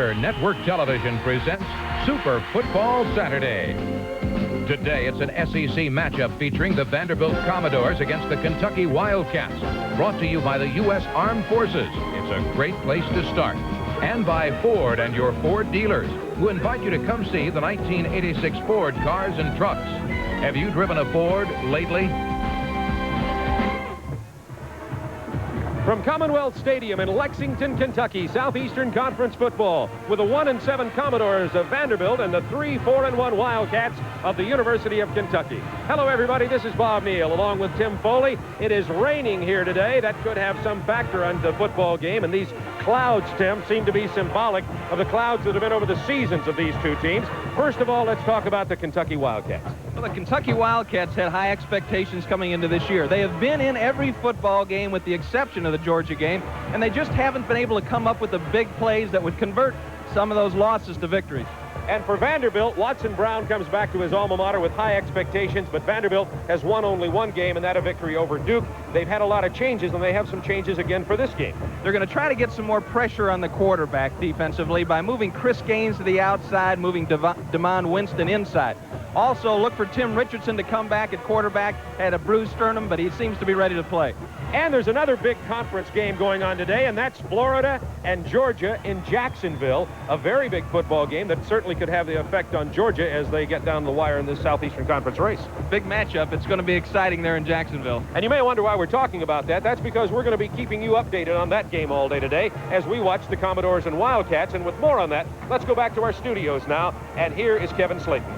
Warner Network Television presents Super Football Saturday. Today, it's an SEC matchup featuring the Vanderbilt Commodores against the Kentucky Wildcats. Brought to you by the U.S. Armed Forces. It's a great place to start. And by Ford and your Ford dealers, who invite you to come see the 1986 Ford cars and trucks. Have you driven a Ford lately? From Commonwealth Stadium in Lexington, Kentucky, Southeastern Conference football, with the 1-7 Commodores of Vanderbilt and the 3-4-1 Wildcats of the University of Kentucky. Hello, everybody. This is Bob Neal, along with Tim Foley. It is raining here today. That could have some factor on the football game, and these clouds, Tim, seem to be symbolic of the clouds that have been over the seasons of these two teams. First of all, let's talk about the Kentucky Wildcats. Well, the Kentucky Wildcats had high expectations coming into this year. They have been in every football game with the exception of the Georgia game, and they just haven't been able to come up with the big plays that would convert some of those losses to victories. And for Vanderbilt, Watson Brown comes back to his alma mater with high expectations, but Vanderbilt has won only one game, and that a victory over Duke. They've had a lot of changes, and they have some changes again for this game. They're going to try to get some more pressure on the quarterback defensively by moving Chris Gaines to the outside, moving DeMond Winston inside. Also, look for Tim Richardson to come back at quarterback. Had a bruised sternum, but he seems to be ready to play. And there's another big conference game going on today, and that's Florida and Georgia in Jacksonville. A very big football game that certainly could have the effect on Georgia as they get down the wire in this Southeastern Conference race. Big matchup. It's going to be exciting there in Jacksonville. And you may wonder why we're talking about that. That's because we're going to be keeping you updated on that game all day today as we watch the Commodores and Wildcats. And with more on that, let's go back to our studios now. And here is Kevin Slayton.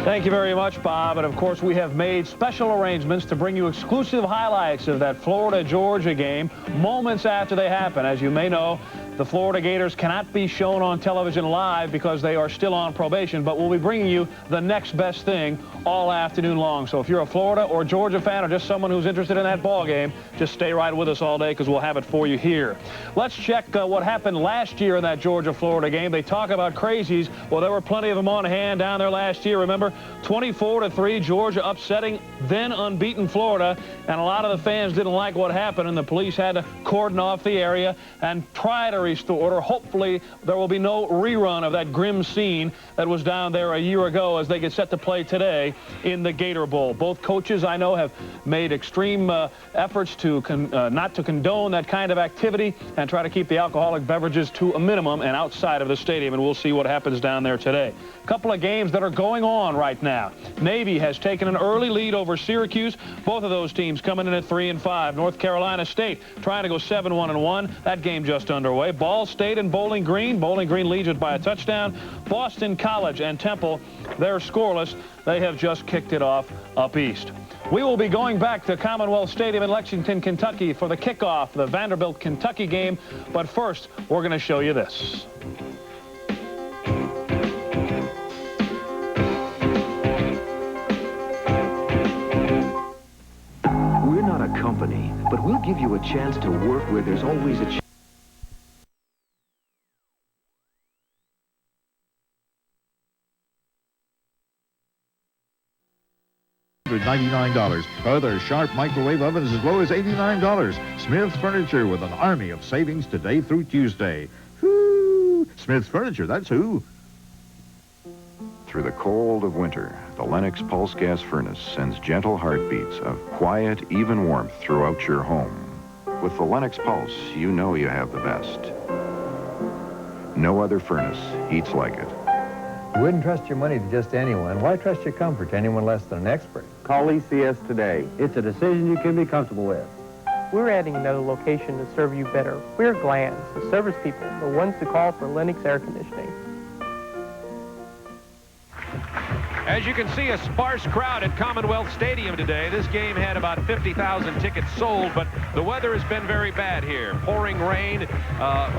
Thank you very much, Bob. And, of course, we have made special arrangements to bring you exclusive highlights of that Florida-Georgia game moments after they happen. As you may know, the Florida Gators cannot be shown on television live because they are still on probation, but we'll be bringing you the next best thing all afternoon long. So if you're a Florida or Georgia fan or just someone who's interested in that ball game, just stay right with us all day because we'll have it for you here. Let's check what happened last year in that Georgia-Florida game. They talk about crazies. Well, there were plenty of them on hand down there last year. Remember, 24-3, Georgia upsetting then unbeaten Florida, and a lot of the fans didn't like what happened, and the police had to cordon off the area and try to restore order. Hopefully, there will be no rerun of that grim scene that was down there a year ago as they get set to play today in the Gator Bowl. Both coaches, I know, have made extreme efforts to not to condone that kind of activity and try to keep the alcoholic beverages to a minimum and outside of the stadium, and we'll see what happens down there today. A couple of games that are going on right now. Navy has taken an early lead over Syracuse. Both of those teams coming in at 3-5. North Carolina State trying to go 7-1-1. That game just underway. Ball State and Bowling Green. Bowling Green leads it by a touchdown. Boston College and Temple, they're scoreless. They have just kicked it off up east. We will be going back to Commonwealth Stadium in Lexington, Kentucky for the kickoff of the Vanderbilt-Kentucky game. But first, we're going to show you this. We're not a company, but we'll give you a chance to work where there's always a chance. $99. Other Sharp microwave ovens as low as $89. Smith's Furniture with an army of savings today through Tuesday. Whoo! Smith's Furniture, that's who. Through the cold of winter, the Lennox Pulse Gas Furnace sends gentle heartbeats of quiet, even warmth throughout your home. With the Lennox Pulse, you know you have the best. No other furnace heats like it. You wouldn't trust your money to just anyone. Why trust your comfort to anyone less than an expert? Call ECS today. It's a decision you can be comfortable with. We're adding another location to serve you better. We're Glanz, the service people, the ones to call for Lennox air conditioning. As you can see, a sparse crowd at Commonwealth Stadium today. This game had about 50,000 tickets sold, but the weather has been very bad here. Pouring rain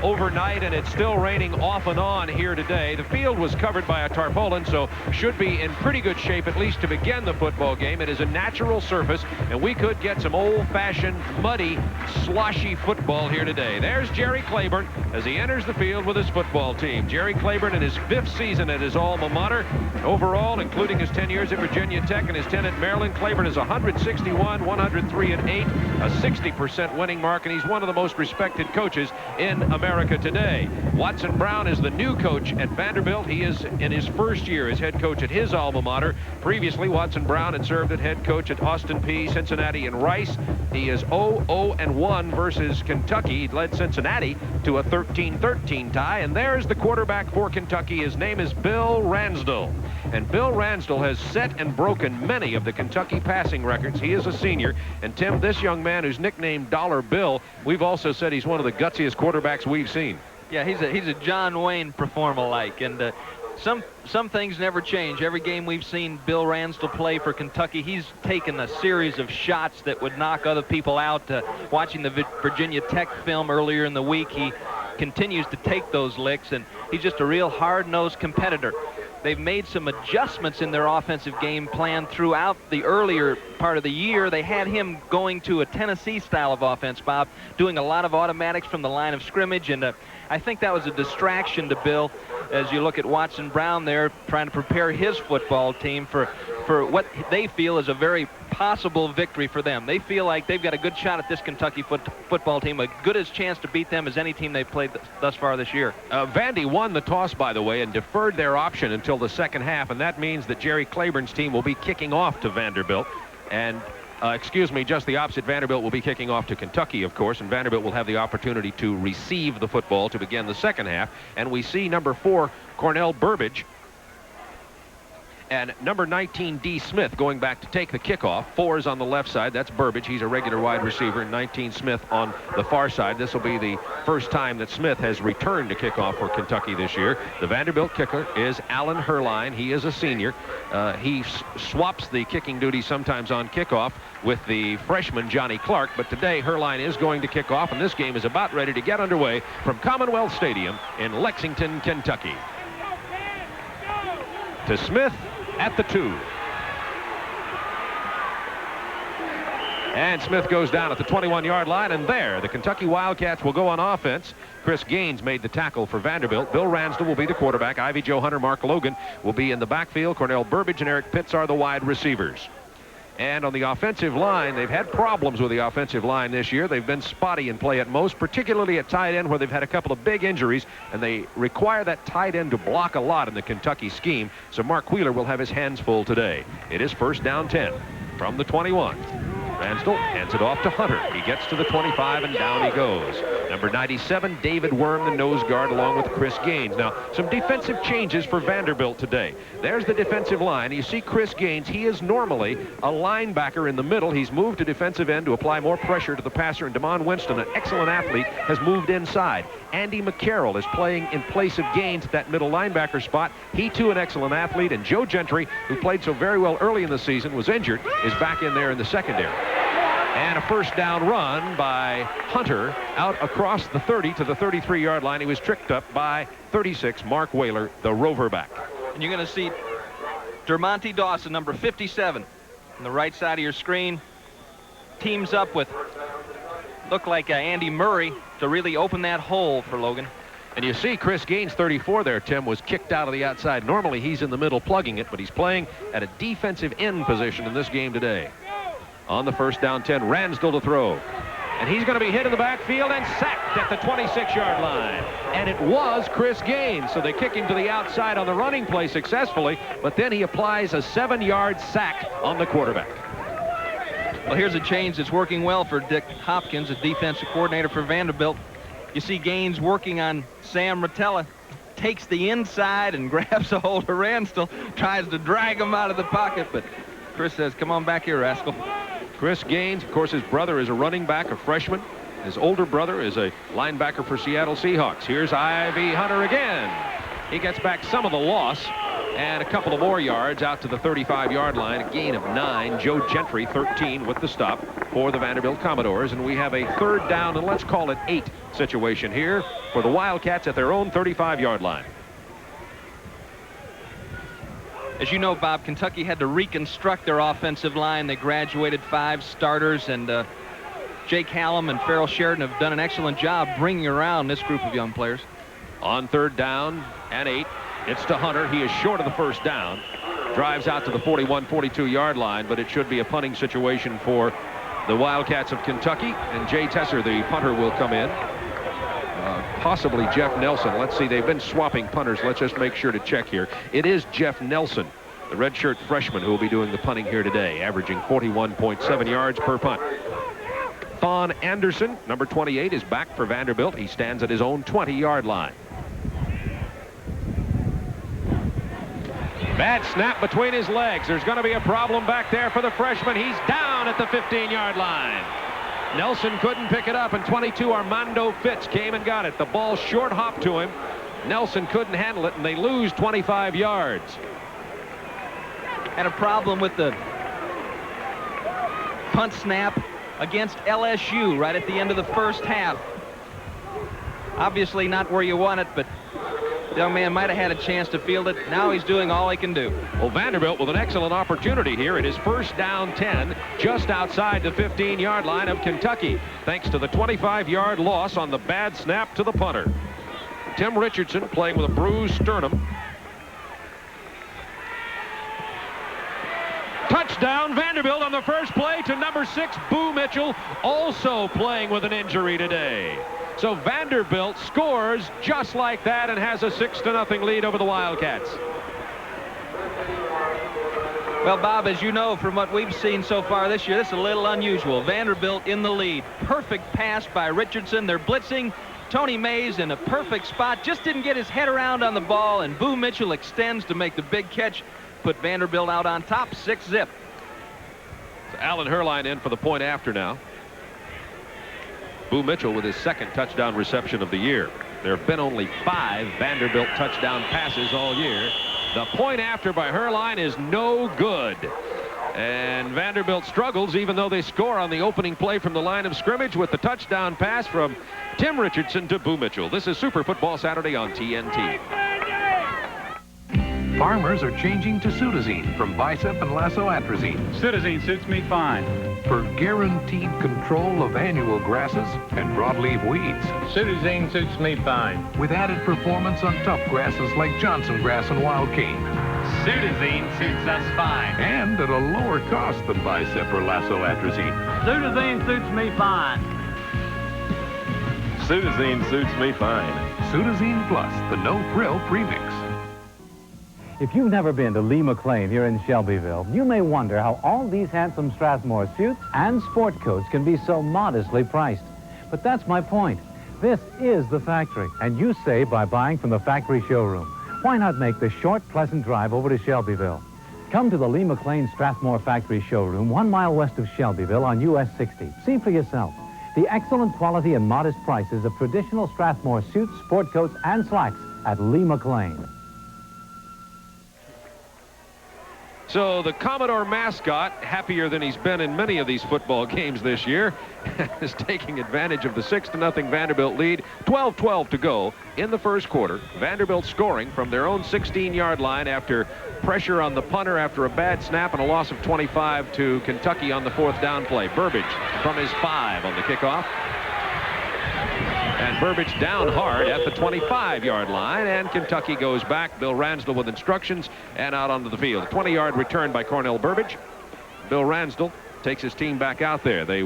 overnight, and it's still raining off and on here today. The field was covered by a tarpaulin, so should be in pretty good shape, at least to begin the football game. It is a natural surface, and we could get some old-fashioned, muddy, sloshy football here today. There's Jerry Claiborne as he enters the field with his football team. Jerry Claiborne in his 5th season at his alma mater. Overall, including including his 10 years at Virginia Tech and his 10 at Maryland. Claiborne is 161, 103 and 8, a 60% winning mark, and he's one of the most respected coaches in America today. Watson Brown is the new coach at Vanderbilt. He is in his first year as head coach at his alma mater. Previously, Watson Brown had served as head coach at Austin Peay, Cincinnati, and Rice. He is 0-0-1 versus Kentucky. He led Cincinnati to a 13-13 tie, and there's the quarterback for Kentucky. His name is Bill Ransdell. And Bill Ransdell has set and broken many of the Kentucky passing records. He is a senior. And Tim, this young man who's nicknamed Dollar Bill, we've also said he's one of the gutsiest quarterbacks we've seen. Yeah, he's a John Wayne performer-like, and some things never change. Every game we've seen Bill Ransdell play for Kentucky, he's taken a series of shots that would knock other people out. Watching the Virginia Tech film earlier in the week, he continues to take those licks, and he's just a real hard-nosed competitor. They've made some adjustments in their offensive game plan throughout the earlier part of the year. They had him going to a Tennessee style of offense, Bob, doing a lot of automatics from the line of scrimmage, and I think that was a distraction to Bill as you look at Watson Brown there trying to prepare his football team for what they feel is a very possible victory for them. They feel like they've got a good shot at this Kentucky football team, a good as chance to beat them as any team they've played thus far this year. Vandy won the toss, by the way, and deferred their option until the second half, and that means that Jerry Claiborne's team will be kicking off to Vanderbilt. And just the opposite. Vanderbilt will be kicking off to Kentucky, of course, and Vanderbilt will have the opportunity to receive the football to begin the second half. And we see number 4, Cornell Burbage, and number 19, D. Smith, going back to take the kickoff. 4 is on the left side. That's Burbage. He's a regular wide receiver. And 19, Smith, on the far side. This will be the first time that Smith has returned to kickoff for Kentucky this year. The Vanderbilt kicker is Alan Herline. He is a senior. He swaps the kicking duty sometimes on kickoff with the freshman Johnny Clark. But today, Herline is going to kick off, and this game is about ready to get underway from Commonwealth Stadium in Lexington, Kentucky. To Smith at the 2. And Smith goes down at the 21-yard line, and there the Kentucky Wildcats will go on offense. Chris Gaines made the tackle for Vanderbilt. Bill Ransdell will be the quarterback. Ivy Joe Hunter, Mark Logan will be in the backfield. Cornell Burbage and Eric Pitts are the wide receivers. And on the offensive line, they've had problems with the offensive line this year. They've been spotty in play at most, particularly at tight end, where they've had a couple of big injuries, and they require that tight end to block a lot in the Kentucky scheme. So Mark Wheeler will have his hands full today. It is first down 10 from the 21. Ransdell hands it off to Hunter. He gets to the 25, and down he goes. Number 97, David Worm, the nose guard, along with Chris Gaines. Now, some defensive changes for Vanderbilt today. There's the defensive line. You see Chris Gaines. He is normally a linebacker in the middle. He's moved to defensive end to apply more pressure to the passer, and DeMond Winston, an excellent athlete, has moved inside. Andy McCarroll is playing in place of Gaines at that middle linebacker spot. He, too, an excellent athlete. And Joe Gentry, who played so very well early in the season, was injured, is back in there in the secondary. And a first down run by Hunter out across the 30 to the 33-yard line. He was tricked up by 36, Mark Whaler, the rover back. And you're going to see Dermonte Dawson, number 57, on the right side of your screen. Teams up with, look like Andy Murray to really open that hole for Logan. And you see Chris Gaines, 34 there, Tim, was kicked out of the outside. Normally he's in the middle plugging it, but he's playing at a defensive end position in this game today. On the first down 10, Ransdell to throw. And he's going to be hit in the backfield and sacked at the 26-yard line. And it was Chris Gaines. So they kick him to the outside on the running play successfully, but then he applies a 7-yard sack on the quarterback. Well, here's a change that's working well for Dick Hopkins, the defensive coordinator for Vanderbilt. You see Gaines working on Sam Rotella. Takes the inside and grabs a hold of Ransdell, tries to drag him out of the pocket, but Chris says, come on back here, rascal. Chris Gaines, of course, his brother is a running back, a freshman. His older brother is a linebacker for Seattle Seahawks. Here's Ivy Hunter again. He gets back some of the loss and a couple of more yards out to the 35-yard line. A gain of 9. Joe Gentry, 13, with the stop for the Vanderbilt Commodores. And we have a third down, and let's call it 8 situation here for the Wildcats at their own 35-yard line. As you know, Bob, Kentucky had to reconstruct their offensive line. They graduated 5 starters, and Jake Hallam and Farrell Sheridan have done an excellent job bringing around this group of young players. On third down and 8, it's to Hunter. He is short of the first down. drives out to the 41-42-yard line, but it should be a punting situation for the Wildcats of Kentucky. And Jay Tesser, the punter, will come in. Possibly Jeff Nelson. Let's see. They've been swapping punters. Let's just make sure to check here. It is Jeff Nelson, the redshirt freshman, who will be doing the punting here today, averaging 41.7 yards per punt. Thon Anderson, number 28, is back for Vanderbilt. He stands at his own 20-yard line. Bad snap between his legs. There's going to be a problem back there for the freshman. He's down at the 15-yard line. Nelson couldn't pick it up, and 22 Armando Fitz came and got it. The ball short hopped to him. Nelson couldn't handle it, and they lose 25 yards. Had a problem with the punt snap against LSU right at the end of the first half. Obviously not where you want it, but the young man might have had a chance to field it. Now he's doing all he can do. Well, Vanderbilt with an excellent opportunity here. It is first down 10, just outside the 15-yard line of Kentucky, thanks to the 25-yard loss on the bad snap to the punter. Tim Richardson playing with a bruised sternum. Touchdown Vanderbilt on the first play to number 6, Boo Mitchell, also playing with an injury today. So Vanderbilt scores just like that and has a 6-0 lead over the Wildcats. Well, Bob, as you know from what we've seen so far this year, this is a little unusual. Vanderbilt in the lead. Perfect pass by Richardson. They're blitzing. Tony Mays in a perfect spot. Just didn't get his head around on the ball, and Boo Mitchell extends to make the big catch. Put Vanderbilt out on top, 6-zip. So Alan Herline in for the point after now. Boo Mitchell with his second touchdown reception of the year. There have been only 5 Vanderbilt touchdown passes all year. The point after by Herline is no good. And Vanderbilt struggles even though they score on the opening play from the line of scrimmage with the touchdown pass from Tim Richardson to Boo Mitchell. This is Super Football Saturday on TNT. Farmers are changing to Sudazine from Bicep and Lasso Atrazine. Sudazine suits me fine. For guaranteed control of annual grasses and broadleaf weeds. Sudazine suits me fine. With added performance on tough grasses like Johnson grass and wild cane. Sudazine suits us fine. And at a lower cost than Bicep or Lasso Atrazine. Sudazine suits me fine. Sudazine suits me fine. Sudazine Plus, the no-frill premix. If you've never been to Lee McLean here in Shelbyville, you may wonder how all these handsome Strathmore suits and sport coats can be so modestly priced. But that's my point. This is the factory, and you save by buying from the factory showroom. Why not make the short, pleasant drive over to Shelbyville? Come to the Lee McLean Strathmore factory showroom 1 mile west of Shelbyville on US 60. See for yourself the excellent quality and modest prices of traditional Strathmore suits, sport coats, and slacks at Lee McLean. So the Commodore mascot, happier than he's been in many of these football games this year, is taking advantage of the 6-0 Vanderbilt lead. 12-12 to go in the first quarter. Vanderbilt scoring from their own 16-yard line after pressure on the punter after a bad snap and a loss of 25 to Kentucky on the 4th down play. Burbage from his 5 on the kickoff. And Burbage down hard at the 25-yard line, and Kentucky goes back. Bill Ransdell with instructions and out onto the field. 20-yard return by Cornell Burbage. Bill Ransdell takes his team back out there. They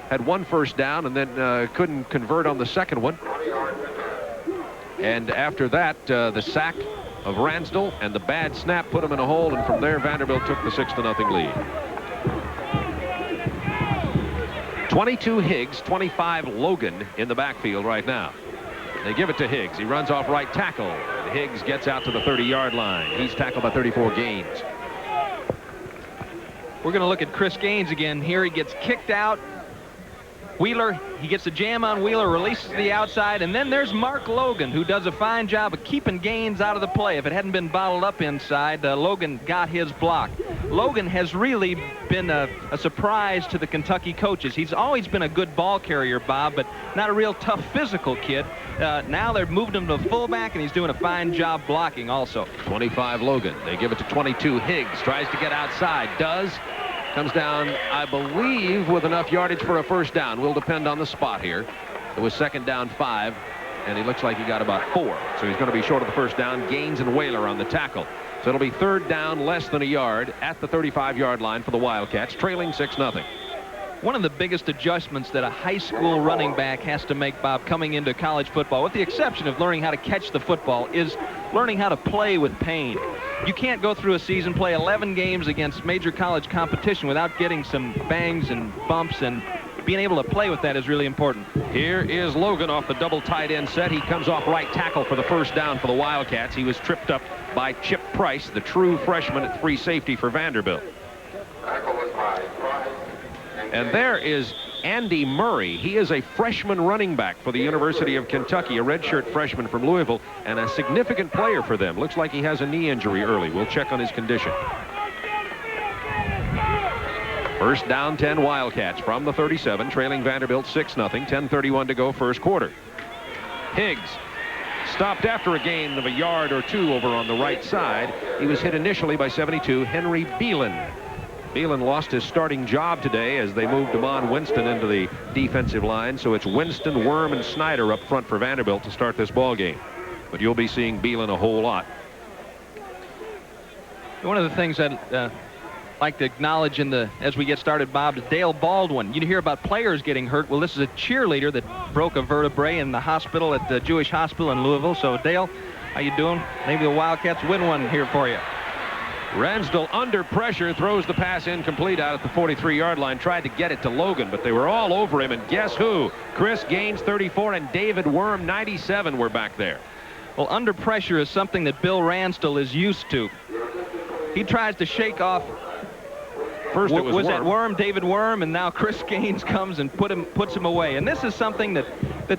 had 1 first down and then couldn't convert on the second one. And after that, the sack of Ransdell and the bad snap put him in a hole, and from there Vanderbilt took the 6-0 lead. 22 Higgs, 25 Logan in the backfield right now. They give it to Higgs. He runs off right tackle. Higgs gets out to the 30-yard line. He's tackled by 34 Gaines. We're going to look at Chris Gaines again here. He gets kicked out. Wheeler, he gets a jam on Wheeler, releases to the outside, and then there's Mark Logan, who does a fine job of keeping Gaines out of the play. If it hadn't been bottled up inside, Logan got his block. Logan has really been a surprise to the Kentucky coaches. He's always been a good ball carrier, Bob, but not a real tough physical kid. Now they're moving him to fullback, and he's doing a fine job blocking also. 25 Logan. They give it to 22 Higgs. Tries to get outside. Does. Comes down, I believe, with enough yardage for a first down. Will depend on the spot here. It was 2nd down 5, and he looks like he got about 4. So he's going to be short of the first down. Gaines and Whaler on the tackle. So it'll be third down, less than a yard at the 35-yard line for the Wildcats, trailing 6-0. One of the biggest adjustments that a high school running back has to make, Bob, coming into college football, with the exception of learning how to catch the football, is learning how to play with pain. You can't go through a season, play 11 games against major college competition without getting some bangs and bumps, and being able to play with that is really important. Here is Logan off the double tight end set. He comes off right tackle for the first down for the Wildcats. He was tripped up by Chip Price, the true freshman at free safety for Vanderbilt. And there is Andy Murray. He is a freshman running back for the University of Kentucky, a redshirt freshman from Louisville, and a significant player for them. Looks like he has a knee injury early. We'll check on his condition. First down, 10 Wildcats from the 37, trailing Vanderbilt 6-0, 10:31 to go first quarter. Higgs stopped after a gain of a yard or two over on the right side. He was hit initially by 72, Henry Beelan. Beelan lost his starting job today as they moved Damon Winston into the defensive line. So it's Winston, Worm, and Snyder up front for Vanderbilt to start this ball game. But you'll be seeing Beelan a whole lot. One of the things I'd like to acknowledge as we get started, Bob, is Dale Baldwin. You hear about players getting hurt. Well, this is a cheerleader that broke a vertebrae in the hospital at the Jewish Hospital in Louisville. So, Dale, how you doing? Maybe the Wildcats win one here for you. Ransdell under pressure throws the pass incomplete out at the 43-yard line. Tried to get it to Logan, but they were all over him. And guess who? Chris Gaines, 34, and David Worm, 97, were back there. Well, under pressure is something that Bill Ransdell is used to. He tries to shake off. First it was that Worm, David Worm, and now Chris Gaines comes and puts him away. And this is something that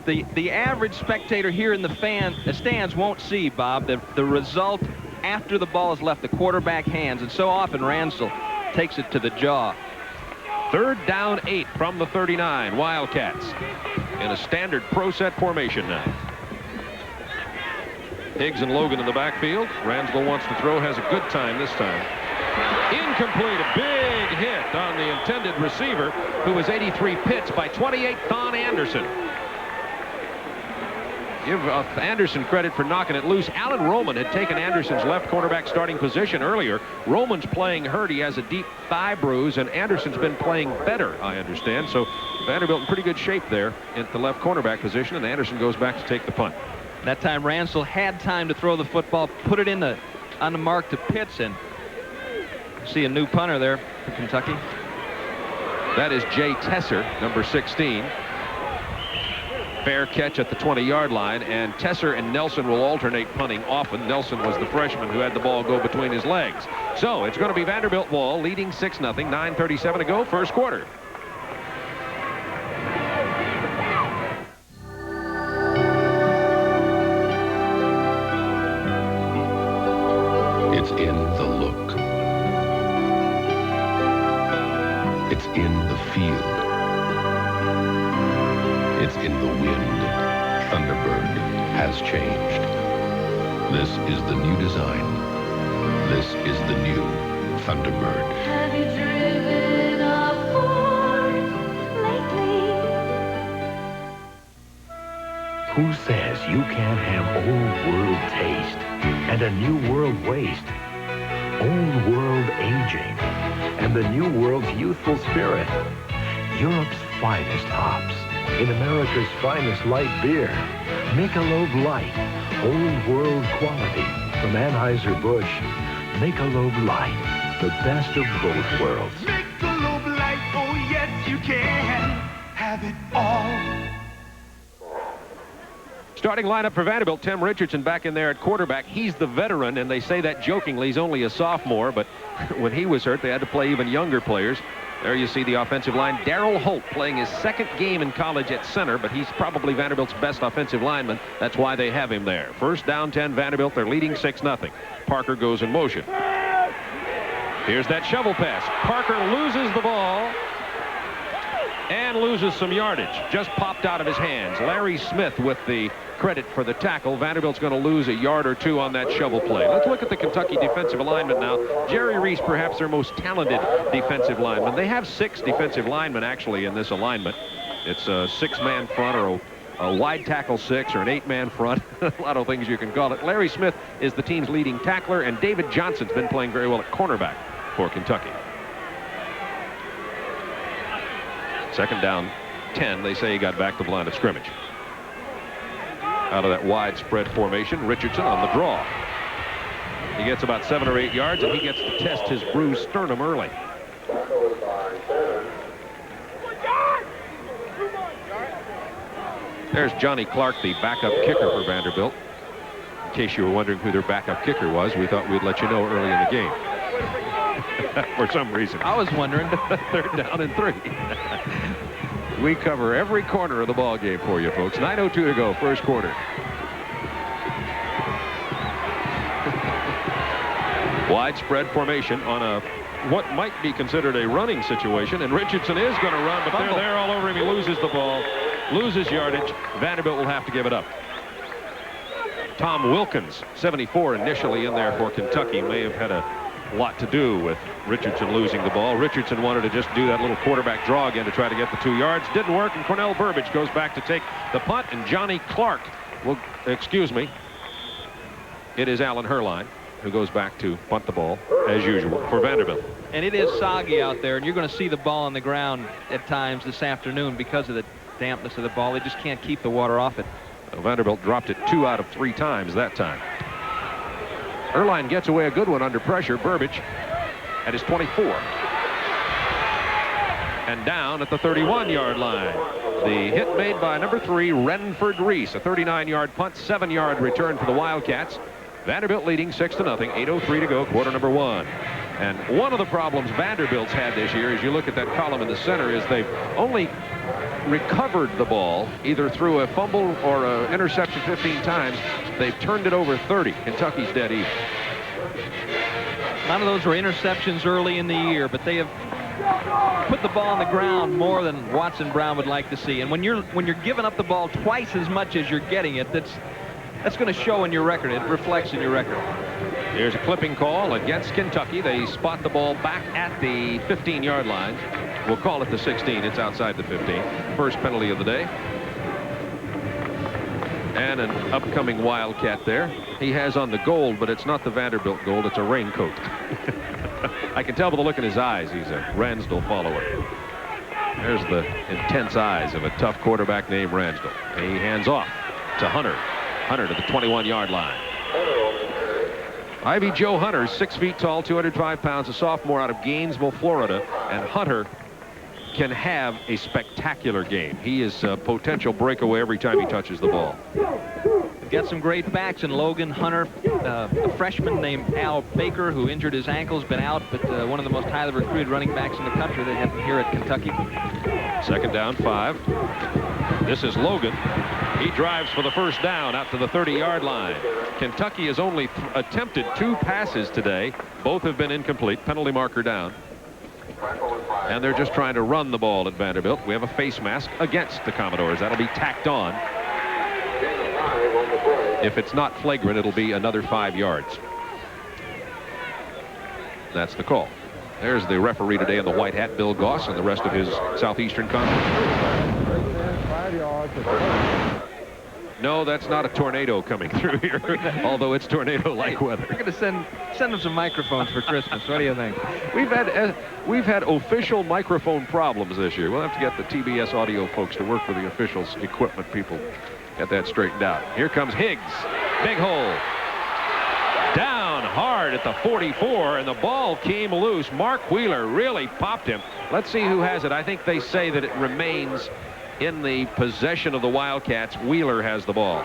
the average spectator here in the stands won't see, Bob. The result after the ball has left the quarterback hands, and so often Ransdell takes it to the jaw. Third down, 8 from the 39. Wildcats in a standard pro set formation now. Higgs and Logan in the backfield. Ransdell wants to throw, has a good time this time. Incomplete, a big hit on the intended receiver, who was 83 Pitts by 28, Thon Anderson. Give Anderson credit for knocking it loose. Alan Roman had taken Anderson's left cornerback starting position earlier. Roman's playing hurt. He has a deep thigh bruise, and Anderson's been playing better, I understand. So Vanderbilt in pretty good shape there at the left cornerback position, and Anderson goes back to take the punt. That time Ransdell had time to throw the football, put it on the mark to Pitts, and see a new punter there for Kentucky. That is Jay Tesser, number 16. Fair catch at the 20-yard line, and Tesser and Nelson will alternate punting often. Nelson was the freshman who had the ball go between his legs. So it's going to be Vanderbilt ball, leading 6-0, 9:37 to go, first quarter. It's in the look. It's in the feel. It's in the wind. Thunderbird has changed. This is the new design. This is the new Thunderbird. Have you driven a Ford lately? Who says you can't have old world taste and a new world waste? Old world aging and the new world's youthful spirit. Europe's finest hops in America's finest light beer. Michelob Light, old world quality from Anheuser-Busch. Michelob Light, the best of both worlds. Michelob Light, oh yes you can have it all. Starting lineup for Vanderbilt, Tim Richardson back in there at quarterback. He's the veteran, and they say that jokingly. He's only a sophomore, but when he was hurt, they had to play even younger players. There you see the offensive line. Darrell Holt playing his second game in college at center, but he's probably Vanderbilt's best offensive lineman. That's why they have him there. First down, 10 Vanderbilt. They're leading 6-0. Parker goes in motion. Here's that shovel pass. Parker loses the ball and loses some yardage. Just popped out of his hands. Larry Smith with the credit for the tackle. Vanderbilt's going to lose a yard or two on that shovel play. Let's look at the Kentucky defensive alignment now. Jerry Reese, perhaps their most talented defensive lineman. They have 6 defensive linemen actually in this alignment. It's a 6-man front or a a wide tackle 6 or an 8-man front. A lot of things you can call it. Larry Smith is the team's leading tackler, and David Johnson's been playing very well at cornerback for Kentucky. Second down 10. They say he got back to the line of scrimmage. Out of that widespread formation, Richardson on the draw. He gets about 7 or 8 yards, and he gets to test his bruised sternum early. There's Johnny Clark, the backup kicker for Vanderbilt. In case you were wondering who their backup kicker was, we thought we'd let you know early in the game. For some reason. I was wondering. 3rd down and 3. We cover every corner of the ball game for you, folks. 9:02 to go, first quarter. Widespread formation on a what might be considered a running situation, and Richardson is going to run, but they're there all over him. He loses the ball, loses yardage. Vanderbilt will have to give it up. Tom Wilkins, 74 initially in there for Kentucky, may have had a lot to do with Richardson losing the ball. Richardson wanted to just do that little quarterback draw again to try to get the 2 yards. Didn't work, and Cornell Burbage goes back to take the punt, and Johnny Clark will, excuse me, it is Alan Herline who goes back to punt the ball as usual for Vanderbilt. And it is soggy out there, and you're going to see the ball on the ground at times this afternoon because of the dampness of the ball. They just can't keep the water off it. Vanderbilt dropped it 2 out of 3 times that time. Erline gets away a good one under pressure. Burbage at his 24. And down at the 31-yard line. The hit made by number 3, Renford Reese. A 39-yard punt, 7-yard return for the Wildcats. Vanderbilt leading 6-0. 8:03 to go, quarter number 1. And one of the problems Vanderbilt's had this year, as you look at that column in the center, is they've only recovered the ball either through a fumble or an interception 15 times. They've turned it over 30. Kentucky's dead even. None of those were interceptions early in the year, but they have put the ball on the ground more than Watson Brown would like to see. And when you're giving up the ball twice as much as you're getting it, that's going to show in your record. It reflects in your record. Here's a clipping call against Kentucky. They spot the ball back at the 15-yard line. We'll call it the 16. It's outside the 15. First penalty of the day. And an upcoming Wildcat there. He has on the gold, but it's not the Vanderbilt gold. It's a raincoat. I can tell by the look in his eyes he's a Ransdell follower. There's the intense eyes of a tough quarterback named Ransdell. He hands off to Hunter. Hunter to the 21-yard line. Ivy Joe Hunter, 6 feet tall, 205 pounds, a sophomore out of Gainesville, Florida. And Hunter can have a spectacular game. He is a potential breakaway every time he touches the ball. We've got some great backs in Logan Hunter, a freshman named Al Baker, who injured his ankles, been out, but one of the most highly recruited running backs in the country. They have him here at Kentucky. 2nd down, 5. This is Logan. He drives for the first down out to the 30-yard line. Kentucky has only attempted 2 passes today. Both have been incomplete. Penalty marker down. And they're just trying to run the ball at Vanderbilt. We have a face mask against the Commodores. That'll be tacked on. If it's not flagrant, it'll be another 5 yards. That's the call. There's the referee today in the white hat, Bill Goss, and the rest of his Southeastern Conference. No, that's not a tornado coming through here, although it's tornado-like weather. We're going to send them some microphones for Christmas. What do you think? We've had official microphone problems this year. We'll have to get the TBS audio folks to work with the official equipment people. Get that straightened out. Here comes Higgs. Big hole. Down hard at the 44, and the ball came loose. Mark Wheeler really popped him. Let's see who has it. I think they say that it remains in the possession of the Wildcats. Wheeler has the ball.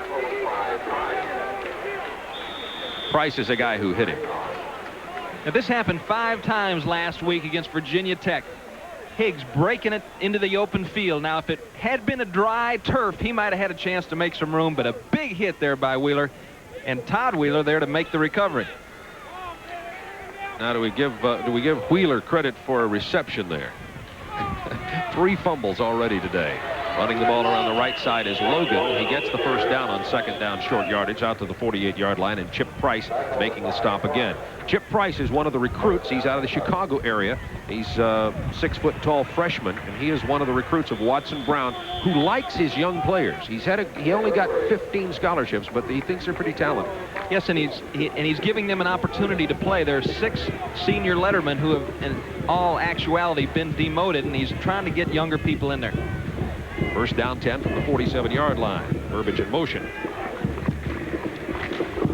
Price is a guy who hit him. Now, this happened 5 times last week against Virginia Tech. Higgs breaking it into the open field. Now, if it had been a dry turf, he might have had a chance to make some room, but a big hit there by Wheeler, and Todd Wheeler there to make the recovery. Now, do we give Wheeler credit for a reception there? 3 fumbles already today. Running the ball around the right side is Logan. He gets the first down on second down short yardage out to the 48-yard line, and Chip Price making the stop again. Chip Price is one of the recruits. He's out of the Chicago area. He's a 6-foot-tall freshman, and he is one of the recruits of Watson Brown, who likes his young players. He only got 15 scholarships, but he thinks they're pretty talented. Yes, and he's giving them an opportunity to play. There are 6 senior lettermen who have, in all actuality, been demoted, and he's trying to get younger people in there. First down 10 from the 47-yard line. Burbage in motion.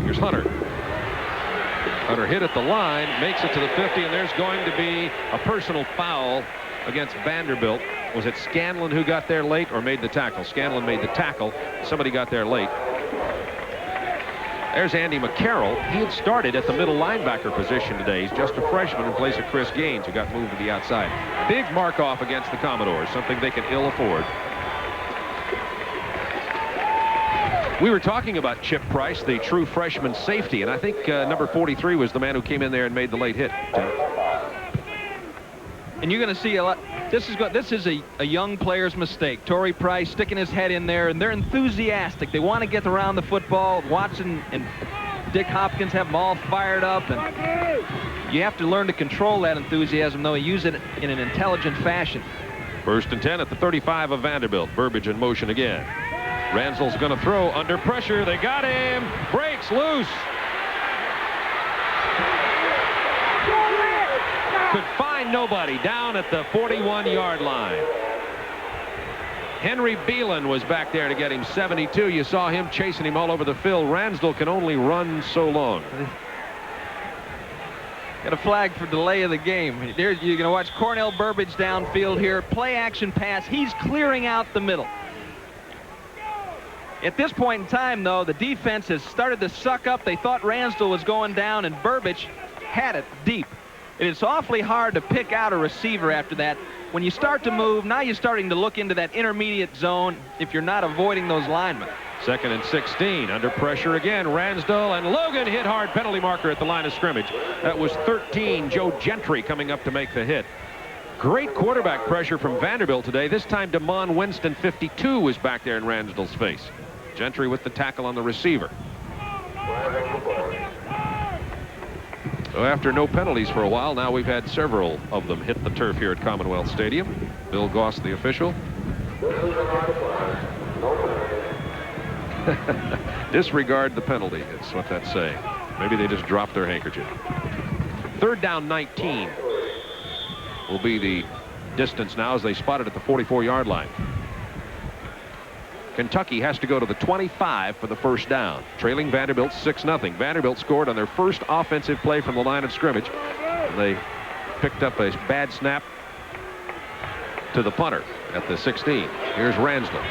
Here's Hunter. Hunter hit at the line, makes it to the 50, and there's going to be a personal foul against Vanderbilt. Was it Scanlon who got there late or made the tackle? Scanlon made the tackle. Somebody got there late. There's Andy McCarroll. He had started at the middle linebacker position today. He's just a freshman in place of Chris Gaines, who got moved to the outside. Big mark-off against the Commodores, something they can ill afford. We were talking about Chip Price, the true freshman safety, and I think number 43 was the man who came in there and made the late hit. And you're going to see a lot. This is a young player's mistake. Torrey Price sticking his head in there, and they're enthusiastic. They want to get around the football. Watson and Dick Hopkins have them all fired up, and you have to learn to control that enthusiasm, though, and use it in an intelligent fashion. First and 10 at the 35 of Vanderbilt. Burbage in motion again. Ransel's going to throw under pressure. They got him. Breaks loose. Could find nobody down at the 41-yard line. Henry Beelan was back there to get him. 72. You saw him chasing him all over the field. Ransdell can only run so long. Got a flag for delay of the game. There, you're going to watch Cornell Burbage downfield here. Play action pass. He's clearing out the middle. At this point in time, though, the defense has started to suck up. They thought Ransdell was going down, and Burbage had it deep. It is awfully hard to pick out a receiver after that. When you start to move, now you're starting to look into that intermediate zone if you're not avoiding those linemen. Second and 16. Under pressure again. Ransdell and Logan hit hard. Penalty marker at the line of scrimmage. That was 13. Joe Gentry coming up to make the hit. Great quarterback pressure from Vanderbilt today. This time DeMond Winston, 52, was back there in Ransdell's face. Gentry with the tackle on the receiver. So after no penalties for a while, now we've had several of them hit the turf here at Commonwealth Stadium. Bill Goss, the official. Disregard the penalty, it's what that's saying. Maybe they just dropped their handkerchief. Third down 19 will be the distance now as they spot it at the 44-yard line. Kentucky has to go to the 25 for the first down, trailing Vanderbilt 6-0. Vanderbilt scored on their first offensive play from the line of scrimmage. And they picked up a bad snap to the punter at the 16. Here's Ransdell.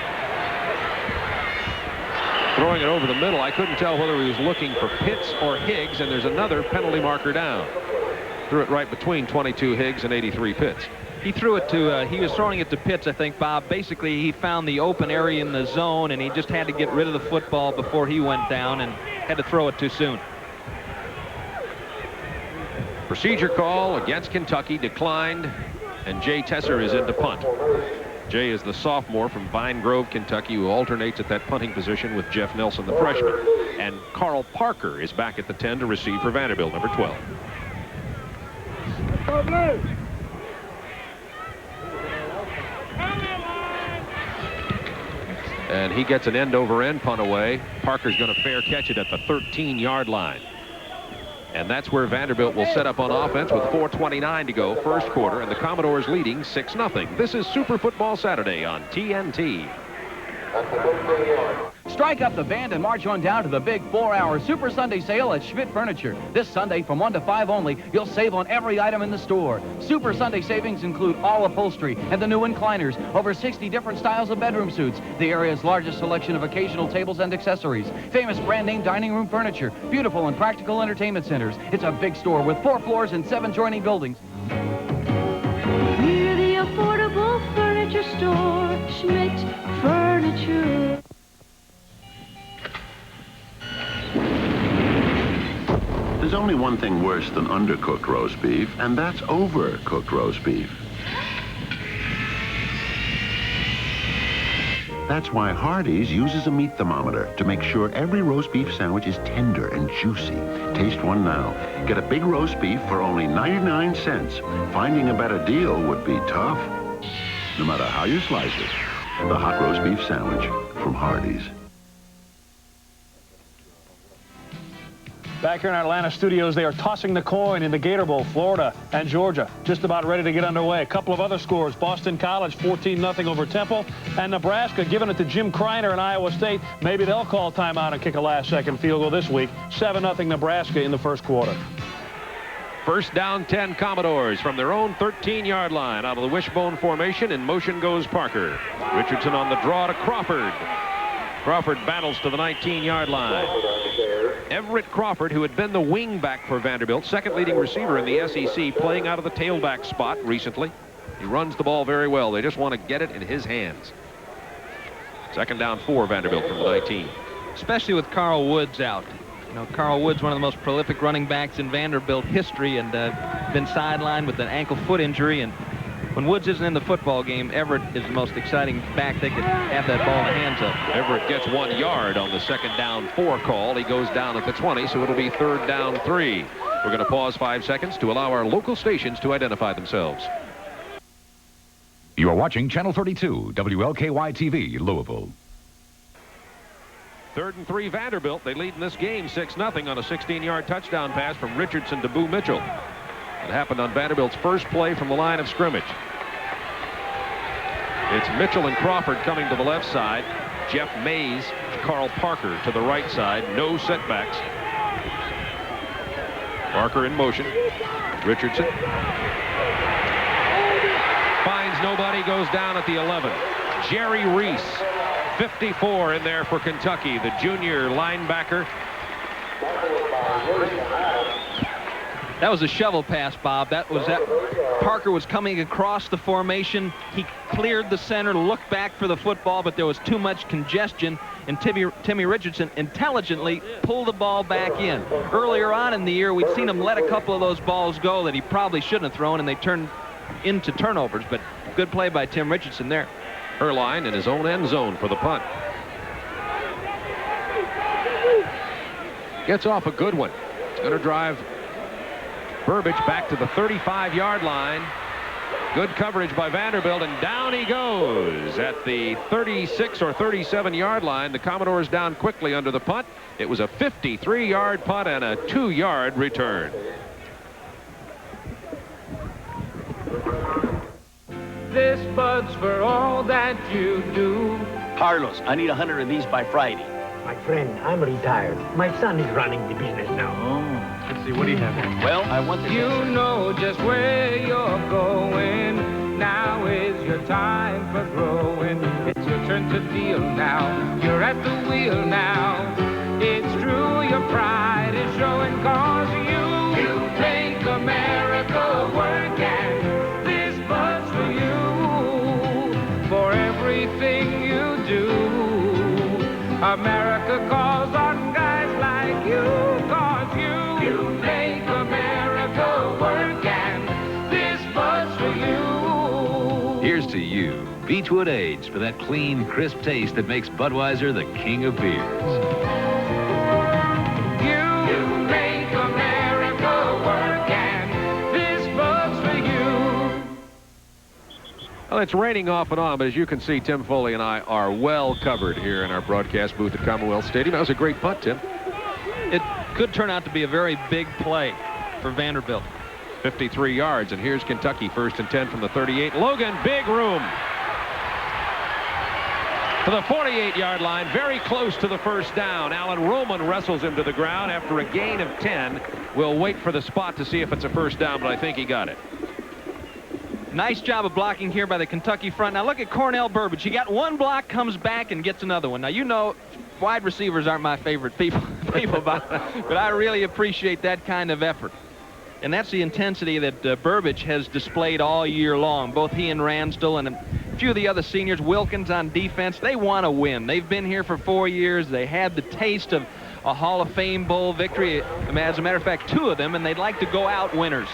Throwing it over the middle. I couldn't tell whether he was looking for Pitts or Higgs, and there's another penalty marker down. Threw it right between 22 Higgs and 83 Pitts. He threw it to, he was throwing it to Pitts, I think, Bob. Basically, he found the open area in the zone, and he just had to get rid of the football before he went down and had to throw it too soon. Procedure call against Kentucky declined, and Jay Tesser is in to punt. Jay is the sophomore from Vine Grove, Kentucky, who alternates at that punting position with Jeff Nelson, the freshman. And Carl Parker is back at the 10 to receive for Vanderbilt, number 12. And he gets an end-over-end punt away. Parker's going to fair catch it at the 13-yard line. And that's where Vanderbilt will set up on offense with 4:29 to go, first quarter, and the Commodores leading 6-0. This is Super Football Saturday on TNT. Strike up the band and march on down to the big 4-hour Super Sunday sale at Schmidt Furniture. This Sunday from 1 to 5 only, you'll save on every item in the store. Super Sunday savings include all upholstery and the new incliners, over 60 different styles of bedroom suites, the area's largest selection of occasional tables and accessories, famous brand name dining room furniture, beautiful and practical entertainment centers. It's a big store with 4 floors and 7 joining buildings. We're the affordable furniture store, Schmidt Furniture. There's only one thing worse than undercooked roast beef, and that's overcooked roast beef. That's why Hardee's uses a meat thermometer to make sure every roast beef sandwich is tender and juicy. Taste one now. Get a big roast beef for only 99 cents. Finding a better deal would be tough. No matter how you slice it, the hot roast beef sandwich from Hardee's. Back here in our Atlanta studios, they are tossing the coin in the Gator Bowl. Florida and Georgia just about ready to get underway. A couple of other scores. Boston College 14-0 over Temple, and Nebraska giving it to Jim Kreiner in Iowa State. Maybe they'll call timeout and kick a last-second field goal this week. 7-0 Nebraska in the first quarter. First down 10 Commodores from their own 13-yard line. Out of the wishbone formation, in motion goes Parker. Richardson on the draw to Crawford. Crawford battles to the 19-yard line. Everett Crawford, who had been the wing back for Vanderbilt, second leading receiver in the SEC, playing out of the tailback spot recently. He runs the ball very well. They just want to get it in his hands. Second down 4 Vanderbilt from the 19. Especially with Carl Woods out. You know, Carl Woods, one of the most prolific running backs in Vanderbilt history, and been sidelined with an ankle foot injury. And when Woods isn't in the football game, Everett is the most exciting back they could have that ball in the hands of. Everett gets 1 yard on the second down 4 call. He goes down at the 20, so it'll be third down 3. We're going to pause 5 seconds to allow our local stations to identify themselves. You are watching Channel 32, WLKY TV, Louisville. Third and 3 Vanderbilt. They lead in this game 6-0 on a 16-yard touchdown pass from Richardson to Boo Mitchell. It happened on Vanderbilt's first play from the line of scrimmage. It's Mitchell and Crawford coming to the left side. Jeff Mays, Carl Parker to the right side. No setbacks. Parker in motion. Richardson finds nobody, goes down at the 11. Jerry Reese, 54 in there for Kentucky, the junior linebacker. That was a shovel pass, Bob. Parker was coming across the formation. He cleared the center, looked back for the football, but there was too much congestion, and Timmy Richardson intelligently pulled the ball back in. Earlier on in the year, we'd seen him let a couple of those balls go that he probably shouldn't have thrown, and they turned into turnovers, but good play by Tim Richardson there. Erline in his own end zone for the punt. Gets off a good one. It's going to drive Burbage back to the 35-yard line. Good coverage by Vanderbilt, and down he goes at the 36 or 37-yard line. The Commodores down quickly under the punt. It was a 53-yard punt and a 2-yard return. This bud's for all that you do. Carlos, I need 100 of these by Friday. My friend, I'm retired. My son is running the business now. Let's see, what do you have here? Well, I want the You know just where you're going. Now is your time for growing. It's your turn to deal now. You're at the wheel now. It's true, your pride is showing, cause you make America work, and this bud's for you. For everything you do, America calls on guys like you, cause you make America work, and this bud's for you. Here's to you, Beechwood Age, for that clean, crisp taste that makes Budweiser the king of beers. You make America work, and this bud's for you. Well, it's raining off and on, but as you can see, Tim Foley and I are well covered here in our broadcast booth at Commonwealth Stadium. That was a great punt, Tim. It could turn out to be a very big play for Vanderbilt. 53 yards, and here's Kentucky, first and 10 from the 38. Logan, big room. To the 48-yard line, very close to the first down. Alan Roman wrestles him to the ground after a gain of 10. We'll wait for the spot to see if it's a first down, but I think he got it. Nice job of blocking here by the Kentucky front. Now look at Cornell Burbage. He got one block, comes back, and gets another one. Now, you know, wide receivers aren't my favorite people but I really appreciate that kind of effort. And that's the intensity that Burbage has displayed all year long. Both he and Ransdell and a few of the other seniors, Wilkins on defense, they want to win. They've been here for 4 years. They had the taste of a Hall of Fame Bowl victory. As a matter of fact, 2 of them, and they'd like to go out winners.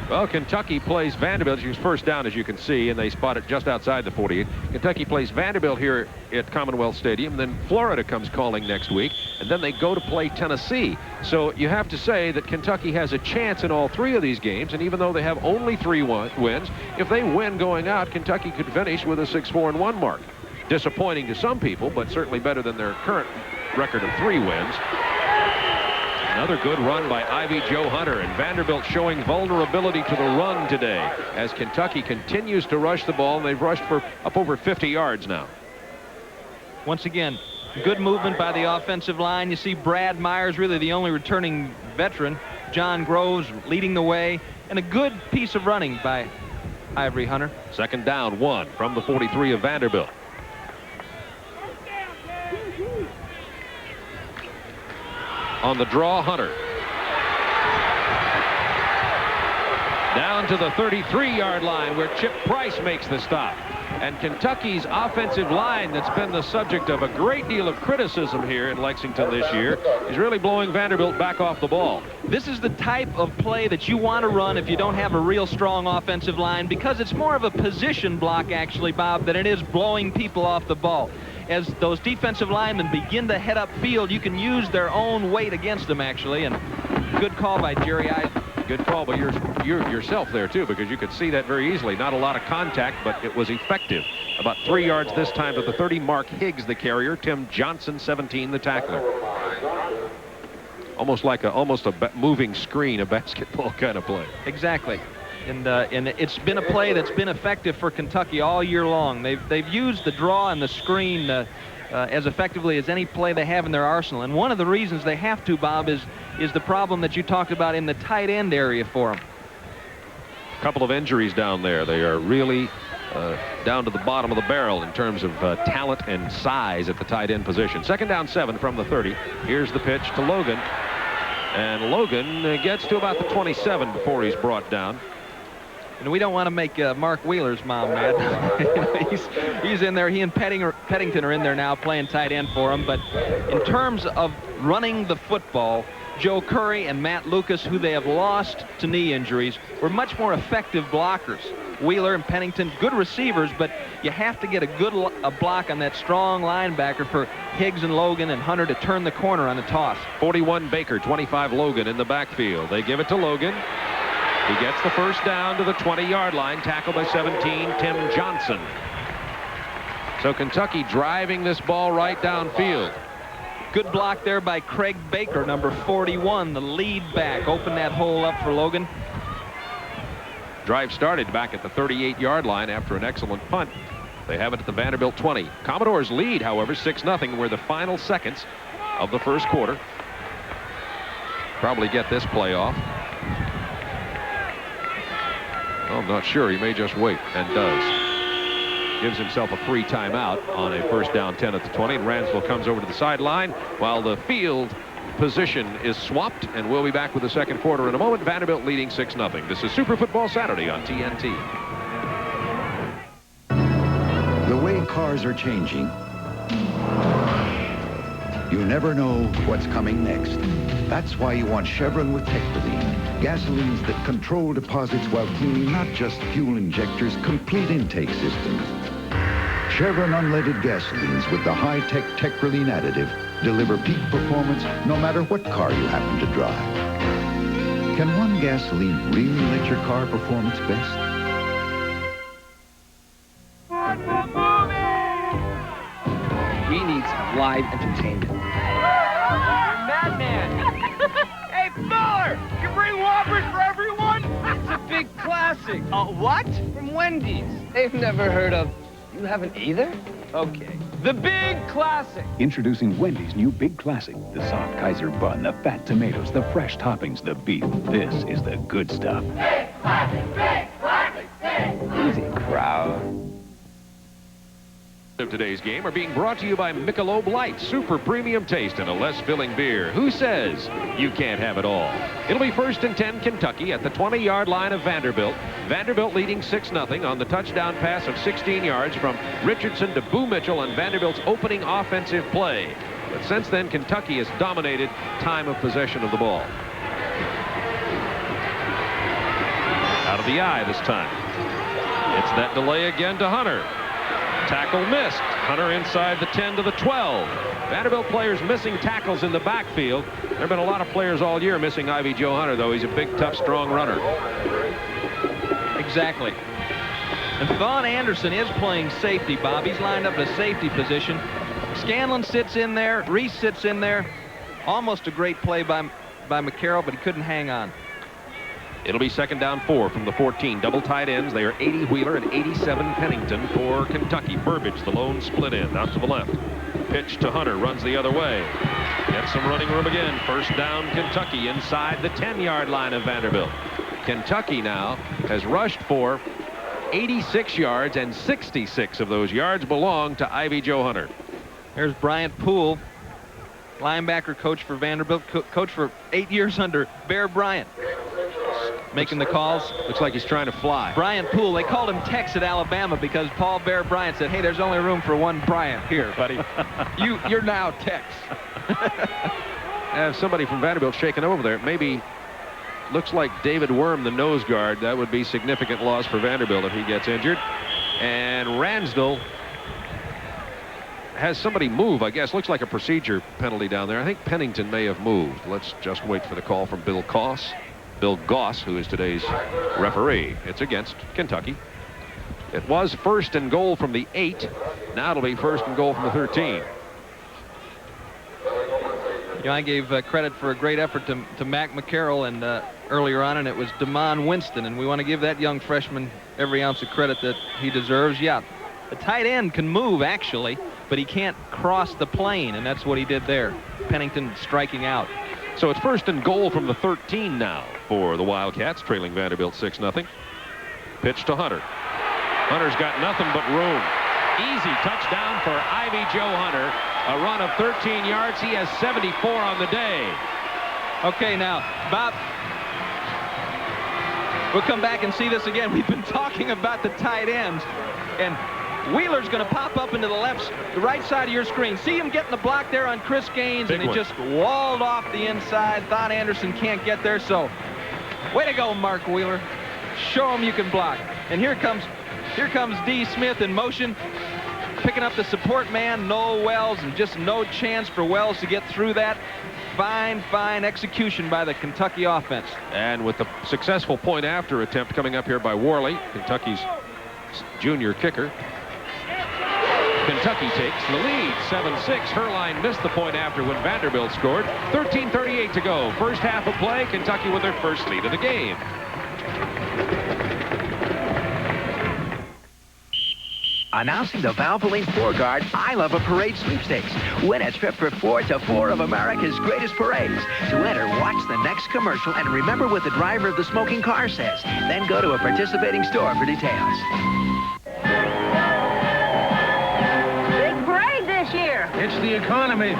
Well, Kentucky plays Vanderbilt. She was first down, as you can see, and they spot it just outside the 48. Kentucky plays Vanderbilt here at Commonwealth Stadium. Then Florida comes calling next week, and then they go to play Tennessee. So you have to say that Kentucky has a chance in all three of these games, and even though they have only 3 wins, if they win going out, Kentucky could finish with a 6-4-1 mark. Disappointing to some people, but certainly better than their current record of 3 wins. Another good run by Ivy Joe Hunter, and Vanderbilt showing vulnerability to the run today as Kentucky continues to rush the ball, and they've rushed for up over 50 yards now. Once again, good movement by the offensive line. You see Brad Myers, really the only returning veteran. John Groves leading the way, and a good piece of running by Ivory Hunter. Second down, 1 from the 43 of Vanderbilt. On the draw, Hunter. Down to the 33-yard line where Chip Price makes the stop. And Kentucky's offensive line, that's been the subject of a great deal of criticism here in Lexington this year, is really blowing Vanderbilt back off the ball. This is the type of play that you want to run if you don't have a real strong offensive line, because it's more of a position block, actually, Bob, than it is blowing people off the ball. As those defensive linemen begin to head up field, you can use their own weight against them, actually. And good call by Jerry Eisen. Good call, but you're yourself there, too, because you could see that very easily. Not a lot of contact, but it was effective. About 3 yards this time to the 30. Mark Higgs, the carrier. Tim Johnson, 17, the tackler. Almost like a moving screen, a basketball kind of play. Exactly. And it's been a play that's been effective for Kentucky all year long. They've used the draw and the screen as effectively as any play they have in their arsenal. And one of the reasons they have to, Bob, is the problem that you talked about in the tight end area for them. A couple of injuries down there. They are really down to the bottom of the barrel in terms of talent and size at the tight end position. Second down, 7 from the 30. Here's the pitch to Logan. And Logan gets to about the 27 before he's brought down. And we don't want to make Mark Wheeler's mom mad. he's in there. He and Pettington are in there now playing tight end for him. But in terms of running the football, Joe Curry and Matt Lucas, who they have lost to knee injuries, were much more effective blockers. Wheeler and Pennington, good receivers, but you have to get a good block on that strong linebacker for Higgs and Logan and Hunter to turn the corner on the toss. 41 Baker, 25 Logan in the backfield. They give it to Logan. He gets the first down to the 20-yard line, tackled by 17, Tim Johnson. So Kentucky driving this ball right downfield. Good block there by Craig Baker, number 41, the lead back. Opened that hole up for Logan. Drive started back at the 38-yard line after an excellent punt. They have it at the Vanderbilt 20. Commodores lead, however, 6-0. We're the final seconds of the first quarter. Probably get this play off. I'm not sure. He may just wait, and does. Gives himself a free timeout on a first down 10 at the 20. And Ransville comes over to the sideline while the field position is swapped, and we'll be back with the second quarter in a moment. Vanderbilt leading 6-0. This is Super Football Saturday on TNT. The way cars are changing, you never know what's coming next. That's why you want Chevron with Technoline. Gasolines that control deposits while cleaning not just fuel injectors, complete intake systems. Chevron unleaded gasolines with the high-tech Technoline additive deliver peak performance no matter what car you happen to drive. Can one gasoline really let your car perform its best? We need some live entertainment. Madman! Hey, Fuller! You bring Whoppers for everyone? It's a big classic. What? From Wendy's. They've never heard of... You haven't either? Okay. The Big Classic. Introducing Wendy's new Big Classic. The soft Kaiser bun, the fat tomatoes, the fresh toppings, the beef. This is the good stuff. Big Classic, Big Classic, Big. Easy, crowd. Of today's game are being brought to you by Michelob Light, super premium taste and a less filling beer. Who says you can't have it all? It'll be 1st and 10 Kentucky at the 20-yard line of Vanderbilt. Vanderbilt leading 6-0 on the touchdown pass of 16 yards from Richardson to Boo Mitchell on Vanderbilt's opening offensive play. But since then, Kentucky has dominated time of possession of the ball. the eye this time. It's that delay again to Hunter. Tackle missed. Hunter inside the 10 to the 12. Vanderbilt players missing tackles in the backfield. There have been a lot of players all year missing Ivy Joe Hunter, though. He's a big, tough, strong runner. Exactly. And Thon Anderson is playing safety, Bob. He's lined up in a safety position. Scanlon sits in there. Reese sits in there. Almost a great play by McCarroll, but he couldn't hang on. It'll be 2nd down 4 from the 14. Double tight ends. They are 80 Wheeler and 87 Pennington for Kentucky. Burbage, the lone split end, out to the left. Pitch to Hunter, runs the other way. Gets some running room again. 1st down Kentucky inside the 10-yard line of Vanderbilt. Kentucky now has rushed for 86 yards, and 66 of those yards belong to Ivy Joe Hunter. There's Bryant Poole, linebacker coach for Vanderbilt, coach for 8 years under Bear Bryant. Making the calls. Looks like he's trying to fly. Bryant Poole, they called him Tex at Alabama because Paul Bear Bryant said, hey, there's only room for one Bryant here, buddy. You're now Tex. Have somebody from Vanderbilt shaking over there. Maybe looks like David Worm, the nose guard. That would be significant loss for Vanderbilt if he gets injured. And Ransdell has somebody move, I guess. Looks like a procedure penalty down there. I think Pennington may have moved. Let's just wait for the call from Bill Goss, who is today's referee. It's against Kentucky. It was 1st and goal from the 8. Now it'll be 1st and goal from the 13. You know, I gave credit for a great effort to Mac McCarroll and earlier on, and it was DeMond Winston, and we want to give that young freshman every ounce of credit that he deserves. Yeah, the tight end can move, actually, but he can't cross the plane, and that's what he did there. Pennington striking out. So it's 1st and goal from the 13 now for the Wildcats, trailing Vanderbilt 6-0. Pitch to Hunter. Hunter's got nothing but room. Easy touchdown for Ivy Joe Hunter. A run of 13 yards. He has 74 on the day. Okay, now, Bob, we'll come back and see this again. We've been talking about the tight ends, and Wheeler's going to pop up into the right side of your screen. See him getting the block there on Chris Gaines, and he just walled off the inside. Thon Anderson can't get there, so way to go, Mark Wheeler. Show him you can block. And here comes D. Smith in motion, picking up the support man, Noel Wells, and just no chance for Wells to get through that. Fine execution by the Kentucky offense. And with the successful point after attempt coming up here by Worley, Kentucky's junior kicker, Kentucky takes the lead, 7-6. Herline missed the point after when Vanderbilt scored. 13:38 to go. First half of play, Kentucky with their first lead of the game. Announcing the Valvoline 4-Guard I Love a Parade sweepstakes. Win a trip for 4 to 4 of America's greatest parades. To enter, watch the next commercial and remember what the driver of the smoking car says. Then go to a participating store for details. Big parade this year. It's the economy.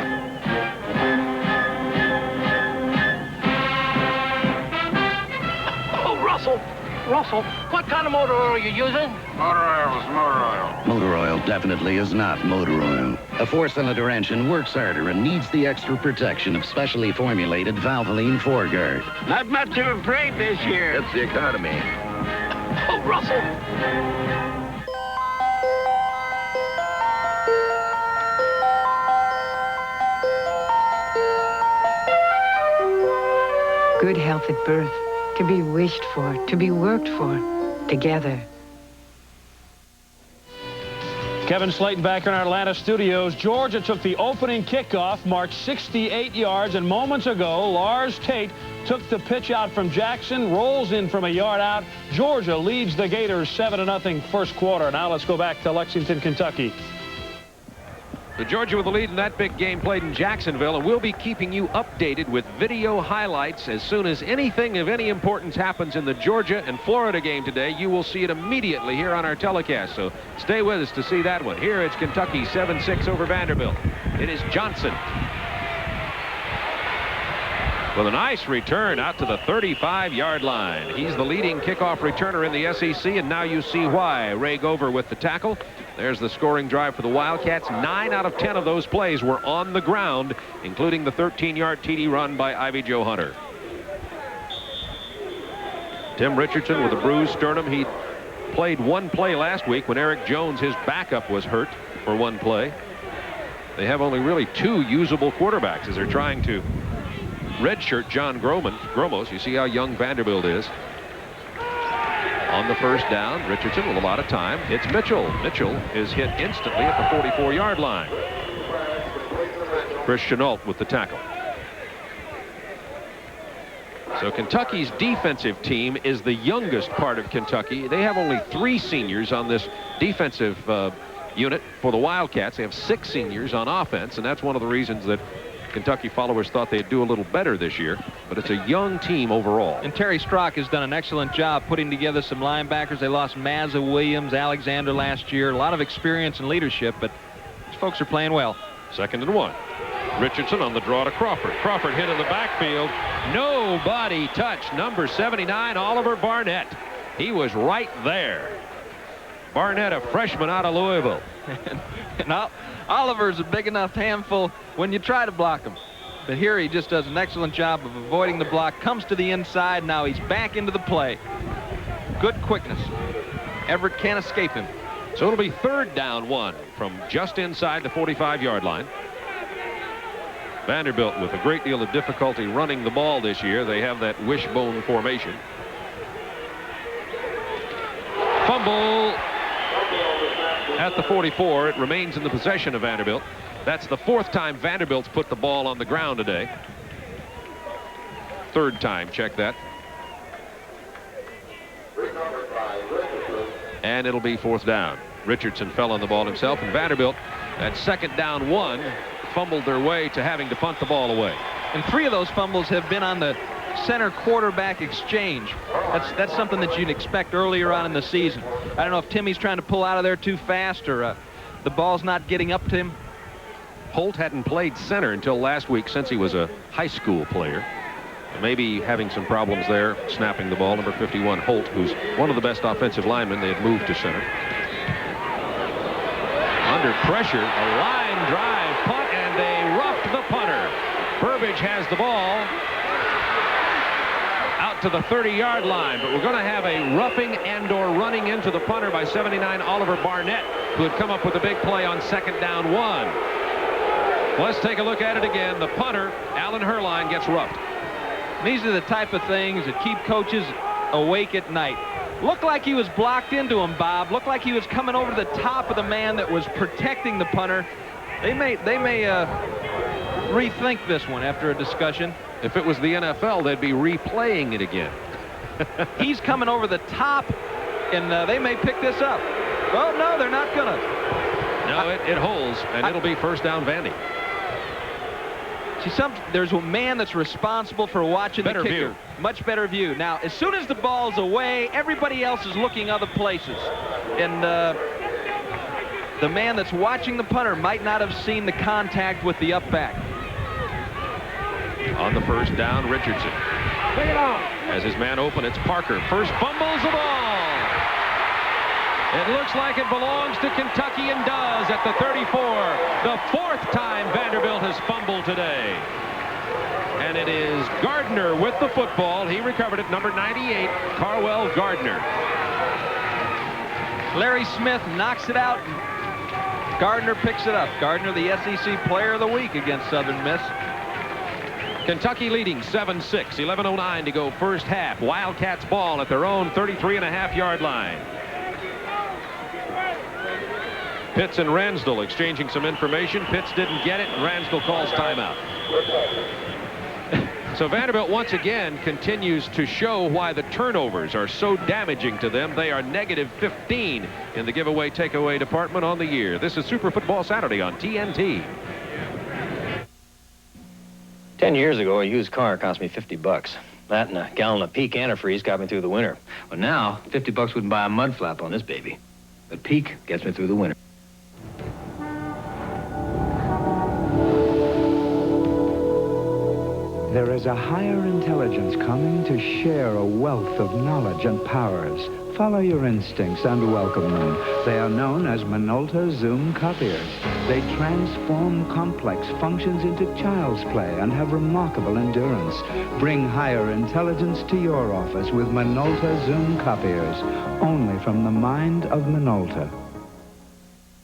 Oh, Russell, what kind of motor oil are you using? Motor oil is motor oil. Motor oil definitely is not motor oil. A 4-cylinder engine works harder and needs the extra protection of specially formulated Valvoline 4-Guard. Not much of a parade this year. It's the economy. Oh, Russell. Good health at birth. To be wished for, to be worked for, together. Kevin Slayton back in our Atlanta studios. Georgia took the opening kickoff, marked 68 yards, and moments ago, Lars Tate took the pitch out from Jackson, rolls in from a yard out. Georgia leads the Gators 7-0 first quarter. Now let's go back to Lexington, Kentucky. The Georgia with the lead in that big game played in Jacksonville, and we'll be keeping you updated with video highlights as soon as anything of any importance happens in the Georgia and Florida game today. You will see it immediately here on our telecast, so stay with us to see that one. Here it's Kentucky 7-6 over Vanderbilt. It is Johnson with a nice return out to the 35-yard line. He's the leading kickoff returner in the SEC, and now you see why. Ray Gover with the tackle. There's the scoring drive for the Wildcats. 9 out of 10 of those plays were on the ground, including the 13-yard TD run by Ivy Joe Hunter. Tim Richardson with a bruised sternum. He played one play last week when Eric Jones, his backup, was hurt for one play. They have only really 2 usable quarterbacks as they're trying to redshirt John Gromos. You see how young Vanderbilt is. On the first down, Richardson with a lot of time. It's Mitchell. Mitchell is hit instantly at the 44-yard line. Chris Chenault with the tackle. So Kentucky's defensive team is the youngest part of Kentucky. They have only 3 seniors on this defensive unit for the Wildcats. They have 6 seniors on offense, and that's one of the reasons that Kentucky followers thought they'd do a little better this year. But it's a young team overall. And Terry Strock has done an excellent job putting together some linebackers. They lost Mazza Williams, Alexander last year. A lot of experience and leadership, but these folks are playing well. 2nd and 1. Richardson on the draw to Crawford. Crawford hit in the backfield. Nobody touched number 79, Oliver Barnett. He was right there. Barnett, a freshman out of Louisville. And Oliver's a big enough handful when you try to block him. But here he just does an excellent job of avoiding the block. Comes to the inside. Now he's back into the play. Good quickness. Everett can't escape him. So it'll be 3rd down 1 from just inside the 45-yard line. Vanderbilt with a great deal of difficulty running the ball this year. They have that wishbone formation. Fumble at the 44. It remains in the possession of Vanderbilt. That's the 4th time Vanderbilt's put the ball on the ground today. 3rd time, check that. And it'll be 4th down. Richardson fell on the ball himself, and Vanderbilt at 2nd down 1 fumbled their way to having to punt the ball away. And 3 of those fumbles have been on the center quarterback exchange. That's something that you'd expect earlier on in the season. I don't know if Timmy's trying to pull out of there too fast or the ball's not getting up to him. Holt hadn't played center until last week since he was a high school player. Maybe having some problems there snapping the ball. Number 51, Holt, who's one of the best offensive linemen. They had moved to center. Under pressure, a line drive punt, and they roughed the punter. Burbage has the ball out to the 30-yard line, but we're going to have a roughing and/or running into the punter by 79 Oliver Barnett, who had come up with a big play on 2nd down 1. Let's take a look at it again. The punter, Alan Herline, gets roughed. These are the type of things that keep coaches awake at night. Looked like he was blocked into him, Bob. Looked like he was coming over the top of the man that was protecting the punter. They may rethink this one after a discussion. If it was the NFL, they'd be replaying it again. He's coming over the top, and they may pick this up. Oh, no, they're not going to. No, it holds, and it'll be 1st down Vandy. See, there's a man that's responsible for watching better the kicker. View. Much better view. Now, as soon as the ball's away, everybody else is looking other places. And the man that's watching the punter might not have seen the contact with the up back. On the 1st down, Richardson. Take it off. As his man open, it's Parker. First fumbles the ball. It looks like it belongs to Kentucky and does at the 34. The 4th time Vanderbilt has fumbled today. And it is Gardner with the football. He recovered it, number 98, Carwell Gardner. Larry Smith knocks it out. Gardner picks it up. Gardner, the SEC Player of the Week against Southern Miss. Kentucky leading 7-6, 11:09 to go first half. Wildcats ball at their own 33.5-yard line. Pitts and Ransdell exchanging some information. Pitts didn't get it, and Ransdell calls timeout. So Vanderbilt once again continues to show why the turnovers are so damaging to them. They are negative 15 in the giveaway takeaway department on the year. This is Super Football Saturday on TNT. 10 years ago, a used car cost me $50. That and a gallon of Peak antifreeze got me through the winter. Well, now, $50 wouldn't buy a mud flap on this baby. But Peak gets me through the winter. There is a higher intelligence coming to share a wealth of knowledge and powers. Follow your instincts and welcome them. They are known as Minolta Zoom copiers. They transform complex functions into child's play and have remarkable endurance. Bring higher intelligence to your office with Minolta Zoom copiers, only from the mind of Minolta.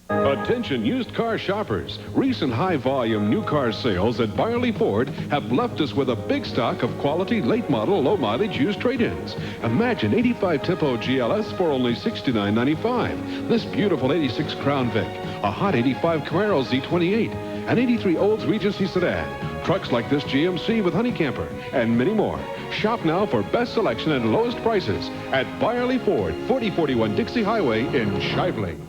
Attention used car shoppers. Recent high-volume new car sales at Byerly Ford have left us with a big stock of quality late-model, low-mileage used trade-ins. Imagine 85 Tipo GLS for only $69.95. This beautiful 86 Crown Vic, a hot 85 Camaro Z28, an 83 Olds Regency sedan, trucks like this GMC with Honey Camper, and many more. Shop now for best selection and lowest prices at Byerly Ford, 4041 Dixie Highway in Scheibling.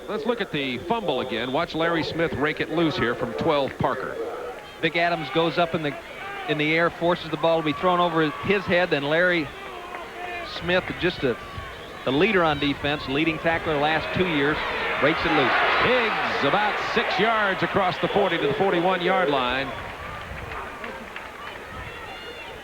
Let's look at the fumble again. Watch Larry Smith rake it loose here from 12 Parker. Vic Adams goes up in the air, forces the ball to be thrown over his head. Then Larry Smith, just the leader on defense, leading tackler the last 2 years, rakes it loose. Higgs about 6 yards across the 40 to the 41-yard line.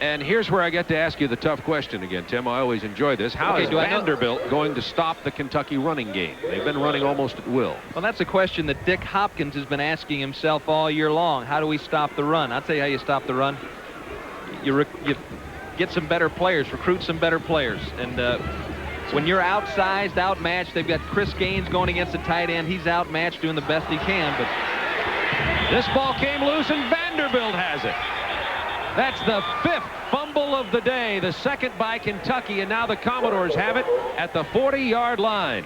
And here's where I get to ask you the tough question again, Tim. I always enjoy this. How is Vanderbilt going to stop the Kentucky running game? They've been running almost at will. Well, that's a question that Dick Hopkins has been asking himself all year long. How do we stop the run? I'll tell you how you stop the run. You get some better players, recruit some better players. And when you're outsized, outmatched, they've got Chris Gaines going against the tight end. He's outmatched, doing the best he can. But this ball came loose, and Vanderbilt has it. That's the 5th fumble of the day, the 2nd by Kentucky, and now the Commodores have it at the 40-yard line.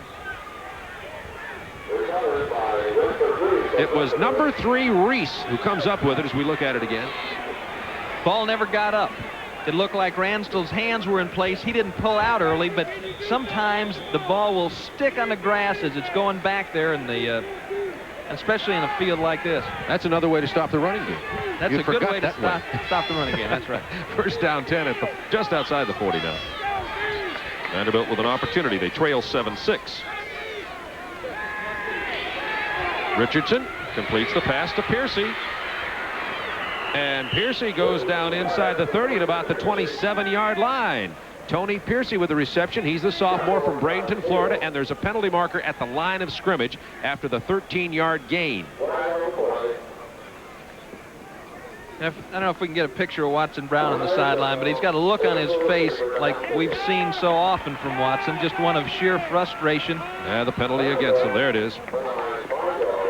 It was number 3, Reese, who comes up with it as we look at it again. Ball never got up. It looked like Ranstall's hands were in place. He didn't pull out early, but sometimes the ball will stick on the grass as it's going back there, and especially in a field like this. That's another way to stop the running game. That's a good way to stop the running game. That's right. First down 10 at just outside the 40 now. Vanderbilt with an opportunity. They trail 7-6. Richardson completes the pass to Piercy. And Piercy goes down inside the 30 at about the 27-yard line. Tony Piercy with the reception. He's the sophomore from Bradenton, Florida, and there's a penalty marker at the line of scrimmage after the 13-yard gain. I don't know if we can get a picture of Watson Brown on the sideline, but he's got a look on his face like we've seen so often from Watson, just one of sheer frustration. Yeah, the penalty against him. There it is.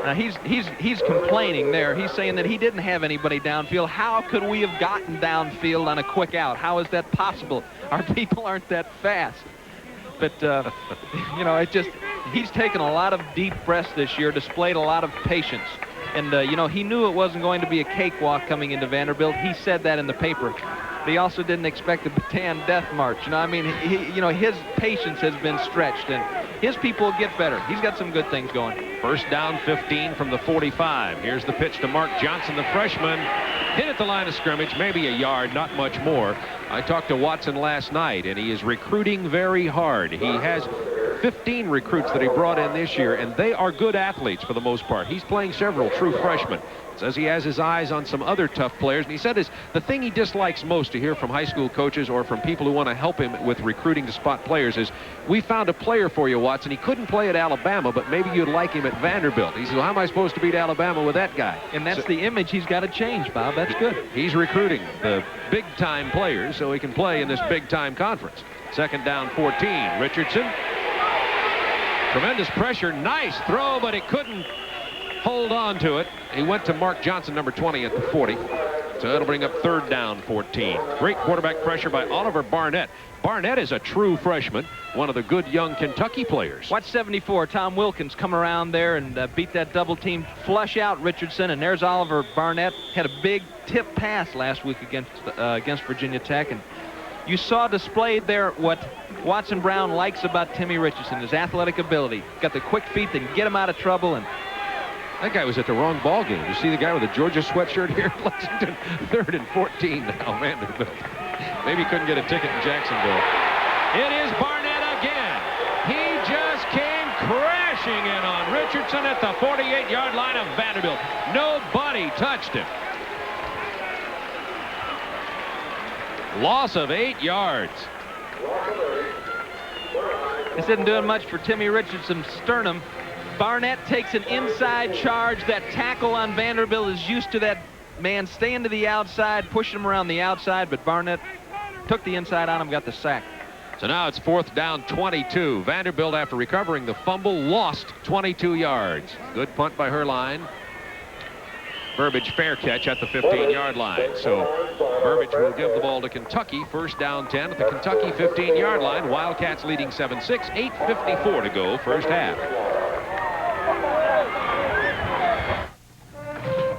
Now he's complaining there. He's saying that he didn't have anybody downfield. How could we have gotten downfield on a quick out? How is that possible? Our people aren't that fast. But, you know, he's taken a lot of deep breaths this year, displayed a lot of patience. And, you know, he knew it wasn't going to be a cakewalk coming into Vanderbilt. He said that in the paper. But he also didn't expect a Bataan death march. You know, I mean, you know, his patience has been stretched, and his people will get better. He's got some good things going. First down 15 from the 45. Here's the pitch to Mark Johnson, the freshman. Hit at the line of scrimmage, maybe a yard, not much more. I talked to Watson last night, and he is recruiting very hard. He has 15 recruits that he brought in this year, and they are good athletes for the most part. He's playing several true freshmen. Says he has his eyes on some other tough players, and he said the thing he dislikes most to hear from high school coaches or from people who want to help him with recruiting to spot players is, we found a player for you, Watson. He couldn't play at Alabama, but maybe you'd like him at Vanderbilt. He says, well, how am I supposed to beat Alabama with that guy? And that's the image he's got to change, Bob. That's good. He's recruiting the big-time players so he can play in this big-time conference. Second down 14. Richardson. Tremendous pressure. Nice throw, but he couldn't hold on to it. He went to Mark Johnson, number 20 at the 40. So that'll bring up third down 14. Great quarterback pressure by Oliver Barnett. Barnett is a true freshman, one of the good young Kentucky players. Watch 74. Tom Wilkins come around there and beat that double team, flush out Richardson, and there's Oliver Barnett. Had a big tip pass last week against Virginia Tech, and you saw displayed there what Watson Brown likes about Timmy Richardson, his athletic ability. Got the quick feet that can get him out of trouble. And that guy was at the wrong ball game. You see the guy with the Georgia sweatshirt here at Lexington? 3rd and 14 now, Vanderbilt. Maybe he couldn't get a ticket in Jacksonville. It is Barnett again. He just came crashing in on Richardson at the 48-yard line of Vanderbilt. Nobody touched him. Loss of 8 yards. This isn't doing much for Timmy Richardson's sternum. Barnett takes an inside charge. That tackle on Vanderbilt is used to that man staying to the outside, pushing him around the outside, but Barnett took the inside on him, got the sack. So now it's 4th down 22. Vanderbilt, after recovering the fumble, lost 22 yards. Good punt by Herline. Burbage fair catch at the 15-yard line. So Burbage will give the ball to Kentucky. 1st down 10 at the Kentucky 15-yard line. Wildcats leading 7-6. 8:54 to go, first half.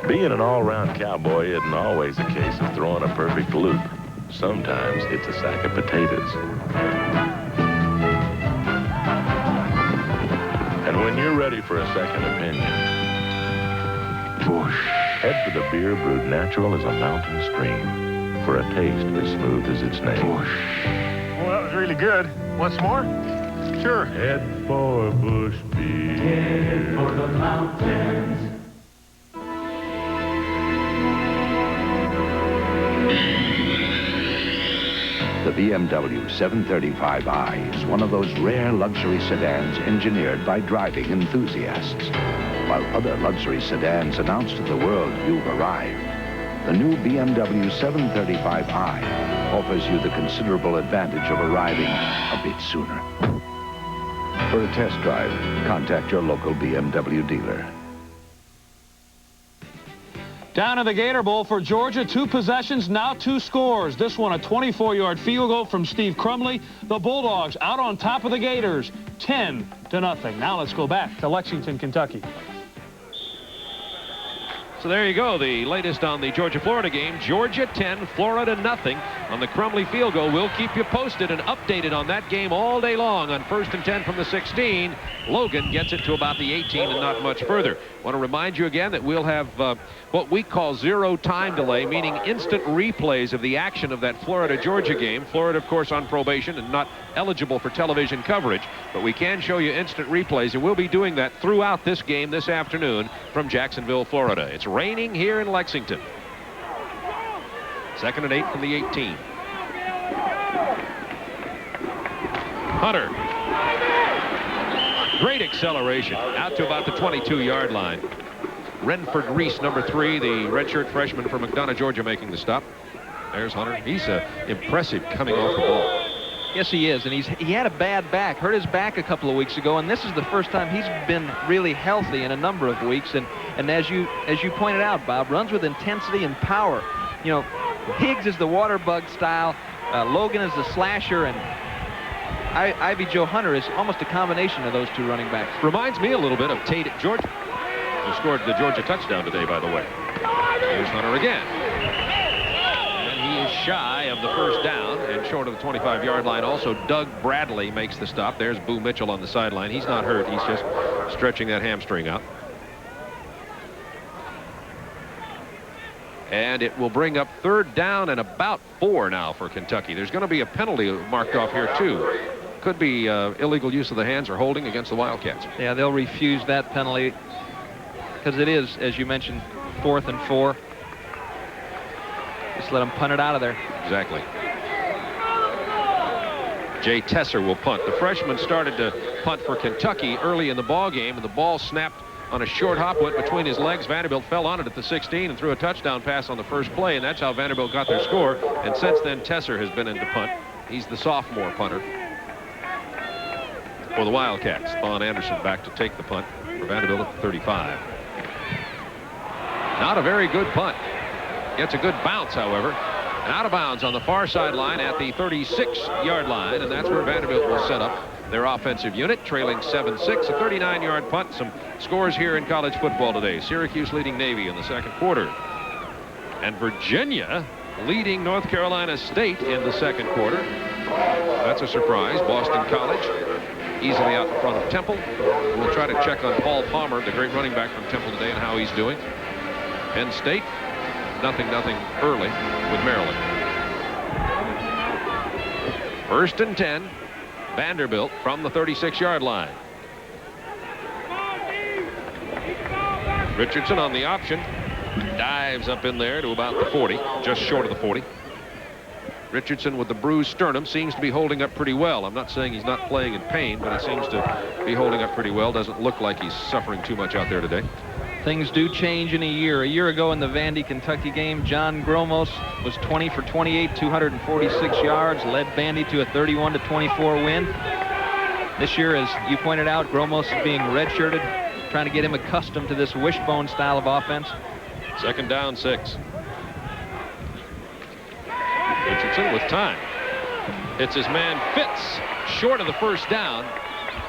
Being an all-round cowboy isn't always a case of throwing a perfect loop. Sometimes it's a sack of potatoes. And when you're ready for a second opinion, whoosh, head for the beer brewed natural as a mountain stream for a taste as smooth as its name. Whoosh. Well, that was really good. What's more? Sure. Head for Bush Beer. Head for the mountains. The BMW 735i is one of those rare luxury sedans engineered by driving enthusiasts. While other luxury sedans announce to the world you've arrived, the new BMW 735i offers you the considerable advantage of arriving a bit sooner. For a test drive, contact your local BMW dealer. Down in the Gator Bowl for Georgia, 2 possessions, now 2 scores. This one a 24-yard field goal from Steve Crumley. The Bulldogs out on top of the Gators, 10-0. Now let's go back to Lexington, Kentucky. So there you go, the latest on the Georgia-Florida game. Georgia 10, Florida nothing on the Crumley field goal. We'll keep you posted and updated on that game all day long on 1st and 10 from the 16. Logan gets it to about the 18 and not much further. Want to remind you again that we'll have what we call zero time delay, meaning instant replays of the action of that Florida-Georgia game. Florida, of course, on probation and not eligible for television coverage, but we can show you instant replays, and we'll be doing that throughout this game this afternoon from Jacksonville, Florida. It's raining here in Lexington. 2nd and 8 from the 18. Hunter. Great acceleration out to about the 22-yard line. Renford Reese, number 3, the redshirt freshman from McDonough, Georgia, making the stop. There's Hunter. He's impressive coming off the ball. Yes, he is, and he had a bad back, hurt his back a couple of weeks ago, and this is the first time he's been really healthy in a number of weeks. And as you pointed out, Bob, runs with intensity and power. You know, Higgs is the water bug style, Logan is the slasher, and Ivy Joe Hunter is almost a combination of those 2 running backs. Reminds me a little bit of Tate at Georgia, who scored the Georgia touchdown today, by the way. Here's Hunter again. And he is shy of the 1st down and short of the 25-yard line. Also, Doug Bradley makes the stop. There's Boo Mitchell on the sideline. He's not hurt. He's just stretching that hamstring out. And it will bring up 3rd down and about 4 now for Kentucky. There's going to be a penalty marked off here, too. Could be illegal use of the hands or holding against the Wildcats. Yeah, they'll refuse that penalty because it is, as you mentioned, 4th and 4. Just let them punt it out of there. Exactly. Jay Tesser will punt. The freshman started to punt for Kentucky early in the ball game, and the ball snapped on a short hop, went between his legs. Vanderbilt fell on it at the 16 and threw a touchdown pass on the first play, and that's how Vanderbilt got their score. And since then, Tesser has been in to punt. He's the sophomore punter for the Wildcats. Vaughn Anderson back to take the punt for Vanderbilt at the 35. Not a very good punt. Gets a good bounce, however. And out of bounds on the far sideline at the 36-yard line, and that's where Vanderbilt will set up their offensive unit, trailing 7-6, a 39-yard punt. Some scores here in college football today. Syracuse leading Navy in the 2nd quarter. And Virginia leading North Carolina State in the 2nd quarter. That's a surprise. Boston College easily out in front of Temple. We'll try to check on Paul Palmer, the great running back from Temple today, and how he's doing. Penn State, nothing early with Maryland. 1st and 10. Vanderbilt from the 36-yard line. Richardson on the option. Dives up in there to about the 40, just short of the 40. Richardson with the bruised sternum seems to be holding up pretty well. I'm not saying he's not playing in pain, but he seems to be holding up pretty well. Doesn't look like he's suffering too much out there today. Things do change in a year. A year ago in the Vandy, Kentucky game, John Gromos was 20 for 28, 246 yards, led Vandy to a 31-24 win. This year, as you pointed out, Gromos is being redshirted, trying to get him accustomed to this wishbone style of offense. 2nd down, 6. Richardson with time. It's his man Fitz, short of the first down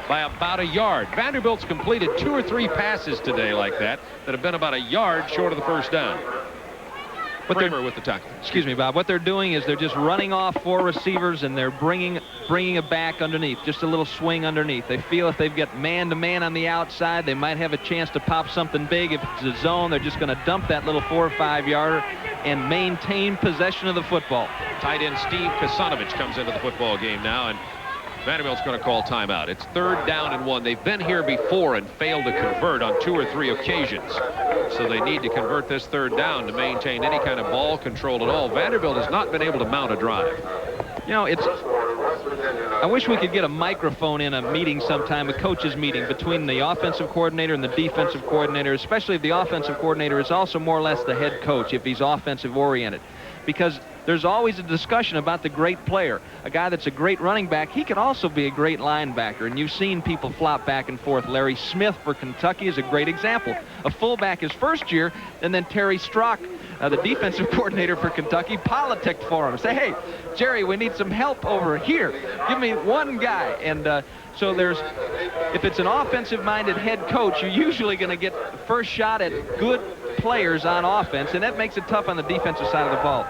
by about a yard. Vanderbilt's completed 2 or 3 passes today like that have been about a yard short of the first down. But Kramer with the tackle. Excuse me, Bob. What they're doing is they're just running off 4 receivers and they're bringing a back underneath, just a little swing underneath. They feel if they've got man-to-man on the outside, they might have a chance to pop something big. If it's a zone, they're just going to dump that little 4 or 5 yarder and maintain possession of the football. Tight end Steve Kasanovich comes into the football game now, and Vanderbilt's going to call timeout. It's 3rd down and 1. They've been here before and failed to convert on 2 or 3 occasions. So they need to convert this 3rd down to maintain any kind of ball control at all. Vanderbilt has not been able to mount a drive. You know, I wish we could get a microphone in a meeting sometime, a coaches meeting between the offensive coordinator and the defensive coordinator, especially if the offensive coordinator is also more or less the head coach, if he's offensive oriented. Because there's always a discussion about the great player. A guy that's a great running back, he can also be a great linebacker. And you've seen people flop back and forth. Larry Smith for Kentucky is a great example. A fullback his first year, and then Terry Strock, the defensive coordinator for Kentucky, politicked for him. Say, hey, Jerry, we need some help over here. Give me one guy. And so if it's an offensive-minded head coach, you're usually going to get the first shot at good players on offense, and that makes it tough on the defensive side of the ball.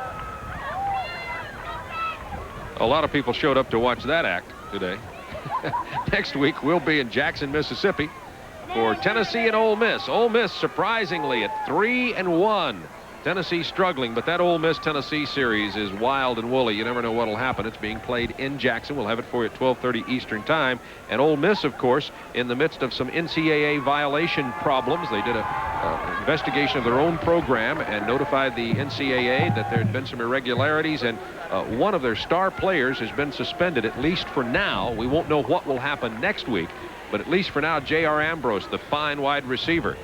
A lot of people showed up to watch that act today. Next week, we'll be in Jackson, Mississippi for Tennessee and Ole Miss. Ole Miss, surprisingly, at 3-1. Tennessee struggling, but that Ole Miss-Tennessee series is wild and woolly. You never know what will happen. It's being played in Jackson. We'll have it for you at 12:30 Eastern Time. And Ole Miss, of course, in the midst of some NCAA violation problems. They did an investigation of their own program and notified the NCAA that there had been some irregularities, and one of their star players has been suspended, at least for now. We won't know what will happen next week, but at least for now, J.R. Ambrose, the fine wide receiver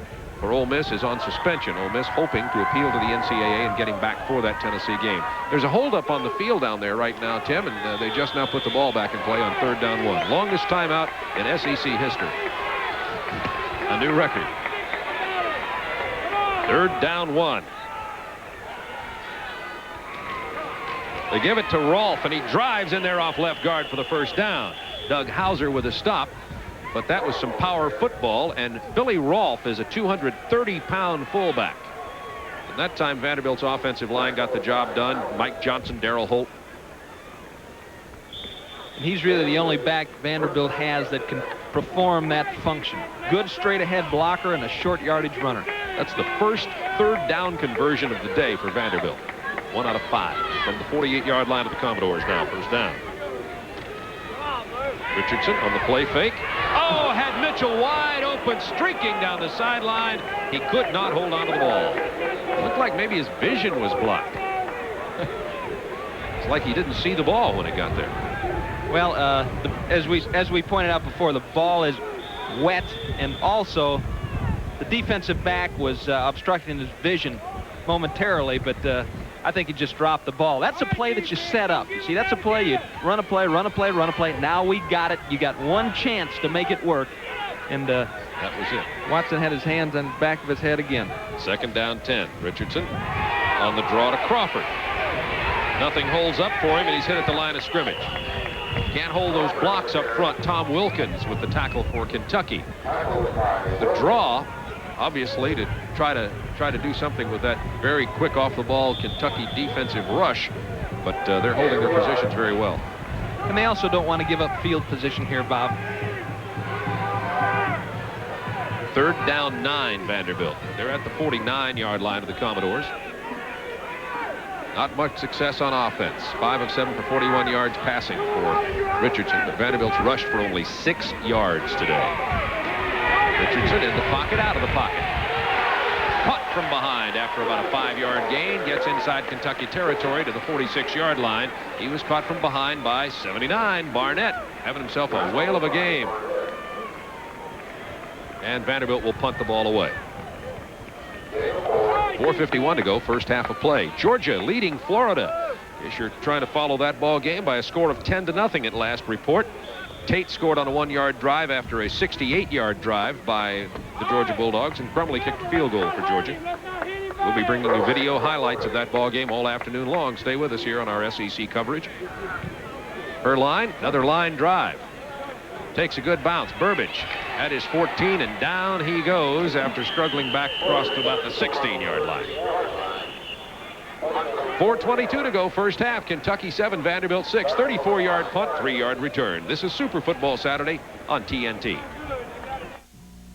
for Ole Miss, is on suspension. Ole Miss hoping to appeal to the NCAA and get him back for that Tennessee game. There's a holdup on the field down there right now, Tim, and they just now put the ball back in play on 3rd down 1. Longest timeout in SEC history. A new record. 3rd down 1. They give it to Rolfe, and he drives in there off left guard for the first down. Doug Hauser with a stop. But that was some power football, and Billy Rolfe is a 230-pound fullback. And that time, Vanderbilt's offensive line got the job done. Mike Johnson, Darrell Holt. And he's really the only back Vanderbilt has that can perform that function. Good straight-ahead blocker and a short yardage runner. That's the first 3rd down conversion of the day for Vanderbilt. 1 out of 5 from the 48-yard line of the Commodores now. 1st down. Richardson on the play fake. Oh, had Mitchell wide open, streaking down the sideline. He could not hold on to the ball. It looked like maybe his vision was blocked. It's like he didn't see the ball when it got there. Well, as we pointed out before, the ball is wet, and also the defensive back was obstructing his vision momentarily, but I think he just dropped the ball. That's a play that you set up. You see, that's a play. You run a play, run a play, run a play. Now we got it. You got one chance to make it work. And that was it. Watson had his hands on the back of his head again. 2nd down 10. Richardson on the draw to Crawford. Nothing holds up for him, and he's hit at the line of scrimmage. Can't hold those blocks up front. Tom Wilkins with the tackle for Kentucky. The draw, obviously, to try to do something with that very quick off the ball Kentucky defensive rush, but they're holding their positions very well. And they also don't want to give up field position here, Bob. 3rd down 9, Vanderbilt. They're at the 49-yard line of the Commodores. Not much success on offense. 5 of 7 for 41 yards passing for Richardson, but Vanderbilt's rushed for only 6 yards today. Richardson in the pocket, out of the pocket. Caught from behind after about a 5-yard gain. Gets inside Kentucky territory to the 46-yard line. He was caught from behind by 79. Barnett having himself a whale of a game. And Vanderbilt will punt the ball away. 4:51 to go, first half of play. Georgia leading Florida. Guess you're trying to follow that ball game by a score of 10-0 at last report. Tate scored on a 1-yard drive after a 68-yard drive by the Georgia Bulldogs, and Crumley kicked a field goal for Georgia. We'll be bringing you video highlights of that ball game all afternoon long. Stay with us here on our SEC coverage. Her line, another line drive. Takes a good bounce. Burbage at his 14, and down he goes after struggling back across to about the 16-yard line. 4:22 to go, first half. Kentucky 7, Vanderbilt 6. 34-yard punt, 3-yard return. This is Super Football Saturday on TNT.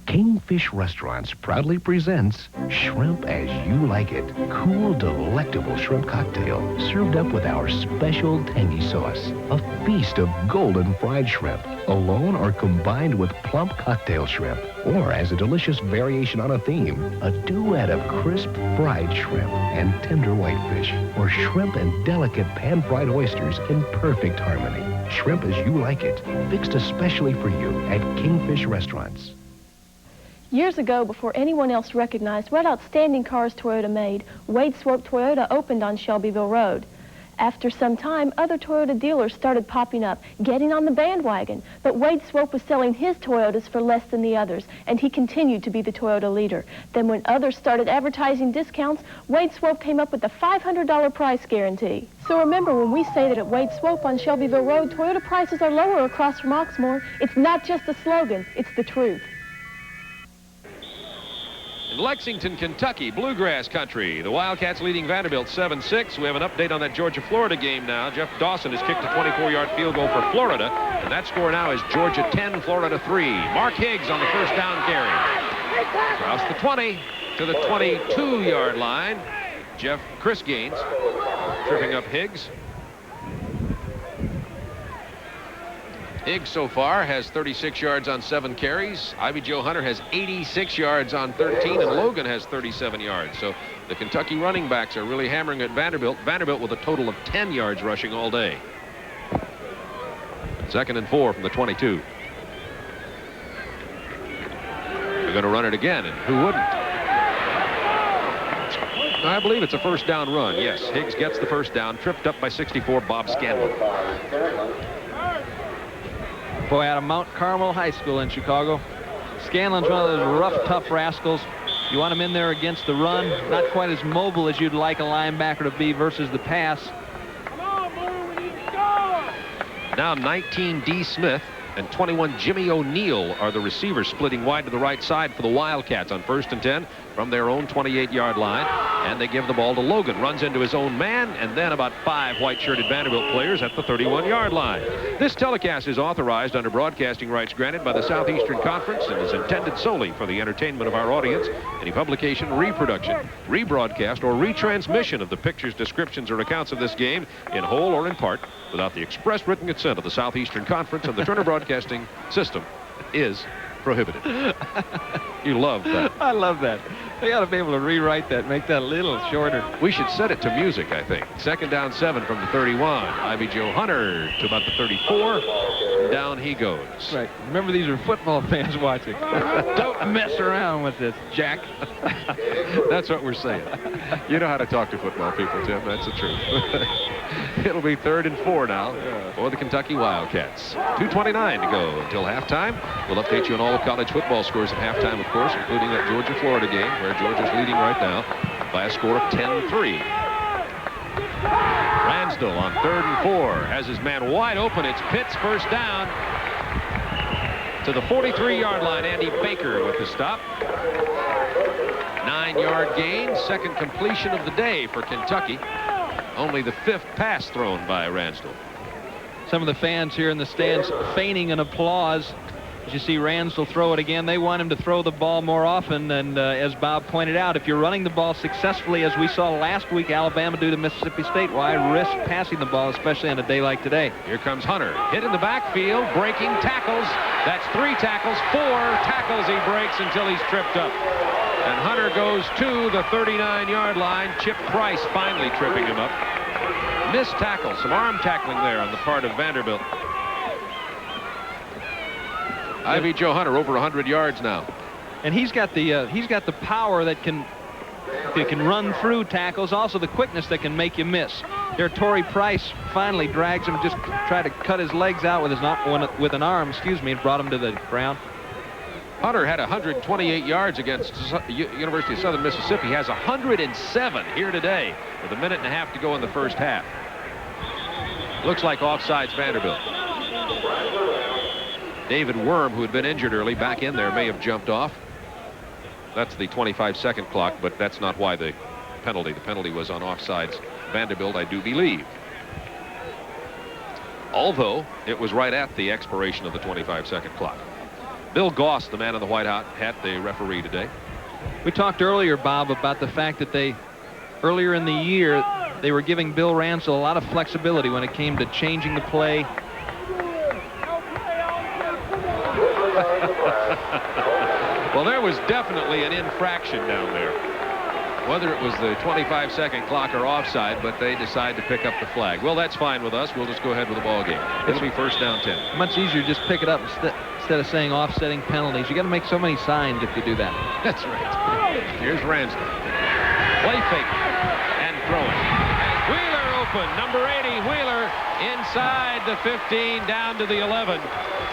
Kingfish Restaurants proudly presents Shrimp as You Like It. Cool, delectable shrimp cocktail served up with our special tangy sauce. A feast of golden fried shrimp, alone or combined with plump cocktail shrimp, or as a delicious variation on a theme, a duet of crisp fried shrimp and tender whitefish, or shrimp and delicate pan-fried oysters in perfect harmony. Shrimp as You Like It, fixed especially for you at Kingfish Restaurants. Years ago, before anyone else recognized what outstanding cars Toyota made, Wade Swope Toyota opened on Shelbyville Road. After some time, other Toyota dealers started popping up, getting on the bandwagon. But Wade Swope was selling his Toyotas for less than the others, and he continued to be the Toyota leader. Then when others started advertising discounts, Wade Swope came up with a $500 price guarantee. So remember, when we say that at Wade Swope on Shelbyville Road, Toyota prices are lower across from Oxmoor, it's not just a slogan, it's the truth. In Lexington, Kentucky, Bluegrass Country. The Wildcats leading Vanderbilt 7-6. We have an update on that Georgia-Florida game now. Jeff Dawson has kicked a 24-yard field goal for Florida, and that score now is Georgia 10, Florida 3. Mark Higgs on the first down carry. Across the 20 to the 22-yard line. Chris Gaines tripping up Higgs. Higgs so far has 36 yards on 7 carries. Ivy Joe Hunter has 86 yards on 13, and Logan has 37 yards. So the Kentucky running backs are really hammering at Vanderbilt. Vanderbilt with a total of 10 yards rushing all day. 2nd and 4 from the 22. They're going to run it again, and who wouldn't? I believe it's a first down run. Yes, Higgs gets the first down, tripped up by 64 Bob Scanlon. Boy, out of Mount Carmel High School in Chicago. Scanlon's one of those rough, tough rascals. You want him in there against the run. Not quite as mobile as you'd like a linebacker to be versus the pass. Now 19 D. Smith and 21 Jimmy O'Neill are the receivers, splitting wide to the right side for the Wildcats on 1st and 10 from their own 28-yard line. And they give the ball to Logan. Runs into his own man, and then about 5 white-shirted Vanderbilt players at the 31-yard line. This telecast is authorized under broadcasting rights granted by the Southeastern Conference and is intended solely for the entertainment of our audience. Any publication, reproduction, rebroadcast, or retransmission of the pictures, descriptions, or accounts of this game in whole or in part without the express written consent of the Southeastern Conference and the Turner Broadcasting System is prohibited. You love that. I love that. They ought to be able to rewrite that, make that a little shorter. We should set it to music, I think. 2nd down 7 from the 31. Ivy Joe Hunter to about the 34. Down he goes. Right. Remember, these are football fans watching. Don't mess around with this, Jack. That's what we're saying. You know how to talk to football people, Tim. That's the truth. It'll be 3rd and 4 now for the Kentucky Wildcats. 2:29 to go until halftime. We'll update you on all the college football scores at halftime, of course, including that Georgia-Florida game where Georgia's leading right now by a score of 10-3. Ransdell on 3rd and 4 has his man wide open. It's Pitts, first down to the 43-yard line. Andy Baker with the stop. 9-yard gain, 2nd completion of the day for Kentucky. Only the 5th pass thrown by Ransdell. Some of the fans here in the stands feigning an applause as you see Ransdell throw it again. They want him to throw the ball more often, and as Bob pointed out, if you're running the ball successfully, as we saw last week Alabama do to Mississippi State, why risk passing the ball, especially on a day like today? Here comes Hunter, hit in the backfield, breaking tackles. That's 3 tackles, 4 tackles he breaks until he's tripped up. And Hunter goes to the 39-yard line. Chip Price finally tripping him up. Missed tackle, some arm tackling there on the part of Vanderbilt. Ivy Joe Hunter over 100 yards now. And he's got the power that can run through tackles, also the quickness that can make you miss. There, Torrey Price finally drags him, just tried to cut his legs out with an arm, and brought him to the ground. Hunter had 128 yards against University of Southern Mississippi. He has 107 here today with a minute and a half to go in the first half. Looks like offsides Vanderbilt. David Worm, who had been injured early, back in there, may have jumped off. That's the 25-second clock, but that's not why the penalty. The penalty was on offsides Vanderbilt, I do believe. Although it was right at the expiration of the 25-second clock. Bill Goss, the man in the white hat, the referee today. We talked earlier, Bob, about the fact that earlier in the year, they were giving Bill Ransel a lot of flexibility when it came to changing the play. Well, there was definitely an infraction down there. Whether it was the 25-second clock or offside, but they decide to pick up the flag. Well, that's fine with us. We'll just go ahead with the ball game. It'll be first down 10. Much easier to just pick it up instead of saying offsetting penalties. You got to make so many signs if you do that. That's right. Here's Ransdell. Play fake and throwing. And Wheeler open. Number 80, Wheeler inside the 15 down to the 11.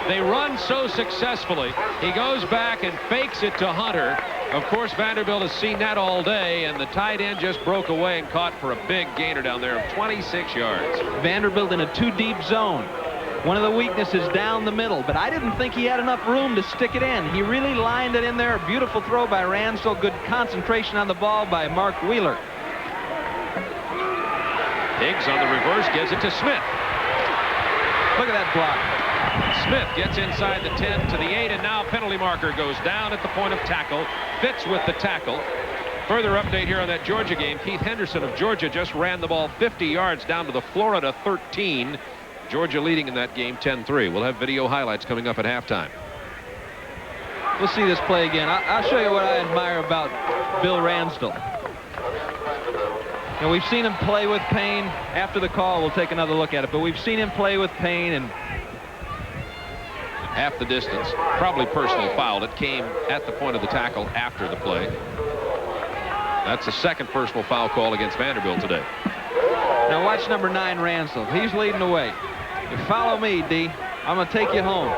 They run so successfully. He goes back and fakes it to Hunter. Of course, Vanderbilt has seen that all day, and the tight end just broke away and caught for a big gainer down there of 26 yards. Vanderbilt in a too-deep zone. One of the weaknesses down the middle, but I didn't think he had enough room to stick it in. He really lined it in there. A beautiful throw by Ransdell. Good concentration on the ball by Mark Wheeler. Higgs on the reverse gives it to Smith. Look at that block. Smith gets inside the 10 to the 8, and now penalty marker goes down at the point of tackle. Fitz with the tackle. Further update here on that Georgia game. Keith Henderson of Georgia just ran the ball 50 yards down to the Florida 13. Georgia leading in that game 10-3. We'll have video highlights coming up at halftime. We'll see this play again. I'll show you what I admire about Bill Ransdell. You know, we've seen him play with pain. After the call, we'll take another look at it, but we've seen him play with pain and half the distance. Probably personal foul. It came at the point of the tackle after the play. That's the second personal foul call against Vanderbilt today. Now watch number 9, Ransdell. He's leading the way. You follow me, D. I'm going to take you home.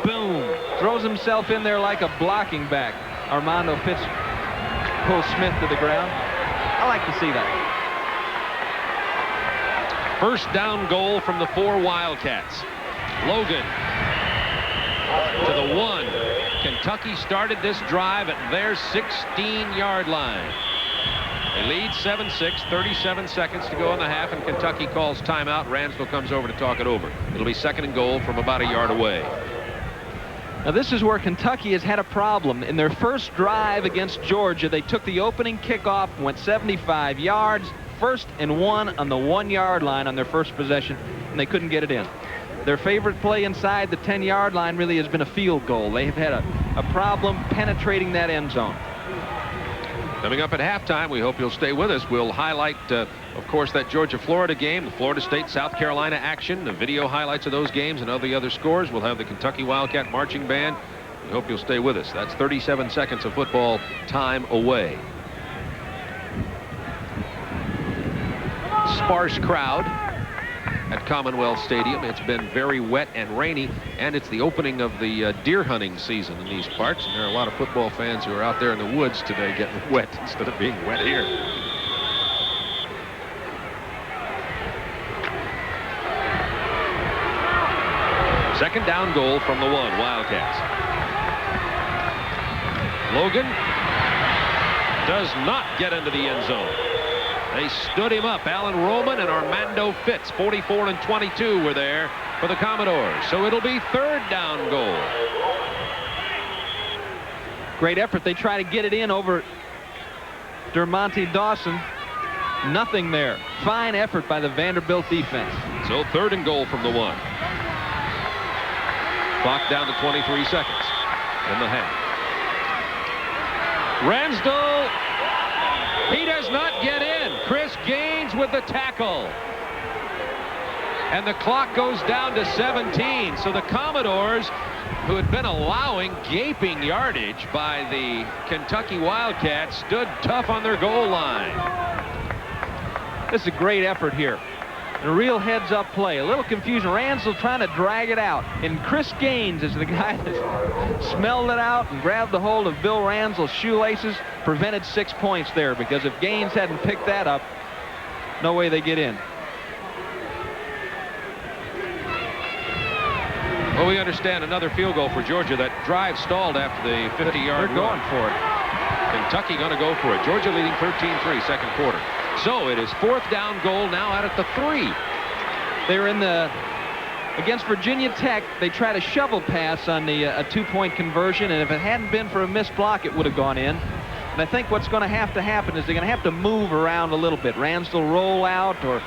Boom. Throws himself in there like a blocking back. Armando Fitz pulls Smith to the ground. I like to see that. First down goal from the 4 Wildcats. Logan to the 1. Kentucky started this drive at their 16-yard line. They lead 7-6, 37 seconds to go in the half, and Kentucky calls timeout. Ransdell comes over to talk it over. It'll be second and goal from about a yard away. Now this is where Kentucky has had a problem. In their first drive against Georgia, they took the opening kickoff, went 75 yards, 1st and 1 on the 1-yard line on their first possession, and they couldn't get it in. Their favorite play inside the 10-yard line really has been a field goal. They have had a problem penetrating that end zone. Coming up at halftime, we hope you'll stay with us. We'll highlight, of course, that Georgia-Florida game, the Florida State-South Carolina action, the video highlights of those games and all the other scores. We'll have the Kentucky Wildcat Marching Band. We hope you'll stay with us. That's 37 seconds of football time away. Sparse crowd at Commonwealth Stadium. It's been very wet and rainy, and it's the opening of the deer hunting season in these parts, and there are a lot of football fans who are out there in the woods today getting wet instead of being wet here. Second down goal from the 1 Wildcats. Logan does not get into the end zone. They stood him up. Alan Roman and Armando Fitz, 44 and 22, were there for the Commodores. So it'll be third down goal. Great effort. They try to get it in over Dermonte Dawson. Nothing there. Fine effort by the Vanderbilt defense. So third and goal from the 1. Clock down to 23 seconds in the half. Ransdell, he does not get in. Chris Gaines with the tackle. And the clock goes down to 17. So the Commodores, who had been allowing gaping yardage by the Kentucky Wildcats, stood tough on their goal line. This is a great effort here. A real heads-up play. A little confusion. Ransdell trying to drag it out. And Chris Gaines is the guy that smelled it out and grabbed a hold of Bill Ransdell's shoelaces. Prevented 6 points there, because if Gaines hadn't picked that up, no way they get in. Well, we understand another field goal for Georgia. That drive stalled after the 50-yard run. They're going for it. Kentucky going to go for it. Georgia leading 13-3 second quarter. So it is 4th down goal now out at the 3. They're in the, against Virginia Tech, they tried a shovel pass on the a 2-point conversion, and if it hadn't been for a missed block, it would have gone in. And I think what's going to happen is they're going to have to move around a little bit. Ransdell roll out, or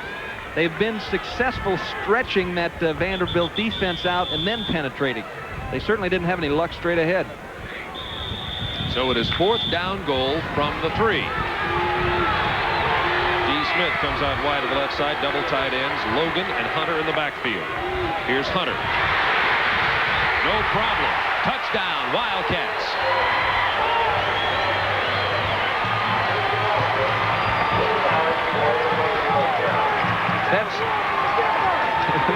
they've been successful stretching that Vanderbilt defense out and then penetrating. They certainly didn't have any luck straight ahead. So it is 4th down goal from the 3. Smith comes out wide to the left side, double tight ends, Logan and Hunter in the backfield. Here's Hunter. No problem. Touchdown, Wildcats.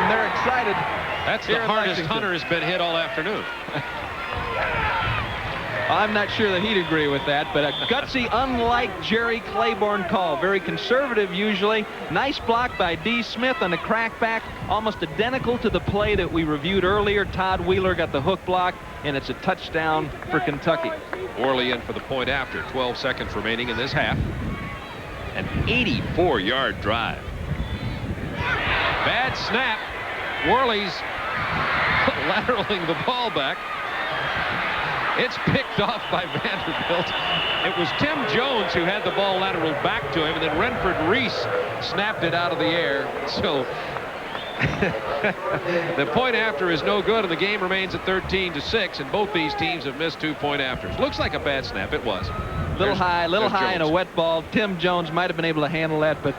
They're excited. That's the hardest Hunter has been hit all afternoon. I'm not sure that he'd agree with that, but a gutsy, unlike Jerry Claiborne call. Very conservative usually. Nice block by D. Smith on the crackback, almost identical to the play that we reviewed earlier. Todd Wheeler got the hook block, and it's a touchdown for Kentucky. Worley in for the point after. 12 seconds remaining in this half. An 84-yard drive. Bad snap. Worley's lateraling the ball back. It's picked off by Vanderbilt. It was Tim Jones who had the ball lateral back to him, and then Renford Reese snapped it out of the air. So the point after is no good, and the game remains at 13-6, and both these teams have missed 2-point afters. Looks like a bad snap. It was. Little high and a wet ball. Tim Jones might have been able to handle that, but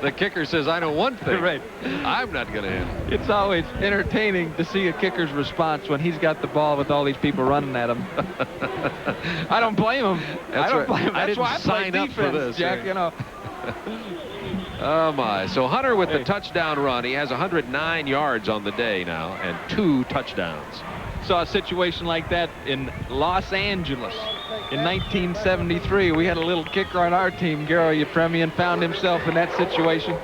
the kicker says, I know one thing. Right. I'm not going to handle it. It's always entertaining to see a kicker's response when he's got the ball with all these people running at him. I don't blame him. I don't blame him. That's why I play defense, for this, Jack, you know. Oh, my. So Hunter with the touchdown run. He has 109 yards on the day now and 2 touchdowns. Saw a situation like that in Los Angeles in 1973. We had a little kicker on our team, Garo Yepremian, found himself in that situation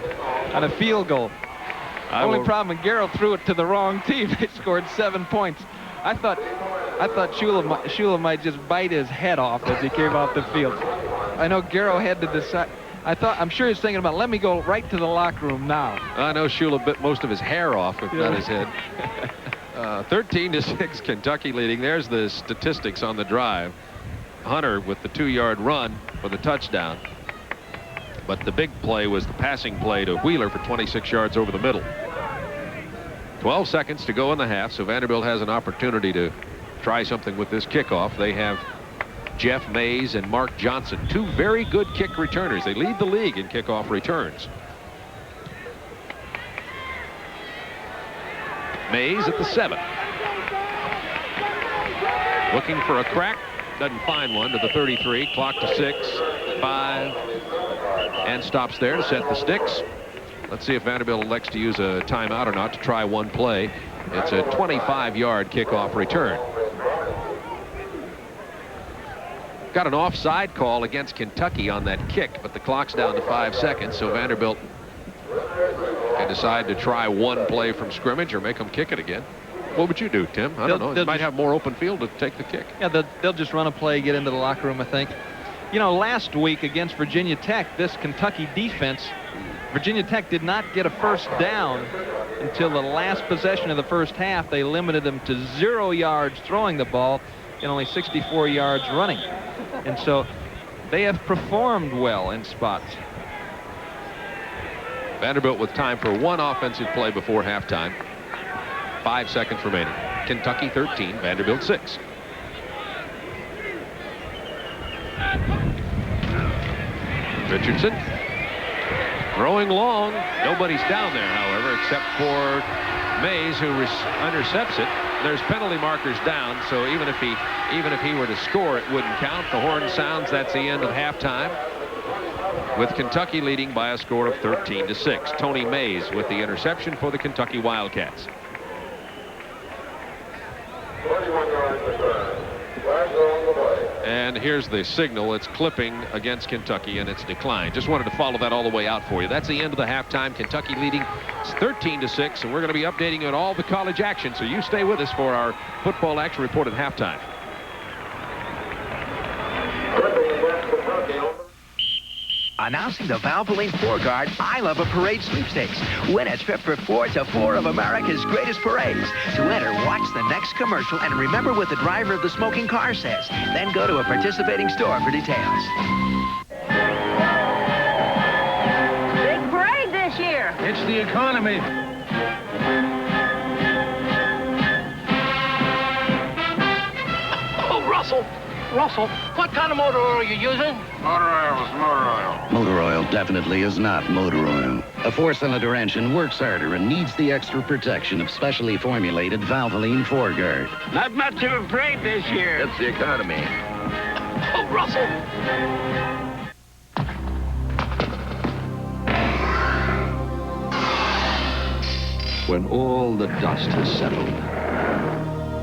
on a field goal. Only problem, Garo threw it to the wrong team. They scored 7 points. I thought Shula might just bite his head off as he came off the field. I know Garo had to decide. I'm sure he's thinking about, let me go right to the locker room now. I know Shula bit most of his hair off, if not his head. 13-6, Kentucky leading. There's the statistics on the drive. Hunter with the 2-yard run for the touchdown. But the big play was the passing play to Wheeler for 26 yards over the middle. 12 seconds to go in the half, so Vanderbilt has an opportunity to try something with this kickoff. They have Jeff Mays and Mark Johnson, 2 very good kick returners. They lead the league in kickoff returns. Mays at the 7. Looking for a crack. Doesn't find one to the 33. Clock to 6, 5, and stops there to set the sticks. Let's see if Vanderbilt elects to use a timeout or not to try one play. It's a 25-yard kickoff return. Got an offside call against Kentucky on that kick, but the clock's down to 5 seconds, so Vanderbilt can decide to try one play from scrimmage or make them kick it again. What would you do, Tim? I don't know. They might have more open field to take the kick. Yeah, they'll just run a play, get into the locker room, I think. You know, last week against Virginia Tech, this Kentucky defense, Virginia Tech did not get a first down until the last possession of the first half. They limited them to 0 yards throwing the ball and only 64 yards running. And so they have performed well in spots. Vanderbilt with time for one offensive play before halftime. 5 seconds remaining. Kentucky 13, Vanderbilt 6. Richardson throwing long. Nobody's down there, however, except for Mays, who intercepts it. There's penalty markers down, so even if he were to score, it wouldn't count. The horn sounds. That's the end of halftime, with Kentucky leading by a score of 13-6. Tony Mays with the interception for the Kentucky Wildcats. And here's the signal. It's clipping against Kentucky, and it's declined. Just wanted to follow that all the way out for you. That's the end of the halftime. Kentucky leading 13-6, and we're going to be updating you on all the college action, so you stay with us for our football action report at halftime. Announcing the Valvoline 4-Guard I Love a Parade sweepstakes. Win a trip for 4 to 4 of America's greatest parades. To enter, watch the next commercial and remember what the driver of the smoking car says. Then go to a participating store for details. Big parade this year. It's the economy. Oh, Russell, what kind of motor oil are you using? Motor oil is motor oil. Motor oil definitely is not motor oil. A 4-cylinder engine works harder and needs the extra protection of specially formulated Valvoline 4-Guard. Not much of a parade this year. It's the economy. Oh, Russell. When all the dust has settled,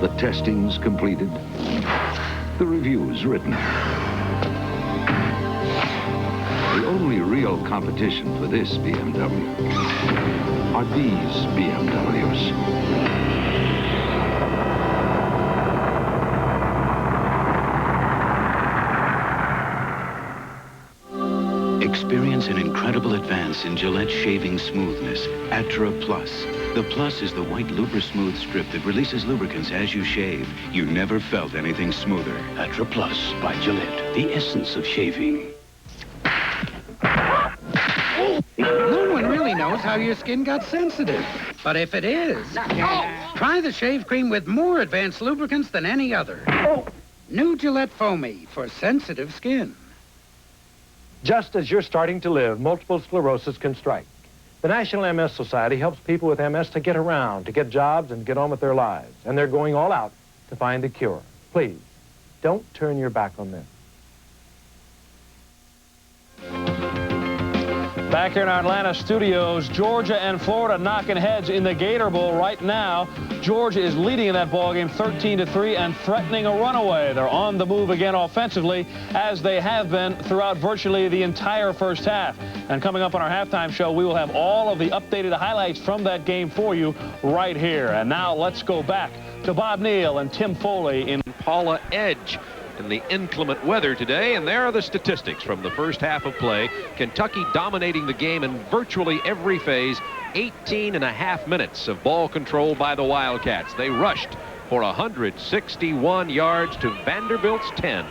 the testing's completed, the review's written. The only real competition for this BMW are these BMWs. Experience an incredible advance in Gillette shaving smoothness. Atra Plus. The Plus is the white Lubra-Smooth strip that releases lubricants as you shave. You never felt anything smoother. Atra Plus by Gillette. The essence of shaving. No one really knows how your skin got sensitive. But if it is, try the shave cream with more advanced lubricants than any other. New Gillette Foamy for sensitive skin. Just as you're starting to live, multiple sclerosis can strike. The National MS Society helps people with MS to get around, to get jobs, and get on with their lives. And they're going all out to find a cure. Please, don't turn your back on them. Back here in our Atlanta studios, Georgia and Florida knocking heads in the Gator Bowl right now. Georgia is leading in that ball game 13-3 and threatening a runaway. They're on the move again offensively, as they have been throughout virtually the entire first half. And coming up on our halftime show, we will have all of the updated highlights from that game for you right here. And now let's go back to Bob Neal and Tim Foley in Paula Edge in the inclement weather today, and there are the statistics from the first half of play. Kentucky dominating the game in virtually every phase. 18.5 minutes of ball control by the Wildcats. They rushed for 161 yards to Vanderbilt's 10.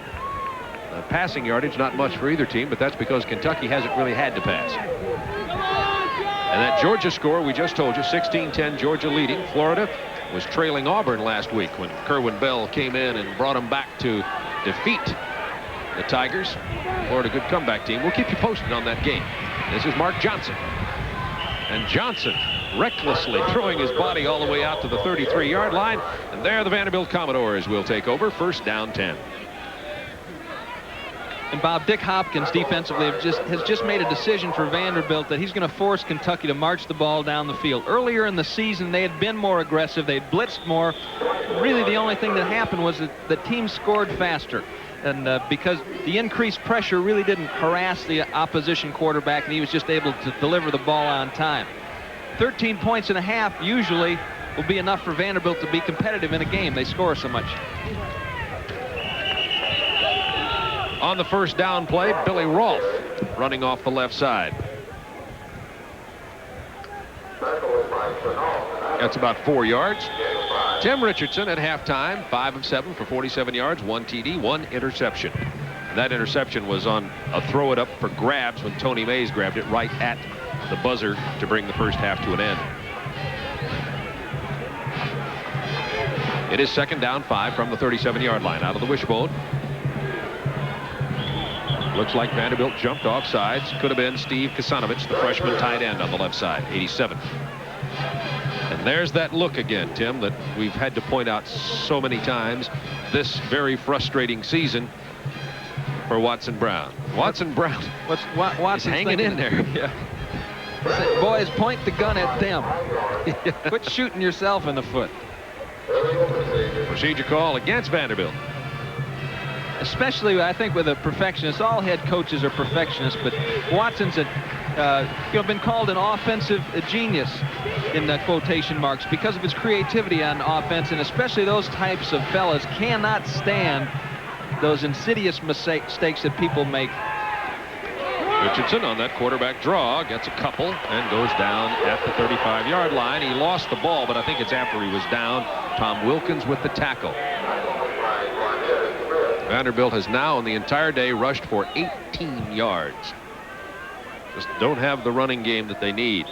The passing yardage not much for either team, but that's because Kentucky hasn't really had to pass. And that Georgia score we just told you, 16-10, Georgia leading. Florida was trailing Auburn last week when Kerwin Bell came in and brought them back to defeat the Tigers. Florida, good comeback team. We'll keep you posted on that game. This is Mark Johnson. And Johnson recklessly throwing his body all the way out to the 33-yard line. And there the Vanderbilt Commodores will take over, first down 10. And Bob, Dick Hopkins defensively has just made a decision for Vanderbilt that he's going to force Kentucky to march the ball down the field. Earlier in the season, they had been more aggressive. They had blitzed more. Really, the only thing that happened was that the team scored faster. And because the increased pressure really didn't harass the opposition quarterback, and he was just able to deliver the ball on time. 13 points and a half usually will be enough for Vanderbilt to be competitive in a game. They score so much. On the first down play, Billy Rolfe running off the left side. That's about 4 yards. Tim Richardson at halftime, 5 of 7 for 47 yards, 1 TD, 1 interception. That interception was on a throw it up for grabs when Tony Mays grabbed it right at the buzzer to bring the first half to an end. It is second down 5 from the 37-yard line out of the wishbone. Looks like Vanderbilt jumped off sides. Could have been Steve Kasanovich, the freshman tight end on the left side, 87. And there's that look again, Tim, that we've had to point out so many times this very frustrating season for Watson Brown. Watson Brown is hanging in there. Yeah. Boys, point the gun at them. Quit shooting yourself in the foot. Procedure call against Vanderbilt. Especially, I think, with a perfectionist. All head coaches are perfectionists, but Watson's been called an offensive genius in the quotation marks because of his creativity on offense, and especially those types of fellas cannot stand those insidious mistakes that people make. Richardson on that quarterback draw gets a couple and goes down at the 35-yard line. He lost the ball, but I think it's after he was down. Tom Wilkins with the tackle. Vanderbilt has now in the entire day rushed for 18 yards. Just don't have the running game that they need.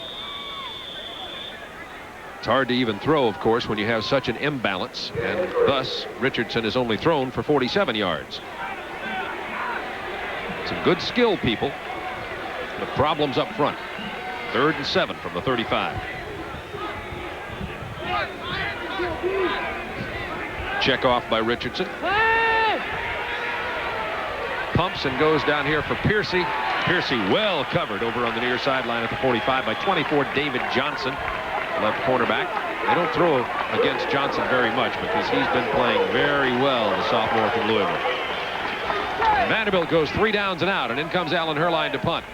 It's hard to even throw, of course, when you have such an imbalance, and thus Richardson has only thrown for 47 yards. Some good skill, people, but problems up front. 3rd and 7 from the 35. Check off by Richardson. Pumps and goes down here for Piercy. Piercy well covered over on the near sideline at the 45 by 24, David Johnson, left cornerback. They don't throw against Johnson very much because he's been playing very well, the sophomore from Louisville. Vanderbilt goes 3 downs and out, and in comes Alan Herline to punt.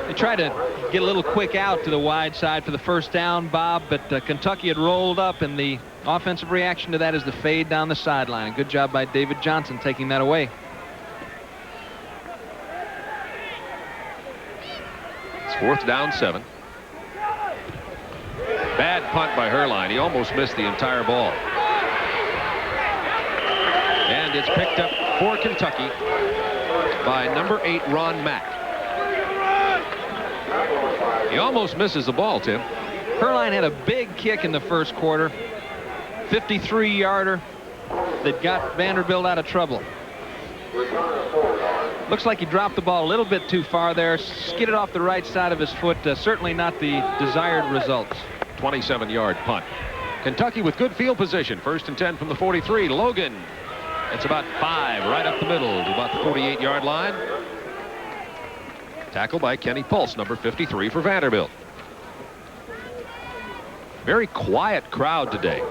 They tried to get a little quick out to the wide side for the first down, Bob, but Kentucky had rolled up, and the offensive reaction to that is the fade down the sideline. A good job by David Johnson taking that away. It's 4th down 7. Bad punt by Herline. He almost missed the entire ball. And it's picked up for Kentucky by number 8, Ron Mack. He almost misses the ball, Tim. Herline had a big kick in the first quarter. 53-yarder that got Vanderbilt out of trouble. Looks like he dropped the ball a little bit too far there. Skidded off the right side of his foot. Certainly not the desired results. 27-yard punt. Kentucky with good field position. 1st and 10 from the 43. Logan. It's about 5 right up the middle to about the 48-yard line. Tackle by Kenny Pulse, number 53 for Vanderbilt. Very quiet crowd today.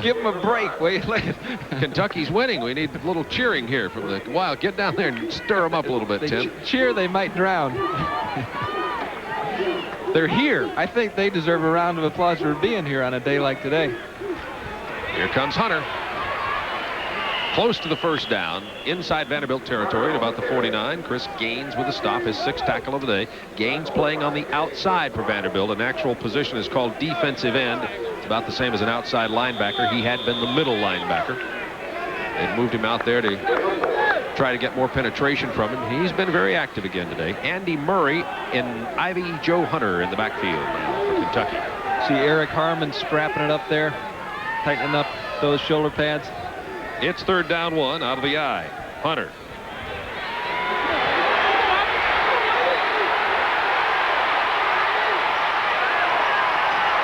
Give them a break, will you? Kentucky's winning. We need a little cheering here from the Wild. Get down there and stir them up a little bit, Tim. Cheer, they might drown. They're here. I think they deserve a round of applause for being here on a day like today. Here comes Hunter. Close to the first down, inside Vanderbilt territory at about the 49. Chris Gaines with a stop, his 6th tackle of the day. Gaines playing on the outside for Vanderbilt. An actual position is called defensive end. It's about the same as an outside linebacker. He had been the middle linebacker. They've moved him out there to try to get more penetration from him. He's been very active again today. Andy Murray and Ivy Joe Hunter in the backfield for Kentucky. See Eric Harmon strapping it up there, tightening up those shoulder pads. It's 3rd down 1 out of the eye. Hunter.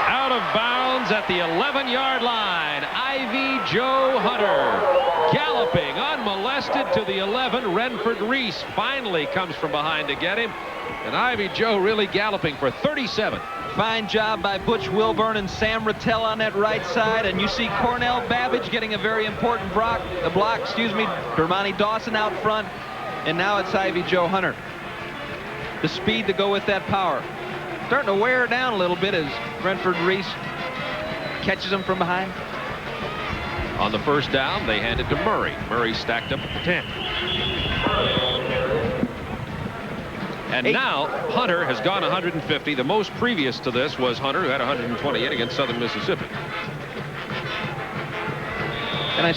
Out of bounds at the 11-yard line. Ivy Joe Hunter galloping unmolested to the 11. Renford Reese finally comes from behind to get him. And Ivy Joe really galloping for 37. Fine job by Butch Wilburn and Sam Rattel on that right side. And you see Cornell Babbage getting a very important block. Dermonti Dawson out front. And now it's Ivy Joe Hunter. The speed to go with that power. Starting to wear down a little bit as Renford Reese catches him from behind. On the first down, they hand it to Murray. Murray stacked up at the 10. And now Hunter has gone 150. The most previous to this was Hunter, who had 128 against Southern Mississippi. And I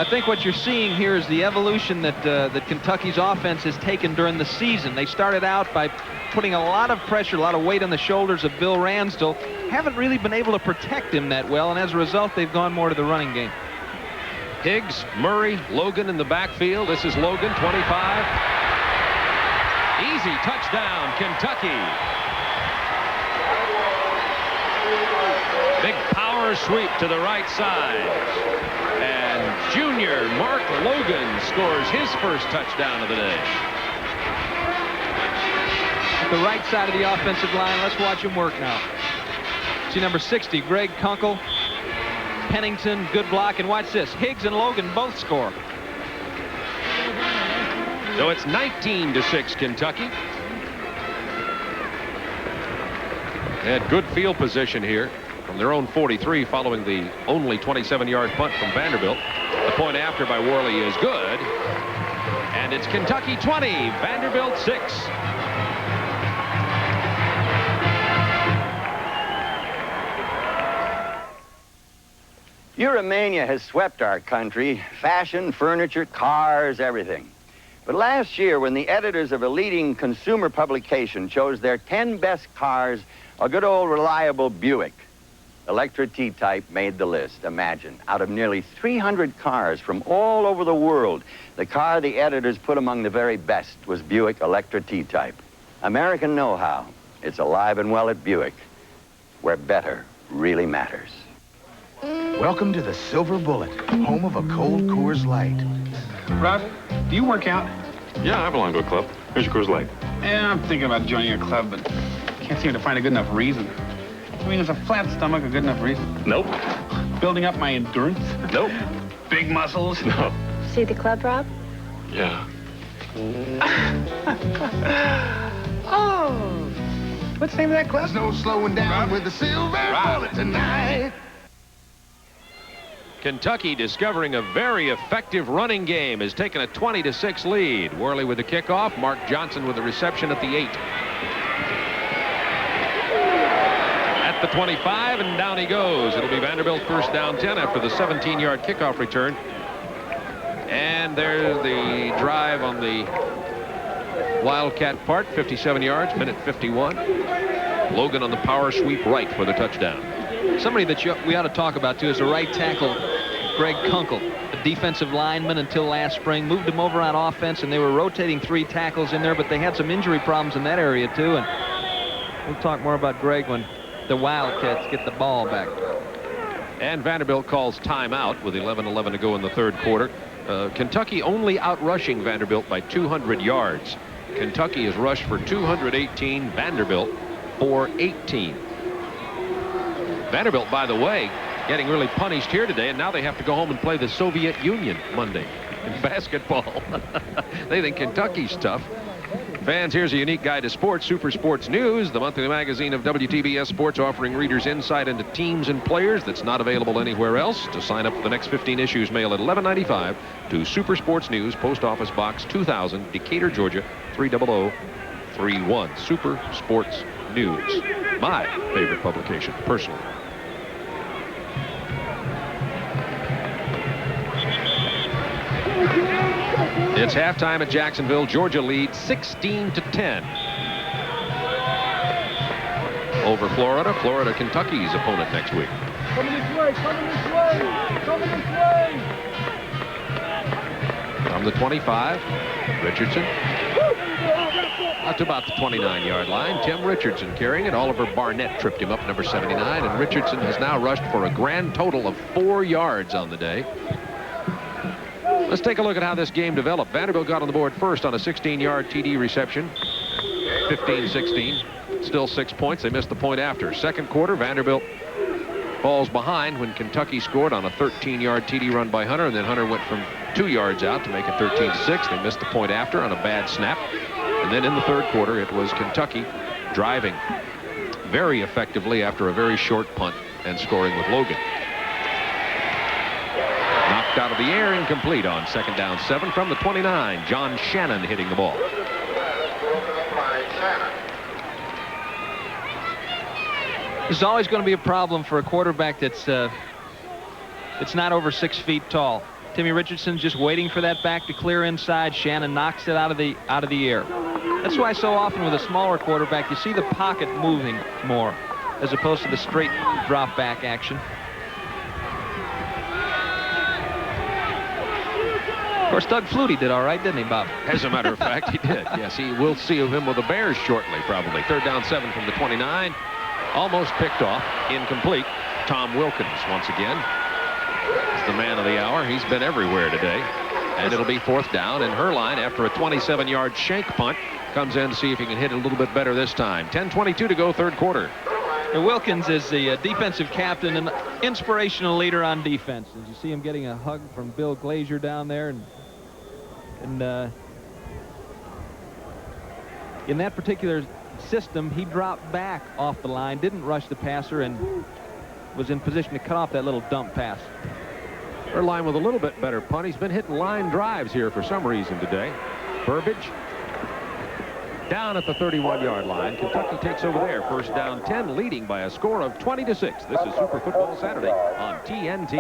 think what you're seeing here is the evolution that Kentucky's offense has taken during the season. They started out by putting a lot of pressure, a lot of weight on the shoulders of Bill Ransdell. Haven't really been able to protect him that well, and as a result, they've gone more to the running game. Higgs, Murray, Logan in the backfield. This is Logan, 25. Easy touchdown, Kentucky. Big power sweep to the right side. And junior Mark Logan scores his first touchdown of the day. At the right side of the offensive line, let's watch him work now. See number 60, Greg Kunkel. Pennington, good block, and watch this. Higgs and Logan both score. So it's 19-6 Kentucky. They had good field position here from their own 43 following the only 27-yard punt from Vanderbilt. The point after by Worley is good. And it's Kentucky 20, Vanderbilt 6. Euromania has swept our country. Fashion, furniture, cars, everything. But last year, when the editors of a leading consumer publication chose their 10 best cars, a good old reliable Buick Electra T-Type made the list. Imagine, out of nearly 300 cars from all over the world, the car the editors put among the very best was Buick Electra T-Type. American know-how. It's alive and well at Buick, where better really matters. Welcome to the Silver Bullet, home of a cold Coors Light. Rob, do you work out? Yeah, I belong to a club. Here's your Coors Light. Yeah, I'm thinking about joining a club, but can't seem to find a good enough reason. I mean, is a flat stomach a good enough reason? Nope. Building up my endurance? Nope. Big muscles? No. See the club, Rob? Yeah. Oh! What's the name of that club? There's no slowing down with the Silver Bullet tonight. Kentucky, discovering a very effective running game, has taken a 20-6 lead. Worley with the kickoff, Mark Johnson with the reception at the 8. At the 25, and down he goes. It'll be Vanderbilt first down 10 after the 17-yard kickoff return. And there's the drive on the Wildcat part, 57 yards, minute 51. Logan on the power sweep right for the touchdown. Somebody that we ought to talk about, too, is the right tackle, Greg Kunkel, a defensive lineman until last spring. Moved him over on offense, and they were rotating 3 tackles in there, but they had some injury problems in that area, too. And we'll talk more about Greg when the Wildcats get the ball back. And Vanderbilt calls timeout with 11:11 to go in the third quarter. Kentucky only outrushing Vanderbilt by 200 yards. Kentucky is rushed for 218, Vanderbilt for 18. Vanderbilt, by the way, getting really punished here today, and now they have to go home and play the Soviet Union Monday in basketball. They think Kentucky's tough. Fans, here's a unique guide to sports, Super Sports News, the monthly magazine of WTBS Sports, offering readers insight into teams and players that's not available anywhere else. To sign up for the next 15 issues, mail at $11.95 to Super Sports News, Post Office Box 2000, Decatur, Georgia 30031. Super Sports News, my favorite publication, personally. It's halftime at Jacksonville. Georgia leads 16-10 over Florida. Florida, Kentucky's opponent next week. Coming this way, coming this way, coming this way. From the 25, Richardson. Up to about the 29-yard line. Tim Richardson carrying it. Oliver Barnett tripped him up, number 79, and Richardson has now rushed for a grand total of 4 yards on the day. Let's take a look at how this game developed. Vanderbilt got on the board first on a 16-yard TD reception. 15-16. Still 6 points. They missed the point after. Second quarter, Vanderbilt falls behind when Kentucky scored on a 13-yard TD run by Hunter, and then Hunter went from 2 yards out to make it 13-6. They missed the point after on a bad snap. And then in the third quarter, it was Kentucky driving very effectively after a very short punt and scoring with Logan. Knocked out of the air, incomplete on second down 7 from the 29. John Shannon hitting the ball. This is always going to be a problem for a quarterback that's not over 6 feet tall. Timmy Richardson's just waiting for that back to clear inside. Shannon knocks it out of the air. That's why so often with a smaller quarterback, you see the pocket moving more as opposed to the straight drop back action. course, Doug Flutie did all right, didn't he, Bob? As a matter of fact, he did. Yes, he will see him with the Bears shortly, probably. 3rd down 7 from the 29. Almost picked off. Incomplete. Tom Wilkins once again is the man of the hour. He's been everywhere today. And it'll be 4th down, and Herline, after a 27-yard shank punt, comes in to see if he can hit it a little bit better this time. 10:22 to go, 3rd quarter. Wilkins is the defensive captain and inspirational leader on defense. As you see him getting a hug from Bill Glazier down there, and in that particular system, he dropped back off the line, didn't rush the passer, and was in position to cut off that little dump pass. Herline with a little bit better punt. He's been hitting line drives here for some reason today. Burbage down at the 31-yard line. Kentucky takes over there. 1st down 10, leading by a score of 20-6. This is Super Football Saturday on TNT.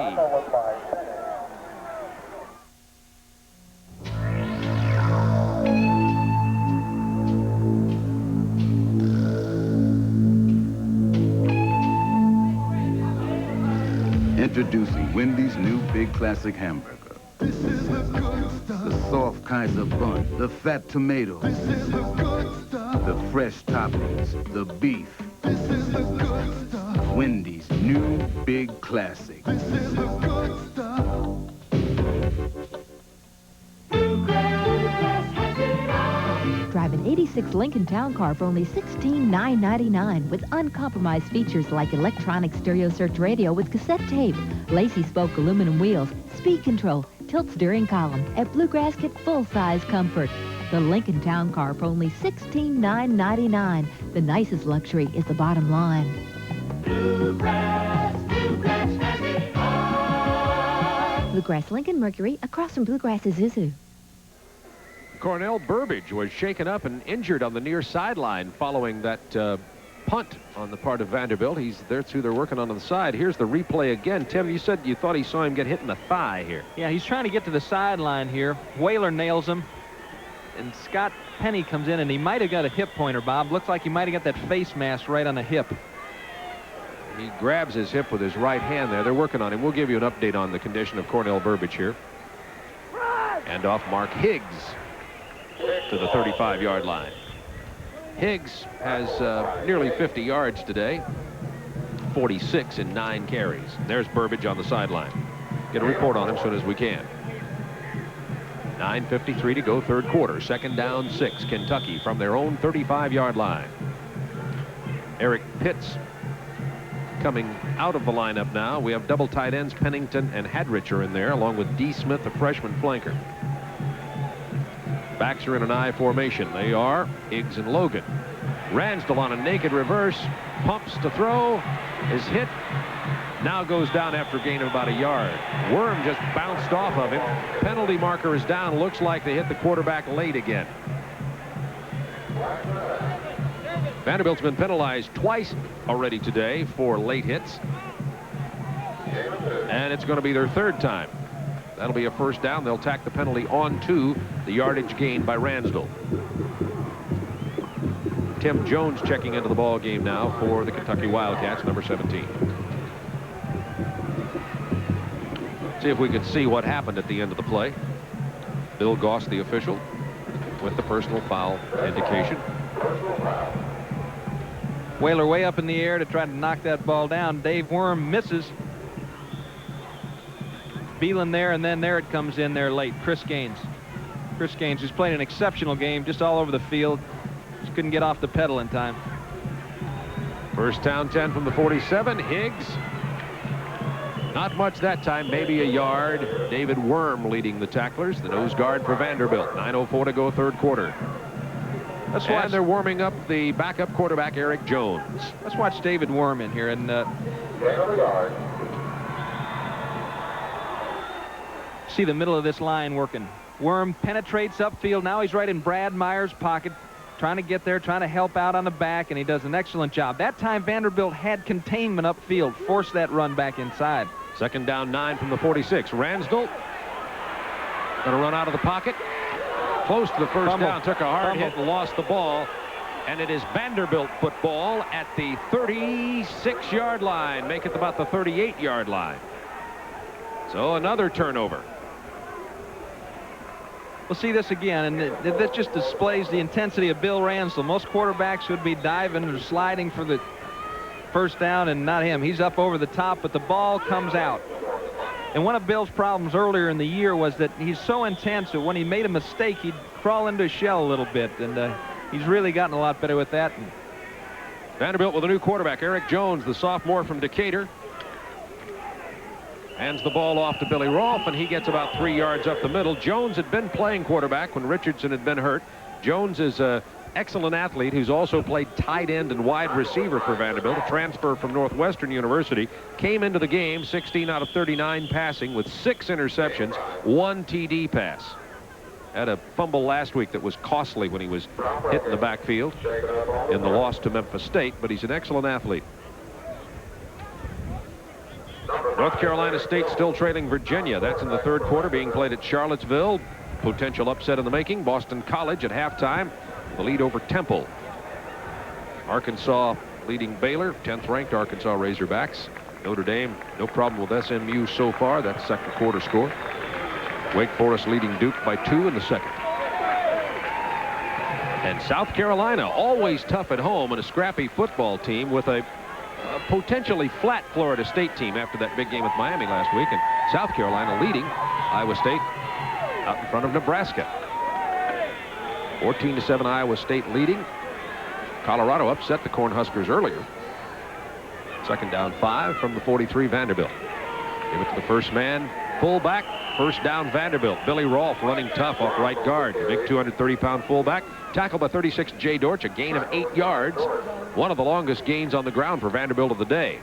Introducing Wendy's new Big Classic Hamburger. The soft Kaiser bun, the fat tomato, the fresh toppings, the beef. Wendy's new Big Classic. Drive an 86 Lincoln Town Car for only $16,999 with uncompromised features like electronic stereo search radio with cassette tape, Lacy spoke aluminum wheels, speed control, tilt steering column, and Bluegrass Kit full-size comfort. The Lincoln Town Car for only $16,999. The nicest luxury is the bottom line. Bluegrass has it all. Bluegrass Lincoln Mercury across from Bluegrass Isuzu. Cornell Burbage was shaken up and injured on the near sideline following that punt on the part of Vanderbilt. They're working on the side. Here's the replay again. Tim, you said you thought he saw him get hit in the thigh here. Yeah, he's trying to get to the sideline here. Whaler nails him, and Scott Penny comes in, and he might have got a hip pointer, Bob. Looks like he might have got that face mask right on the hip. He grabs his hip with his right hand there. They're working on him. We'll give you an update on the condition of Cornell Burbage here. And off Mark Higgs to the 35-yard line. Higgs has nearly 50 yards today, 46 in 9 carries. There's Burbage on the sideline. Get a report on him as soon as we can. 9:53 to go, 3rd quarter. 2nd down 6, Kentucky from their own 35-yard line. Eric Pitts coming out of the lineup now. We have double tight ends. Pennington and Hadrich are in there, along with D. Smith, the freshman flanker. Backs are in an I formation. They are Higgs and Logan. Ransdell on a naked reverse, pumps to throw, is hit, now goes down after a gain of about a yard. Worm just bounced off of him. Penalty marker is down. Looks like they hit the quarterback late again. Vanderbilt's been penalized twice already today for late hits, and it's going to be their 3rd time. That'll be a 1st down. They'll tack the penalty onto the yardage gained by Ransdell. Tim Jones checking into the ball game now for the Kentucky Wildcats, number 17. See if we can see what happened at the end of the play. Bill Goss, the official, with the personal foul indication. Whaler way up in the air to try to knock that ball down. Dave Worm misses. Beelan there, and then there it comes in there late. Chris Gaines. Chris Gaines, who's played an exceptional game just all over the field. Just couldn't get off the pedal in time. 1st down 10 from the 47. Higgs. Not much that time, maybe a yard. David Worm leading the tacklers, the nose guard for Vanderbilt. 9:04 to go, 3rd quarter. And they're warming up the backup quarterback, Eric Jones. Let's watch David Worm in here. And see the middle of this line working. Worm penetrates upfield. Now he's right in Brad Meyer's pocket, trying to get there, trying to help out on the back, and he does an excellent job. That time Vanderbilt had containment upfield, forced that run back inside. 2nd down 9 from the 46. Ransdell going to run out of the pocket. Close to the 1st down, took a hard hit and lost the ball. And it is Vanderbilt football at the 36-yard line. Make it about the 38-yard line. So another turnover. We'll see this again, and that just displays the intensity of Bill Ransel. Most quarterbacks would be diving or sliding for the first down, and not him. He's up over the top, but the ball comes out. And one of Bill's problems earlier in the year was that he's so intense that when he made a mistake, he'd crawl into a shell a little bit, and he's really gotten a lot better with that. Vanderbilt with a new quarterback, Eric Jones, the sophomore from Decatur. Hands the ball off to Billy Rolfe, and he gets about 3 yards up the middle. Jones had been playing quarterback when Richardson had been hurt. Jones is an excellent athlete who's also played tight end and wide receiver for Vanderbilt, a transfer from Northwestern University. Came into the game 16 out of 39 passing with 6 interceptions, 1 TD pass. Had a fumble last week that was costly when he was hit in the backfield in the loss to Memphis State, but he's an excellent athlete. North Carolina State still trailing Virginia. That's in the third quarter, being played at Charlottesville. Potential upset in the making. Boston College at halftime, the lead over Temple. Arkansas leading Baylor, 10th ranked Arkansas Razorbacks. Notre Dame, no problem with SMU so far. That's second quarter score. Wake Forest leading Duke by 2 in the second. And South Carolina, always tough at home, and a scrappy football team with a potentially flat Florida State team after that big game with Miami last week. And South Carolina leading Iowa State out in front of Nebraska. 14-7 Iowa State leading. Colorado upset the Cornhuskers earlier. Second down 5 from the 43 Vanderbilt. Give it to the first man, fullback. First down Vanderbilt. Billy Rolfe running tough off right guard. The big 230-pound fullback. Tackled by 36 Jay Dortch, a gain of 8 yards. One of the longest gains on the ground for Vanderbilt of the day.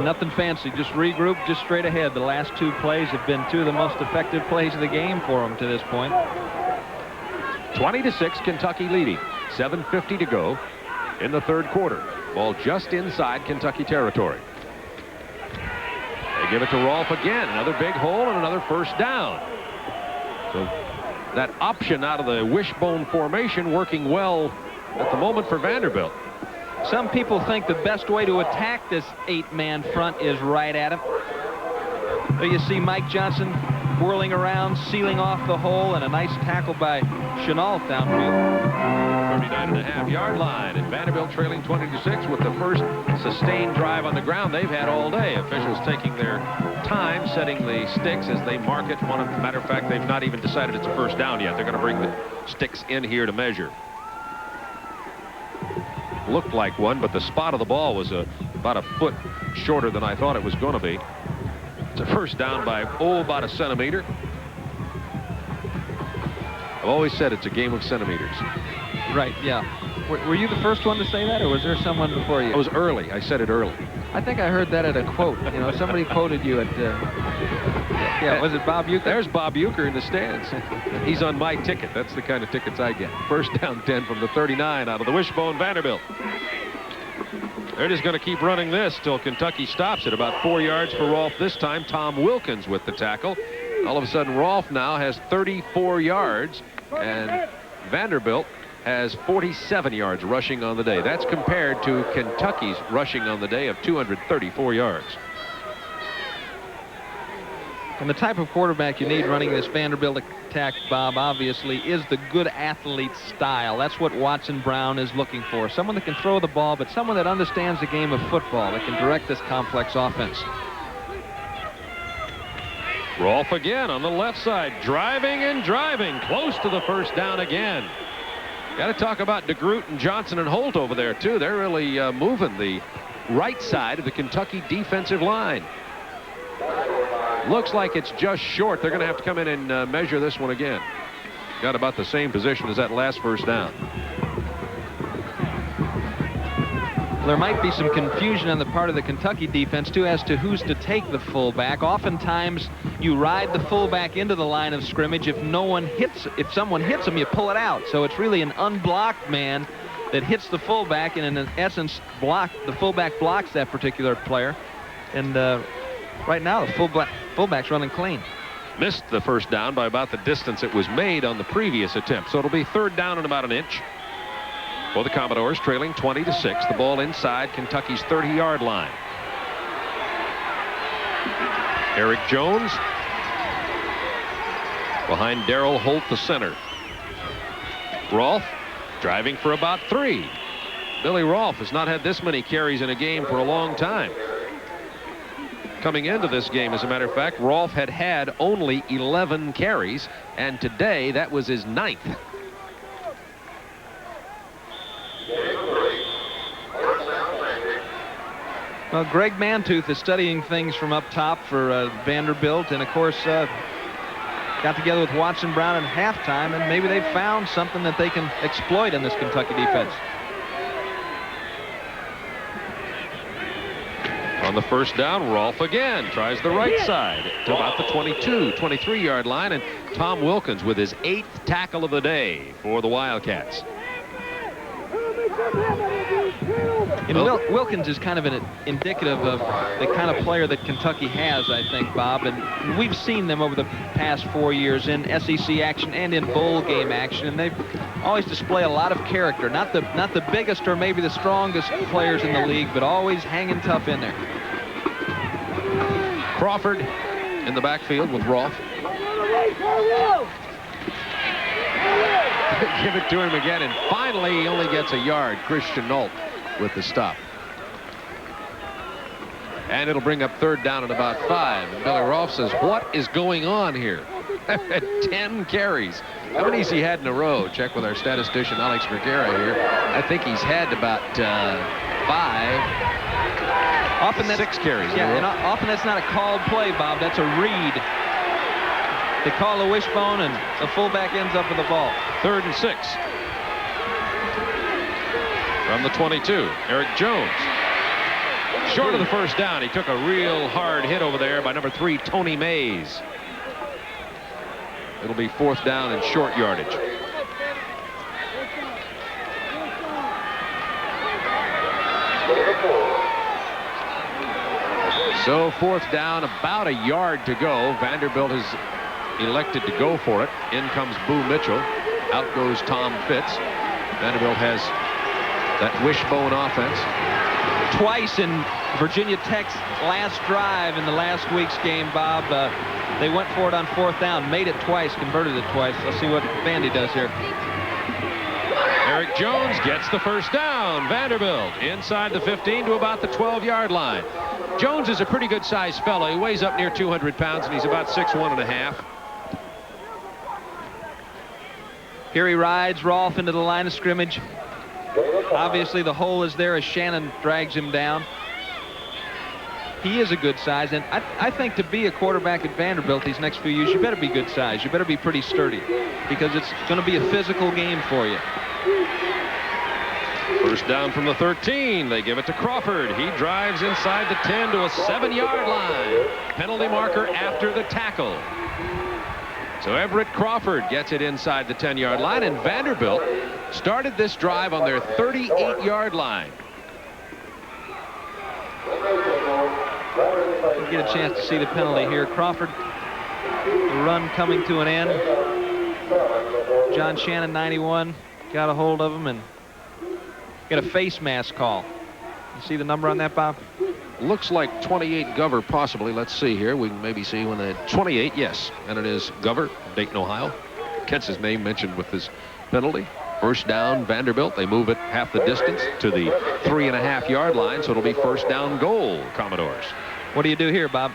Nothing fancy, just regroup, just straight ahead. The last 2 plays have been 2 of the most effective plays of the game for them to this point. 20-6, Kentucky leading. 7:50 to go in the third quarter. Ball just inside Kentucky territory. They give it to Rolfe again. Another big hole and another first down. So that option out of the wishbone formation working well at the moment for Vanderbilt. Some people think the best way to attack this 8-man front is right at him. There you see Mike Johnson whirling around, sealing off the hole, and a nice tackle by Chenault downfield. 39.5-yard line, and Vanderbilt trailing 20-6 with the first sustained drive on the ground they've had all day. Officials taking their time setting the sticks as they mark it. Matter of fact, they've not even decided it's a first down yet. They're going to bring the sticks in here to measure. Looked like one, but the spot of the ball was about a foot shorter than I thought it was going to be. It's a first down by, about a centimeter. I've always said it's a game of centimeters. Right, yeah. Were you the first one to say that, or was there someone before you? I was early. I said it early. I think I heard that at a quote. You know, somebody quoted you at, yeah, was it Bob Uecker? There's Bob Uecker in the stands. He's on my ticket. That's the kind of tickets I get. First down 10 from the 39 out of the wishbone Vanderbilt. They're just going to keep running this till Kentucky stops it. About 4 yards for Rolfe this time. Tom Wilkins with the tackle. All of a sudden, Rolfe now has 34 yards, and Vanderbilt has 47 yards rushing on the day. That's compared to Kentucky's rushing on the day of 234 yards. And the type of quarterback you need running this Vanderbilt attack, Bob, obviously, is the good athlete style. That's what Watson Brown is looking for. Someone that can throw the ball, but someone that understands the game of football, that can direct this complex offense. Rolfe again on the left side, driving and driving, close to the first down again. Got to talk about DeGroot and Johnson and Holt over there, too. They're really moving the right side of the Kentucky defensive line. Looks like it's just short. They're going to have to come in and measure this one again. Got about the same position as that last first down. There might be some confusion on the part of the Kentucky defense, too, as to who's to take the fullback. Oftentimes, you ride the fullback into the line of scrimmage. If someone hits him, you pull it out. So it's really an unblocked man that hits the fullback, and in essence, the fullback blocks that particular player. And right now, the fullback's running clean. Missed the first down by about the distance it was made on the previous attempt. So it'll be third down and about an inch. For the Commodores, trailing 20-6. The ball inside Kentucky's 30-yard line. Eric Jones behind Darrell Holt, the center. Rolfe driving for about 3. Billy Rolfe has not had this many carries in a game for a long time. Coming into this game, as a matter of fact, Rolfe had only 11 carries, and today that was his 9th. Well, Greg Mantooth is studying things from up top for Vanderbilt, and of course got together with Watson Brown at halftime, and maybe they've found something that they can exploit in this Kentucky defense. On the first down, Rolfe again tries the right side to about the 22, 23-yard line, and Tom Wilkins with his 8th tackle of the day for the Wildcats. And Wilkins is kind of indicative of the kind of player that Kentucky has, I think, Bob. And we've seen them over the past 4 years in SEC action and in bowl game action, and they always display a lot of character. Not the biggest or maybe the strongest players in the league, but always hanging tough in there. Crawford in the backfield with Rolfe. Give it to him again, and finally he only gets a yard. Christian Nolt with the stop. And it'll bring up 3rd down at about 5. And Billy Rolfe says, what is going on here? 10 carries. How many has he had in a row? Check with our statistician, Alex Vergara here. I think he's had about 5. Often 6 carries. Yeah, and often that's not a called play, Bob. That's a read. They call a wishbone, and the fullback ends up with the ball. 3rd and 6. From the 22, Eric Jones. Short of the first down. He took a real hard hit over there by number 3, Tony Mays. It'll be 4th down and short yardage. So 4th down, about a yard to go. Vanderbilt has elected to go for it. In comes Boo Mitchell. Out goes Tom Fitz. Vanderbilt has that wishbone offense. Twice in Virginia Tech's last drive in the last week's game, Bob, they went for it on 4th down, made it twice, converted it twice. Let's see what Vandy does here. Eric Jones gets the first down. Vanderbilt inside the 15 to about the 12-yard line. Jones is a pretty good-sized fellow. He weighs up near 200 pounds, and he's about 6'1½". Here he rides Rolfe into the line of scrimmage. Obviously, the hole is there as Shannon drags him down. He is a good size, and I think to be a quarterback at Vanderbilt these next few years, you better be good size. You better be pretty sturdy, because it's going to be a physical game for you. First down from the 13. They give it to Crawford. He drives inside the 10 to a 7-yard line. Penalty marker after the tackle. So Everett Crawford gets it inside the 10-yard line, and Vanderbilt started this drive on their 38-yard line. We'll get a chance to see the penalty here. Crawford, the run coming to an end. John Shannon, 91, got a hold of him and got a face mask call. You see the number on that, Bob? Looks like 28 Gover, possibly. Let's see here. We can maybe see when the 28, yes. And it is Gover, Dayton, Ohio. Gets his name mentioned with this penalty. First down, Vanderbilt. They move it half the distance to the 3.5-yard line, so it'll be first down goal, Commodores. What do you do here, Bob?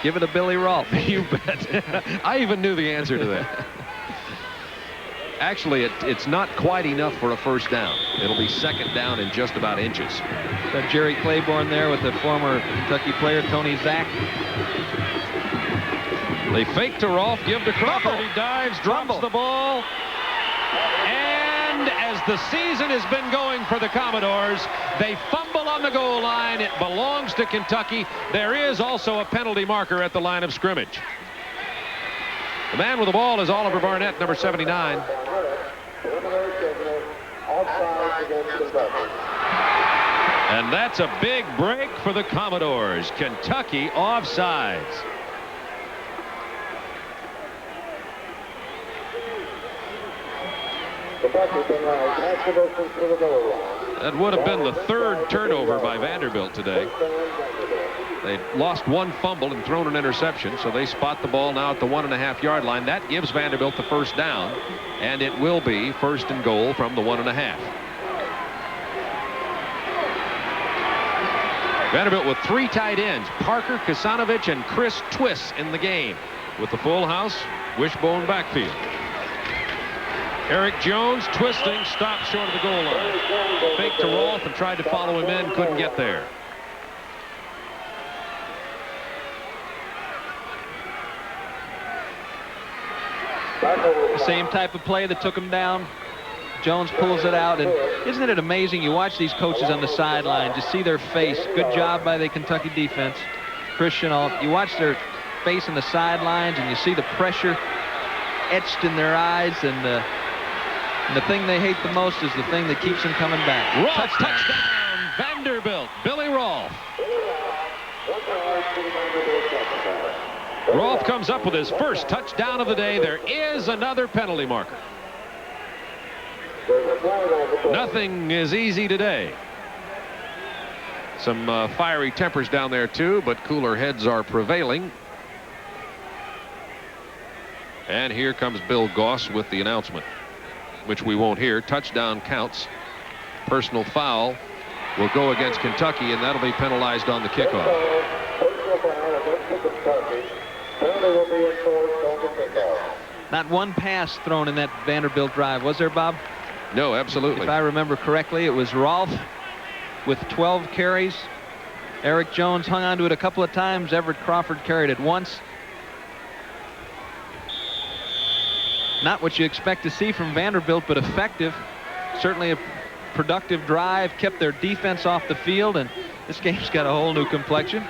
Give it to Billy Rolfe. You bet. I even knew the answer to that. Actually, it's not quite enough for a first down. It'll be second down in just about inches. Got Jerry Claiborne there with the former Kentucky player, Tony Zach. They fake to Rolfe, give to Crawford. He dives, drops the ball. And as the season has been going for the Commodores, they fumble on the goal line. It belongs to Kentucky. There is also a penalty marker at the line of scrimmage. The man with the ball is Oliver Barnett, number 79. And that's a big break for the Commodores. Kentucky offsides. Kentucky can rise exhibition to the goal line. That would have been the third turnover by Vanderbilt today. They lost one fumble and thrown an interception, so they spot the ball now at the 1.5-yard line. That gives Vanderbilt the first down, and it will be 1st and goal from the 1.5. Vanderbilt with 3 tight ends, Parker, Kasanovich, and Chris Twiss in the game. With the full house, wishbone backfield. Eric Jones twisting, stopped short of the goal line. Fake to Rolfe and tried to follow him in, couldn't get there. The same type of play that took him down. Jones pulls it out, and isn't it amazing? You watch these coaches on the sideline, just see their face. Good job by the Kentucky defense. Christian, you watch their face on the sidelines, and you see the pressure etched in their eyes, and the thing they hate the most is the thing that keeps them coming back. Rolfe, touchdown, Vanderbilt. Billy Rolfe. Rolfe comes up with his first touchdown of the day. There is another penalty marker. Nothing is easy today. Some fiery tempers down there too, but cooler heads are prevailing. And here comes Bill Goss with the announcement, which we won't hear. Touchdown counts. Personal foul will go against Kentucky, and that'll be penalized on the kickoff. Not one pass thrown in that Vanderbilt drive, was there, Bob? No, absolutely. If I remember correctly, it was Rolfe with 12 carries. Eric Jones hung on to it a couple of times. Everett Crawford carried it once. Not what you expect to see from Vanderbilt, but effective. Certainly a productive drive, kept their defense off the field, and this game's got a whole new complexion.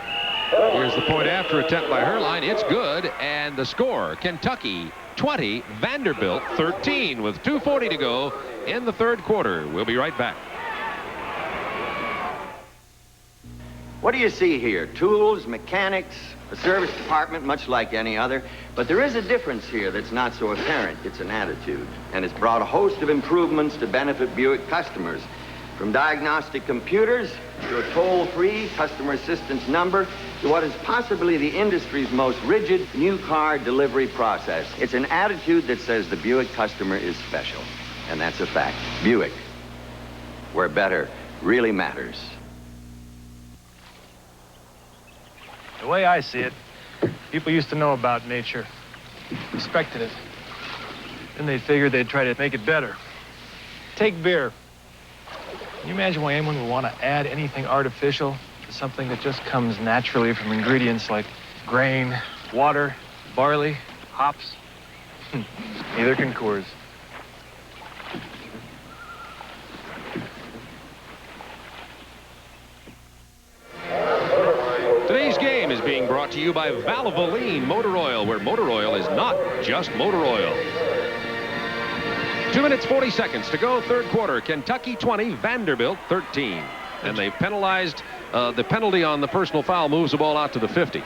Here's the point after attempt by Herline. It's good, and the score, Kentucky 20, Vanderbilt 13, with 2:40 to go in the third quarter. We'll be right back. What do you see here? Tools, mechanics, a service department, much like any other. But there is a difference here that's not so apparent. It's an attitude. And it's brought a host of improvements to benefit Buick customers. From diagnostic computers to a toll-free customer assistance number to what is possibly the industry's most rigid new car delivery process. It's an attitude that says the Buick customer is special. And that's a fact. Buick, where better really matters. The way I see it, people used to know about nature, respected it. Then they figured they'd try to make it better. Take beer. Can you imagine why anyone would want to add anything artificial to something that just comes naturally from ingredients like grain, water, barley, hops? Neither can Coors. Today's game is being brought to you by Valvoline Motor Oil, where motor oil is not just motor oil. 2 minutes, 40 seconds to go, third quarter. Kentucky 20, Vanderbilt 13. And they penalized, the penalty on the personal foul moves the ball out to the 50.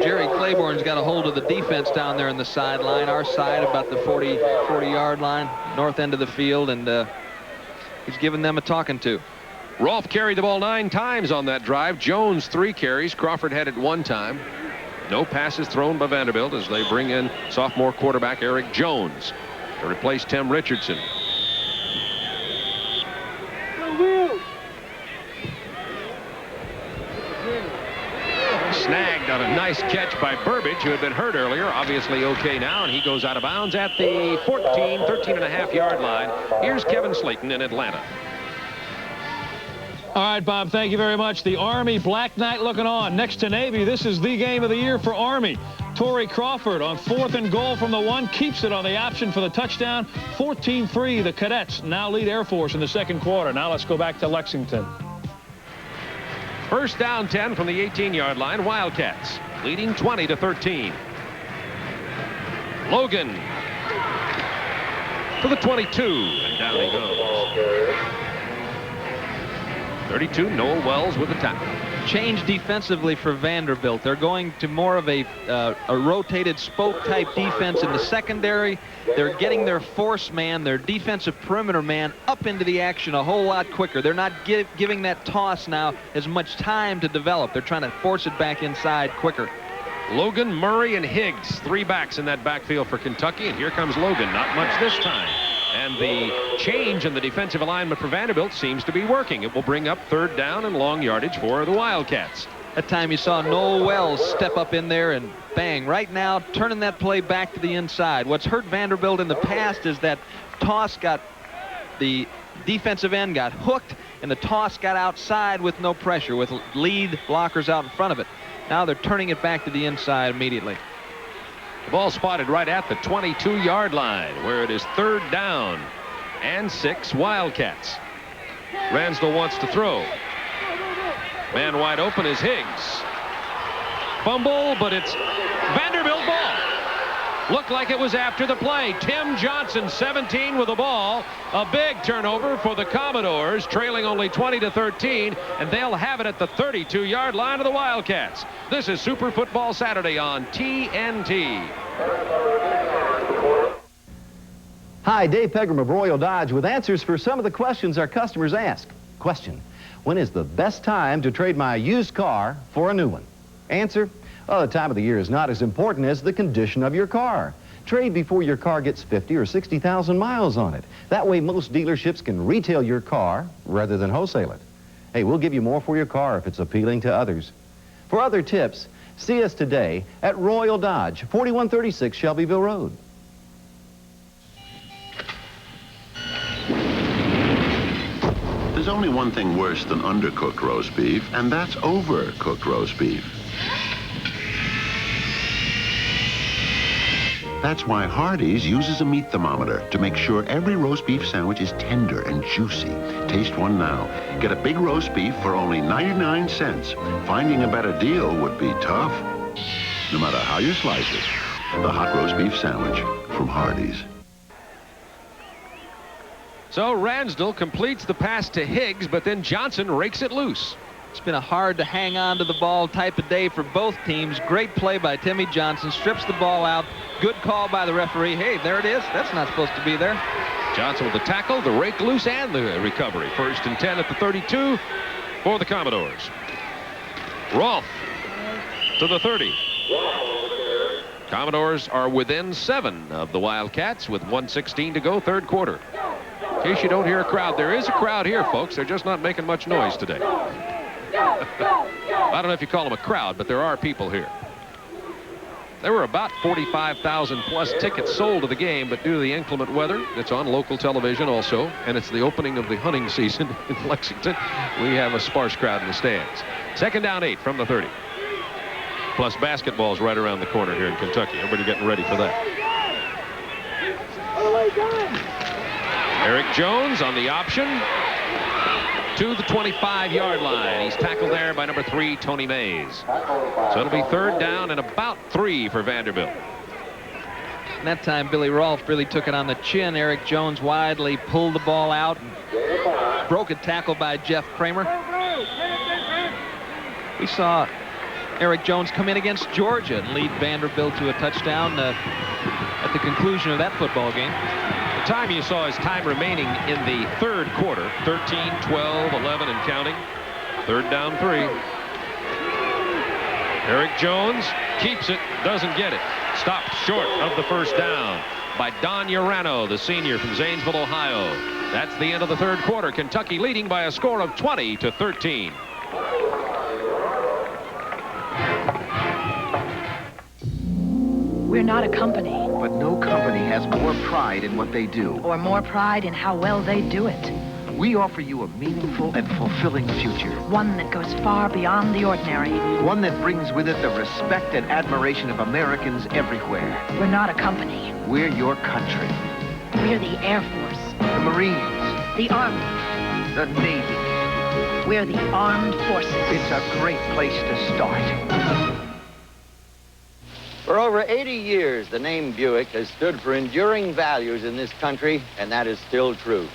Jerry Claiborne's got a hold of the defense down there in the sideline, our side about the 40-yard line, north end of the field, and he's giving them a talking to. Rolfe carried the ball 9 times on that drive. Jones 3 carries. Crawford had it 1 time. No passes thrown by Vanderbilt as they bring in sophomore quarterback Eric Jones to replace Tim Richardson. Snagged on a nice catch by Burbage, who had been hurt earlier. Obviously okay now, and he goes out of bounds at the 13.5-yard line. Here's Kevin Slayton in Atlanta. All right, Bob, thank you very much. The Army Black Knight looking on. Next to Navy, this is the game of the year for Army. Torrey Crawford on 4th and goal from the 1, keeps it on the option for the touchdown. 14-3, the Cadets now lead Air Force in the second quarter. Now let's go back to Lexington. First down 10 from the 18-yard line. Wildcats leading 20-13. Logan to the 22, and down he goes. 32, Noel Wells with the tackle. Change defensively for Vanderbilt. They're going to more of a rotated spoke-type defense in the secondary. They're getting their force man, their defensive perimeter man, up into the action a whole lot quicker. They're not giving that toss now as much time to develop. They're trying to force it back inside quicker. Logan, Murray, and Higgs, 3 backs in that backfield for Kentucky, and here comes Logan. Not much this time. And the change in the defensive alignment for Vanderbilt seems to be working. It will bring up 3rd down and long yardage for the Wildcats. That time you saw Noel Wells step up in there and bang. Right now, turning that play back to the inside. What's hurt Vanderbilt in the past is that toss got, the defensive end got hooked, and the toss got outside with no pressure, with lead blockers out in front of it. Now they're turning it back to the inside immediately. The ball spotted right at the 22-yard line, where it is 3rd down and 6 Wildcats. Ransdell wants to throw. Man wide open is Higgs. Fumble, but it's Vanderbilt ball. Looked like it was after the play. Tim Johnson, 17 with the ball. A big turnover for the Commodores, trailing only 20-13, and they'll have it at the 32-yard line of the Wildcats. This is Super Football Saturday on TNT. Hi, Dave Pegram of Royal Dodge with answers for some of the questions our customers ask. Question: when is the best time to trade my used car for a new one? Answer: well, the time of the year is not as important as the condition of your car. Trade before your car gets 50 or 60,000 miles on it. That way most dealerships can retail your car rather than wholesale it. Hey, we'll give you more for your car if it's appealing to others. For other tips, see us today at Royal Dodge, 4136 Shelbyville Road. There's only one thing worse than undercooked roast beef, and that's overcooked roast beef. That's why Hardee's uses a meat thermometer to make sure every roast beef sandwich is tender and juicy. Taste one now. Get a big roast beef for only 99 cents. Finding a better deal would be tough. No matter how you slice it, the hot roast beef sandwich from Hardee's. So Ransdell completes the pass to Higgs, but then Johnson rakes it loose. It's been a hard to hang on to the ball type of day for both teams. Great play by Timmy Johnson. Strips the ball out. Good call by the referee. Hey, there it is. That's not supposed to be there. Johnson with the tackle, the rake loose, and the recovery. 1st and 10 at the 32 for the Commodores. Rolfe to the 30. Commodores are within 7 of the Wildcats with 1:16 to go, 3rd quarter. In case you don't hear a crowd, there is a crowd here, folks. They're just not making much noise today. I don't know if you call them a crowd, but there are people here. There were about 45,000 plus tickets sold to the game, but due to the inclement weather, it's on local television also, and it's the opening of the hunting season in Lexington. We have a sparse crowd in the stands. 2nd down 8 from the 30. Plus basketball's right around the corner here in Kentucky. Everybody getting ready for that. Eric Jones on the option to the 25-yard line. He's tackled there by number 3, Tony Mays. So it'll be 3rd down and about 3 for Vanderbilt. And that time, Billy Rolfe really took it on the chin. Eric Jones widely pulled the ball out. Broke a tackle by Jeff Kramer. We saw Eric Jones come in against Georgia and lead Vanderbilt to a touchdown at the conclusion of that football game. The time you saw is time remaining in the 3rd quarter. 13, 12, 11, and counting. 3rd down 3. Eric Jones keeps it, doesn't get it. Stopped short of the 1st down by Don Urano, the senior from Zanesville, Ohio. That's the end of the 3rd quarter. Kentucky leading by a score of 20-13. We're not a company. But no company has more pride in what they do. Or more pride in how well they do it. We offer you a meaningful and fulfilling future. One that goes far beyond the ordinary. One that brings with it the respect and admiration of Americans everywhere. We're not a company. We're your country. We're the Air Force. The Marines. The Army. The Navy. We're the Armed Forces. It's a great place to start. For over 80 years, the name Buick has stood for enduring values in this country, and that is still true.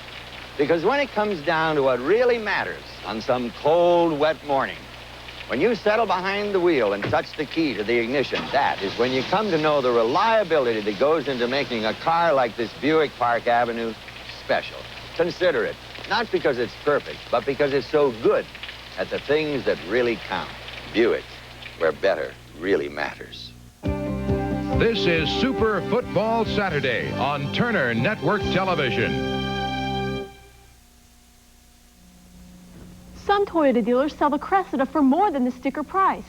Because when it comes down to what really matters on some cold, wet morning, when you settle behind the wheel and touch the key to the ignition, that is when you come to know the reliability that goes into making a car like this Buick Park Avenue special. Consider it, not because it's perfect, but because it's so good at the things that really count. Buick, where better really matters. This is Super Football Saturday on Turner Network Television. Some Toyota dealers sell the Cressida for more than the sticker price.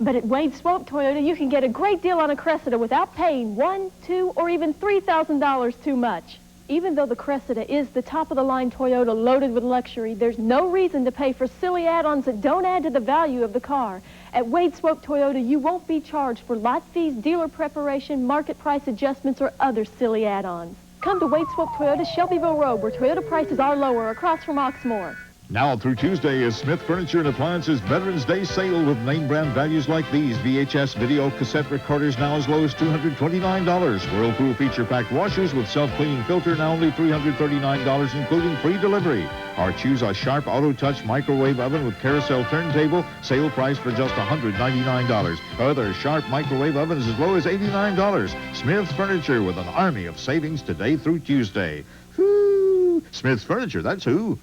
But at Wade Swope Toyota, you can get a great deal on a Cressida without paying $1,000, $2,000, or even $3,000 too much. Even though the Cressida is the top-of-the-line Toyota loaded with luxury, there's no reason to pay for silly add-ons that don't add to the value of the car. At Wade Swope Toyota, you won't be charged for lot fees, dealer preparation, market price adjustments, or other silly add-ons. Come to Wade Swope Toyota, Shelbyville Road, where Toyota prices are lower, across from Oxmoor. Now through Tuesday is Smith Furniture and Appliances Veterans Day sale with name brand values like these. VHS video cassette recorders now as low as $229. Whirlpool feature packed washers with self-cleaning filter now only $339, including free delivery. Or choose a Sharp Auto Touch microwave oven with carousel turntable, sale price for just $199. Other Sharp microwave ovens as low as $89. Smith's Furniture with an army of savings today through Tuesday. Whoo! Smith's Furniture, that's who.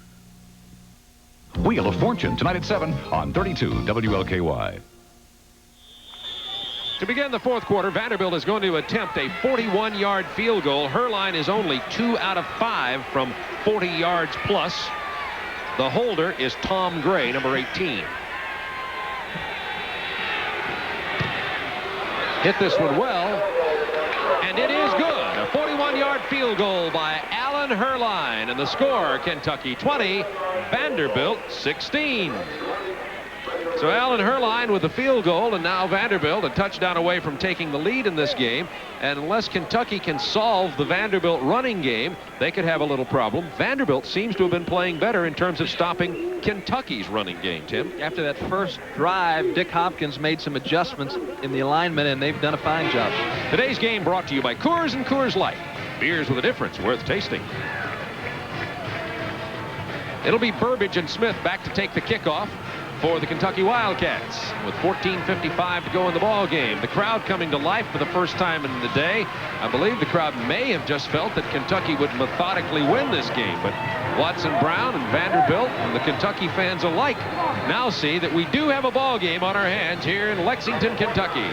Wheel of Fortune tonight at 7 on 32 WLKY. To begin the fourth quarter, Vanderbilt is going to attempt a 41-yard field goal. Her line is only 2 out of 5 from 40 yards plus. The holder is Tom Gray, number 18. Hit this one well, and it is good. A 41-yard field goal by Alan Herline, and the score, Kentucky 20, Vanderbilt 16. So Alan Herline with the field goal, and now Vanderbilt a touchdown away from taking the lead in this game. And unless Kentucky can solve the Vanderbilt running game, they could have a little problem. Vanderbilt seems to have been playing better in terms of stopping Kentucky's running game, Tim. After that first drive, Dick Hopkins made some adjustments in the alignment, and they've done a fine job. Today's game brought to you by Coors and Coors Light. Beers with a difference worth tasting. It'll be Burbage and Smith back to take the kickoff for the Kentucky Wildcats with 14:55 to go in the ball game. The crowd coming to life for the first time in the day. I believe the crowd may have just felt that Kentucky would methodically win this game, but Watson Brown and Vanderbilt and the Kentucky fans alike now see that we do have a ball game on our hands here in Lexington, Kentucky.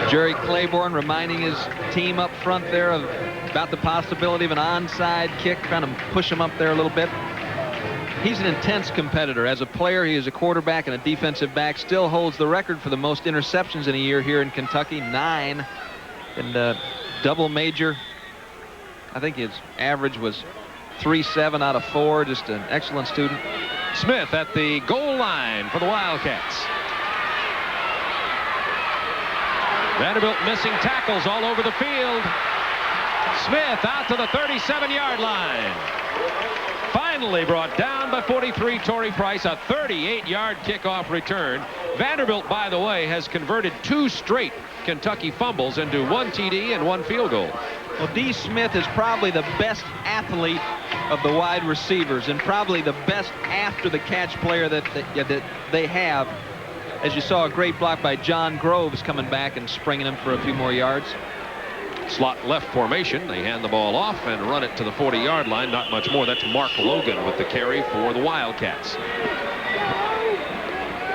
Jerry Claiborne reminding his team up front there about the possibility of an onside kick, trying to push him up there a little bit. He's an intense competitor. As a player, he is a quarterback and a defensive back, still holds the record for the most interceptions in a year here in Kentucky, 9. And double major, I think his average was 3.7 out of 4, just an excellent student. Smith at the goal line for the Wildcats. Vanderbilt missing tackles all over the field. Smith out to the 37-yard line. Finally brought down by 43, Torrey Price, a 38-yard kickoff return. Vanderbilt, by the way, has converted 2 straight Kentucky fumbles into 1 TD and 1 field goal. Well, D. Smith is probably the best athlete of the wide receivers and probably the best after-the-catch player that they have. As you saw, a great block by John Groves coming back and springing him for a few more yards. Slot left formation. They hand the ball off and run it to the 40-yard line. Not much more. That's Mark Logan with the carry for the Wildcats.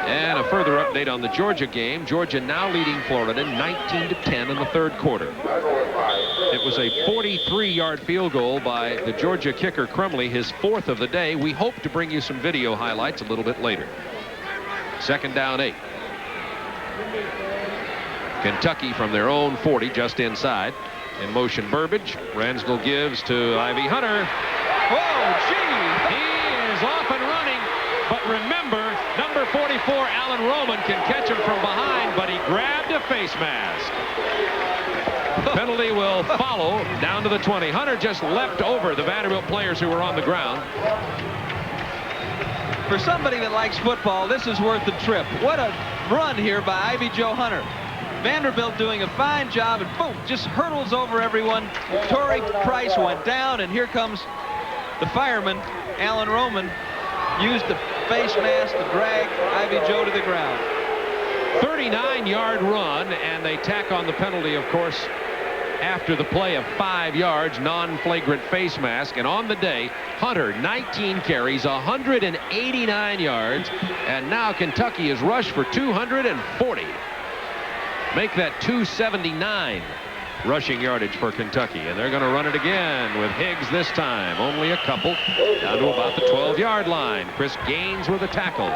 And a further update on the Georgia game. Georgia now leading Florida 19-10 in the third quarter. It was a 43-yard field goal by the Georgia kicker Crumley, his 4th of the day. We hope to bring you some video highlights a little bit later. Second down 8. Kentucky from their own 40, just inside. In motion, Burbage. Ransdell gives to Ivy Hunter. Whoa, gee! He is off and running. But remember, number 44, Alan Roman, can catch him from behind, but he grabbed a face mask. The penalty will follow down to the 20. Hunter just leapt over the Vanderbilt players who were on the ground. For somebody that likes football, this is worth the trip. What a run here by Ivy Joe Hunter. Vanderbilt doing a fine job, and boom, just hurdles over everyone. Torrey Price went down, and here comes the fireman, Alan Roman, used the face mask to drag Ivy Joe to the ground. 39-yard run, and they tack on the penalty, of course, after the play of 5 yards, non-flagrant face mask. And on the day, Hunter, 19 carries, 189 yards, and now Kentucky is rushed for 240. Make that 279 rushing yardage for Kentucky, and they're going to run it again with Higgs this time. Only a couple, down to about the 12-yard line. Chris Gaines with a tackle.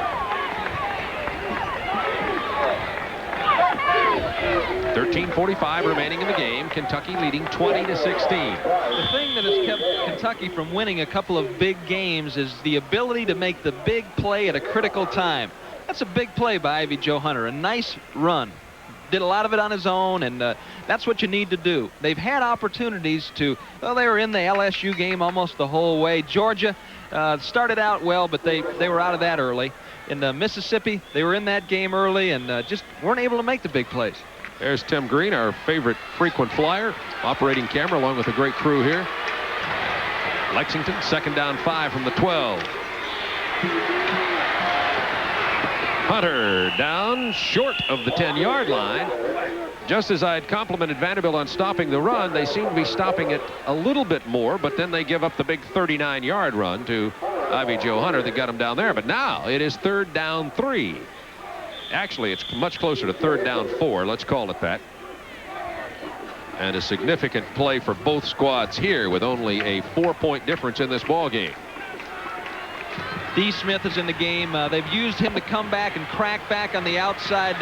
13:45 remaining in the game. Kentucky leading 20-16. The thing that has kept Kentucky from winning a couple of big games is the ability to make the big play at a critical time. That's a big play by Ivy Joe Hunter. A nice run. Did a lot of it on his own, and that's what you need to do. They've had opportunities to, well, they were in the LSU game almost the whole way. Georgia started out well, but they were out of that early. In Mississippi, they were in that game early and just weren't able to make the big plays. There's Tim Green, our favorite frequent flyer, operating camera along with a great crew here. Lexington, 2nd down 5 from the 12. Hunter down short of the 10-yard line. Just as I had complimented Vanderbilt on stopping the run, they seem to be stopping it a little bit more, but then they give up the big 39-yard run to Ivy Joe Hunter that got him down there. But now it is 3rd down 3. Actually, it's much closer to 3rd down 4. Let's call it that. And a significant play for both squads here with only a 4-point difference in this ball game. D. Smith is in the game. They've used him to come back and crack back on the outside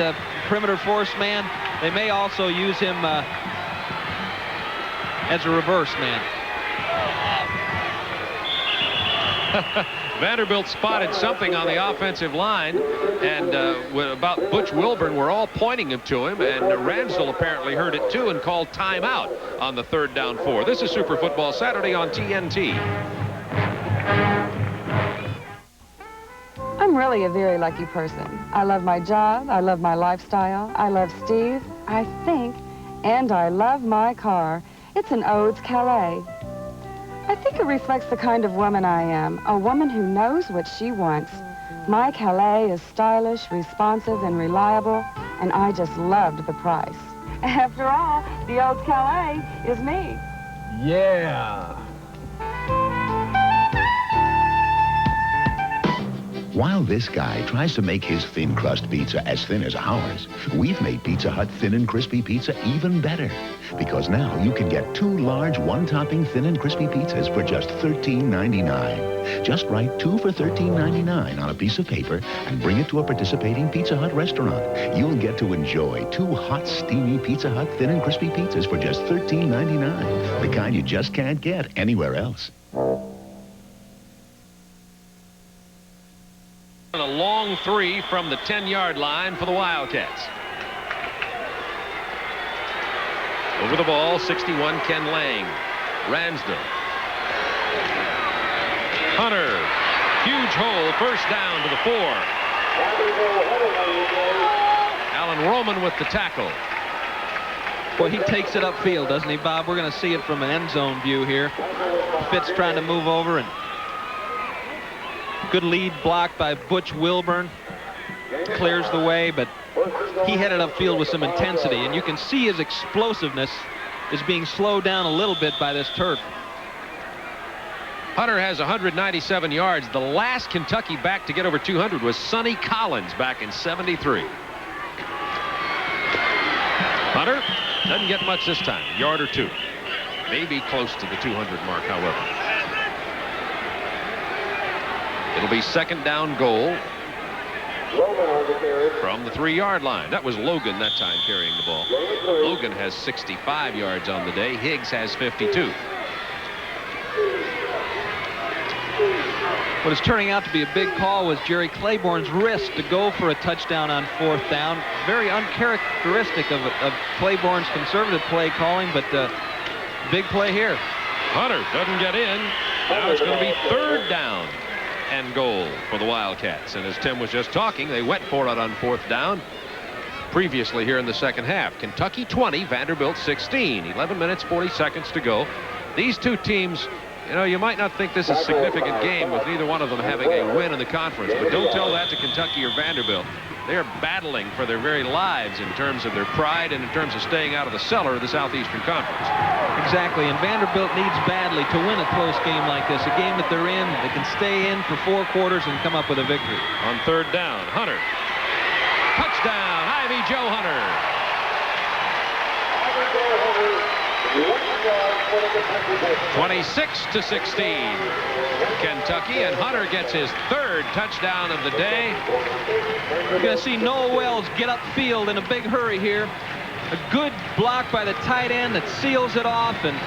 perimeter force man. They may also use him as a reverse man. Vanderbilt spotted something on the offensive line, and about Butch Wilburn, we're all pointing him to him, and Ransdell apparently heard it too and called timeout on the 3rd down 4. This is Super Football Saturday on TNT. I'm really a very lucky person. I love my job, I love my lifestyle, I love Steve, I think, and I love my car. It's an WLKY. I think it reflects the kind of woman I am, a woman who knows what she wants. My Calais is stylish, responsive, and reliable, and I just loved the price. After all, the old Calais is me. Yeah. While this guy tries to make his thin crust pizza as thin as ours, we've made Pizza Hut thin and crispy pizza even better. Because now you can get 2 large one-topping thin and crispy pizzas for just $13.99. Just write 2 for $13.99 on a piece of paper and bring it to a participating Pizza Hut restaurant. You'll get to enjoy 2 hot, steamy Pizza Hut thin and crispy pizzas for just $13.99. The kind you just can't get anywhere else. A long 3 from the 10-yard line for the Wildcats. Over the ball, 61, Ken Lang. Ransdell. Hunter. Huge hole, 1st down to the 4. Alan Roman with the tackle. Boy, he takes it upfield, doesn't he, Bob? We're going to see it from an end zone view here. Fitz trying to move over, and good lead block by Butch Wilburn. Clears the way, but he headed upfield with some intensity, and you can see his explosiveness is being slowed down a little bit by this turf. Hunter has 197 yards. The last Kentucky back to get over 200 was Sonny Collins back in '73. Hunter doesn't get much this time, a yard or 2. Maybe close to the 200 mark, however. It'll be 2nd down goal from the 3-yard line. That was Logan that time carrying the ball. Logan has 65 yards on the day. Higgs has 52. What is turning out to be a big call was Jerry Claiborne's risk to go for a touchdown on 4th down. Very uncharacteristic of Claiborne's conservative play calling, but big play here. Hunter doesn't get in. Now it's going to be 3rd down and goal for the Wildcats. And as Tim was just talking, they went for it on 4th down. previously here in the second half. Kentucky 20, Vanderbilt 16. 11 minutes, 40 seconds to go. These two teams, you know, you might not think this is a significant game with neither one of them having a win in the conference, but don't tell that to Kentucky or Vanderbilt. They are battling for their very lives in terms of their pride and in terms of staying out of the cellar of the Southeastern Conference. Exactly, and Vanderbilt needs badly to win a close game like this, a game that they're in, they can stay in for 4 quarters and come up with a victory. On third down, Hunter. Touchdown, Ivy Joe Hunter. 26-16. Kentucky, and Hunter gets his 3rd touchdown of the day. We're going to see Noah Wells get upfield in a big hurry here. A good block by the tight end that seals it off and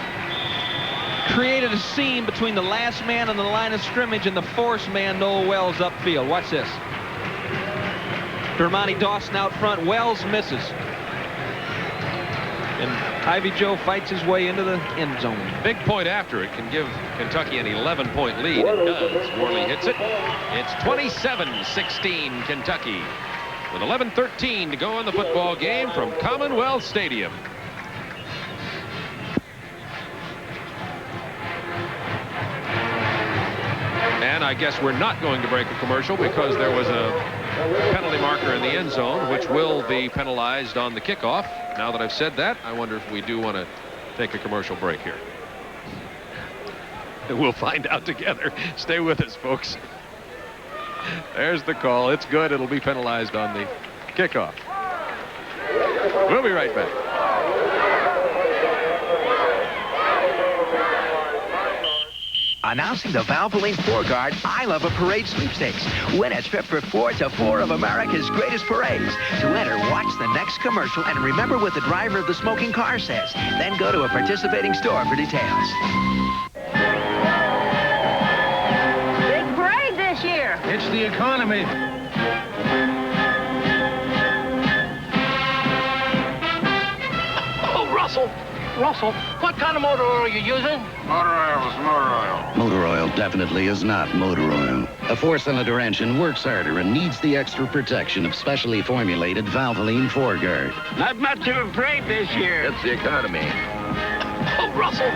created a seam between the last man on the line of scrimmage and the force man, Noah Wells, upfield. Watch this. Dermonti Dawson out front. Wells misses. And Ivy Joe fights his way into the end zone. Big point after it can give Kentucky an 11-point lead. It does. Worley hits it. It's 27-16 Kentucky with 11:13 to go in the football game from Commonwealth Stadium. And I guess we're not going to break a commercial because there was a penalty marker in the end zone, which will be penalized on the kickoff. Now that I've said that, I wonder if we do want to take a commercial break here. We'll find out together. Stay with us, folks. There's the call. It's good. It'll be penalized on the kickoff. We'll be right back. Announcing the Valvoline 4-Guard I Love a Parade sweepstakes. Win a trip for 4 to 4 of America's greatest parades. To enter, watch the next commercial and remember what the driver of the smoking car says. Then go to a participating store for details. Big parade this year. It's the economy. Oh, Russell, what kind of motor oil are you using? Motor oil is motor oil. Motor oil definitely is not motor oil. A 4-cylinder engine works harder and needs the extra protection of specially formulated Valvoline 4-Guard. Not much of a parade this year. It's the economy. Oh, Russell.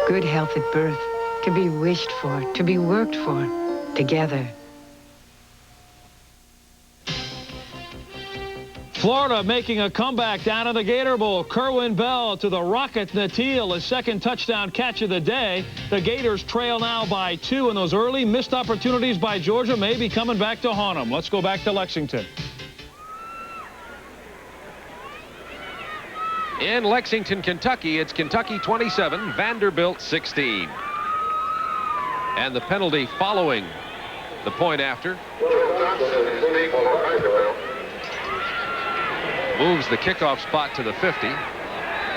Good health at birth, to be wished for, to be worked for, together. Florida making a comeback down in the Gator Bowl. Kerwin Bell to the Rocket Natil, his 2nd touchdown catch of the day. The Gators trail now by 2, and those early missed opportunities by Georgia may be coming back to haunt them. Let's go back to Lexington. In Lexington, Kentucky, it's Kentucky 27, Vanderbilt 16. And the penalty following the point after moves the kickoff spot to the 50,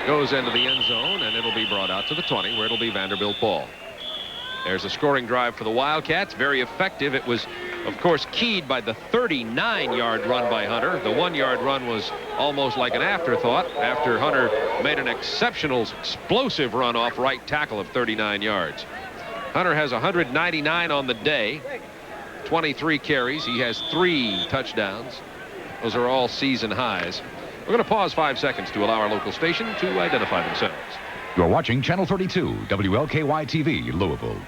goes into the end zone, and it'll be brought out to the 20, where it'll be Vanderbilt ball. There's a scoring drive for the Wildcats, very effective. It was, of course, keyed by the 39-yard run by Hunter. The 1-yard run was almost like an afterthought after Hunter made an exceptional, explosive run off right tackle of 39 yards. Hunter has 199 on the day, 23 carries. He has 3 touchdowns. Those are all season highs. We're going to pause 5 seconds to allow our local station to identify themselves. You're watching Channel 32, WLKY TV, Louisville.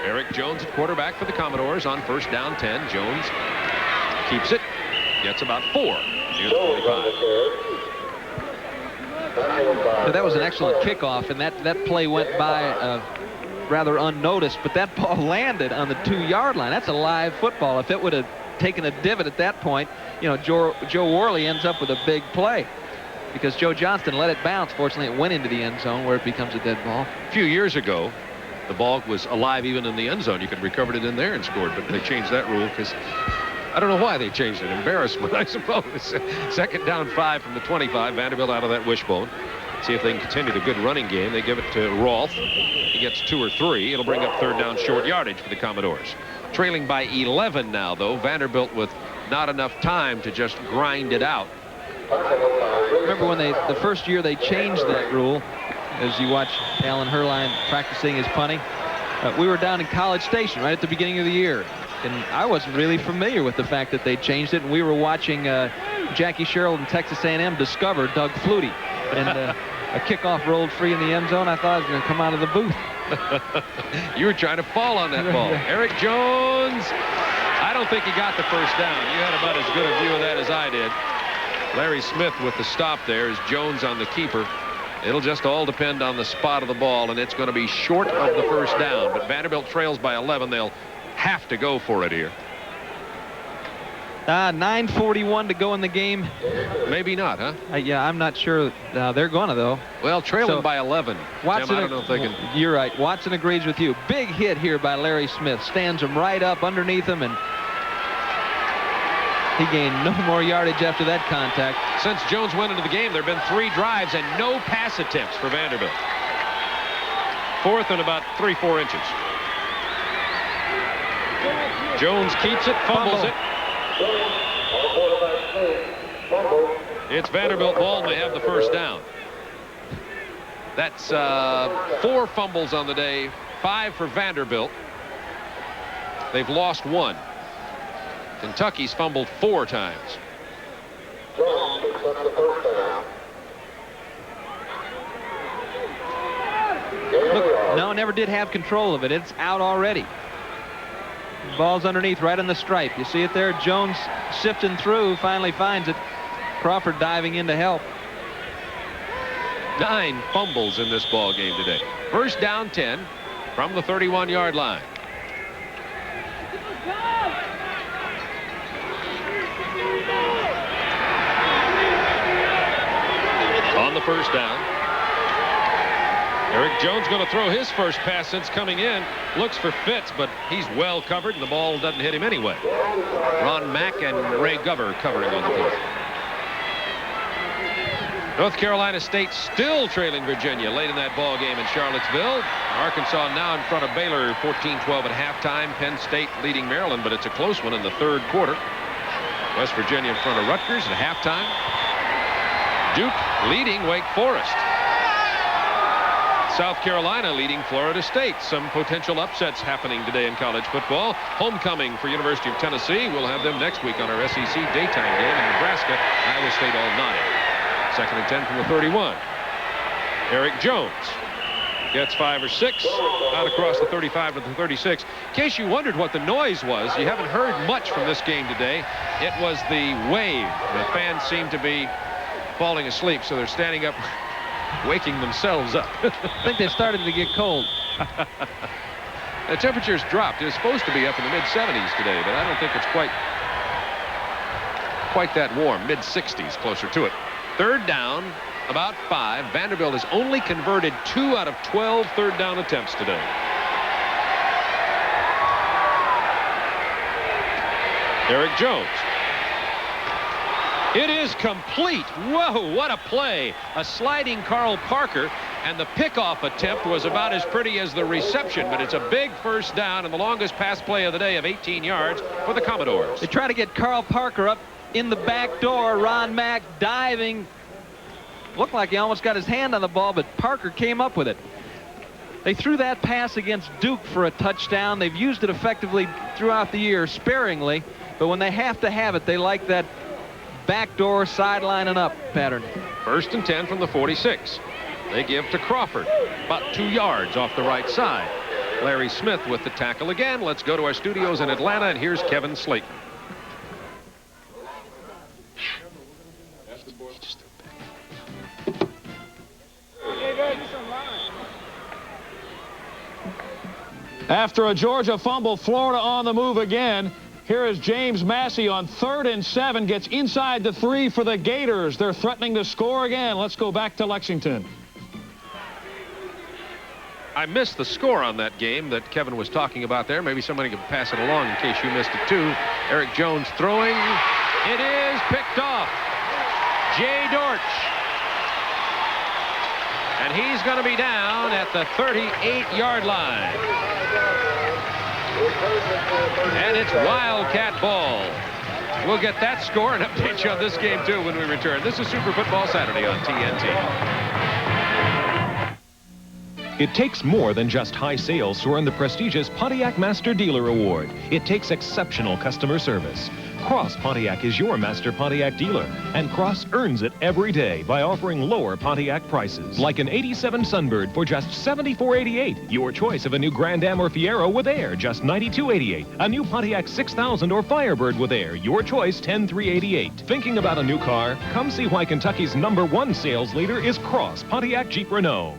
Eric Jones at quarterback for the Commodores on 1st down 10. Jones keeps it, gets about 4 near the 45. So that was an excellent kickoff, and that play went by rather unnoticed, but that ball landed on the 2-yard line. That's a live football. If it would have taken a divot at that point, you know, Joe Worley ends up with a big play because Joe Johnston let it bounce. Fortunately, it went into the end zone where it becomes a dead ball. A few years ago, the ball was alive even in the end zone. You could recover it in there and scored, but they changed that rule because I don't know why they changed it. Embarrassment, I suppose. 2nd down 5 from the 25. Vanderbilt out of that wishbone. See if they can continue the good running game. They give it to Rolfe. He gets 2 or 3. It'll bring up 3rd down short yardage for the Commodores. Trailing by 11 now, though. Vanderbilt with not enough time to just grind it out Remember when the first year they changed that rule, as you watch Alan Herline practicing his punting. We were down in College Station right at the beginning of the year, and I wasn't really familiar with the fact that they changed it, and we were watching Jackie Sherrill and Texas A&M discover Doug Flutie, and a kickoff rolled free in the end zone. I thought I was going to come out of the booth. You were trying to fall on that ball. Eric Jones, I don't think he got the first down. You had about as good a view of that as I did. Larry Smith with the stop there is Jones on the keeper. It'll just all depend on the spot of the ball, and it's going to be short of the first down. But Vanderbilt trails by 11. They'll have to go for it here. 9:41 to go in the game. Maybe not, huh? Yeah, I'm not sure. They're going to, though. Well, trailing by 11. Watson, Tim, I don't know if they can. You're right. Watson agrees with you. Big hit here by Larry Smith. Stands him right up underneath him, and he gained no more yardage after that contact. Since Jones went into the game, there have been 3 drives and no pass attempts for Vanderbilt. 4th and about 3-4 inches. Jones keeps it, fumbles it. It's Vanderbilt ball, and they have the first down. That's 4 fumbles on the day, 5 for Vanderbilt. They've lost 1. Kentucky's fumbled 4 times. Look, no, never did have control of it. It's out already. Ball's underneath, right on the stripe. You see it there? Jones sifting through, finally finds it. Crawford diving in to help. 9 fumbles in this ball game today. First down 10 from the 31-yard line. On the first down, Eric Jones going to throw his first pass since coming in. Looks for Fitz, but he's well covered, and the ball doesn't hit him anyway. Ron Mack and Ray Gover covering on the field. North Carolina State still trailing Virginia late in that ball game in Charlottesville. Arkansas now in front of Baylor 14-12 at halftime. Penn State leading Maryland, but it's a close one in the 3rd quarter. West Virginia in front of Rutgers at halftime. Duke leading Wake Forest. South Carolina leading Florida State. Some potential upsets happening today in college football. Homecoming for University of Tennessee. We'll have them next week on our SEC daytime game in Nebraska. Iowa State all 9. 2nd and 10 from the 31. Eric Jones gets 5 or 6 out across the 35 to the 36. In case you wondered what the noise was, you haven't heard much from this game today. It was the wave. The fans seem to be falling asleep, so they're standing up, waking themselves up. I think they started to get cold. The temperature's dropped. It's supposed to be up in the mid-70s today, but I don't think it's quite that warm. Mid-60s, closer to it. 3rd down, about 5. Vanderbilt has only converted 2 out of 12 third down attempts today. Eric Jones. It is complete. Whoa, what a play. A sliding Carl Parker, and the pickoff attempt was about as pretty as the reception, but it's a big first down and the longest pass play of the day of 18 yards for the Commodores. They try to get Carl Parker up in the back door. Ron Mack diving. Looked like he almost got his hand on the ball, but Parker came up with it. They threw that pass against Duke for a touchdown. They've used it effectively throughout the year, sparingly, but when they have to have it, they like that backdoor sideline and up pattern. 1st and 10 from the 46. They give to Crawford, about 2 yards off the right side. Larry Smith with the tackle again. Let's go to our studios in Atlanta, and here's Kevin Slayton. After a Georgia fumble, Florida on the move again. Here is James Massey on 3rd and 7, gets inside the 3 for the Gators. They're threatening to score again. Let's go back to Lexington. I missed the score on that game that Kevin was talking about there. Maybe somebody could pass it along in case you missed it too. Eric Jones throwing. It is picked off. Jay Dortch. And he's going to be down at the 38-yard line. And it's Wildcat ball. We'll get that score and update you on this game, too, when we return. This is Super Football Saturday on TNT. It takes more than just high sales to earn the prestigious Pontiac Master Dealer Award. It takes exceptional customer service. Cross Pontiac is your Master Pontiac dealer, and Cross earns it every day by offering lower Pontiac prices. Like an 87 Sunbird for just $74.88. Your choice of a new Grand Am or Fiero with air, just $92.88. A new Pontiac 6000 or Firebird with air, your choice, $10,388. Thinking about a new car? Come see why Kentucky's #1 sales leader is Cross Pontiac Jeep Renault.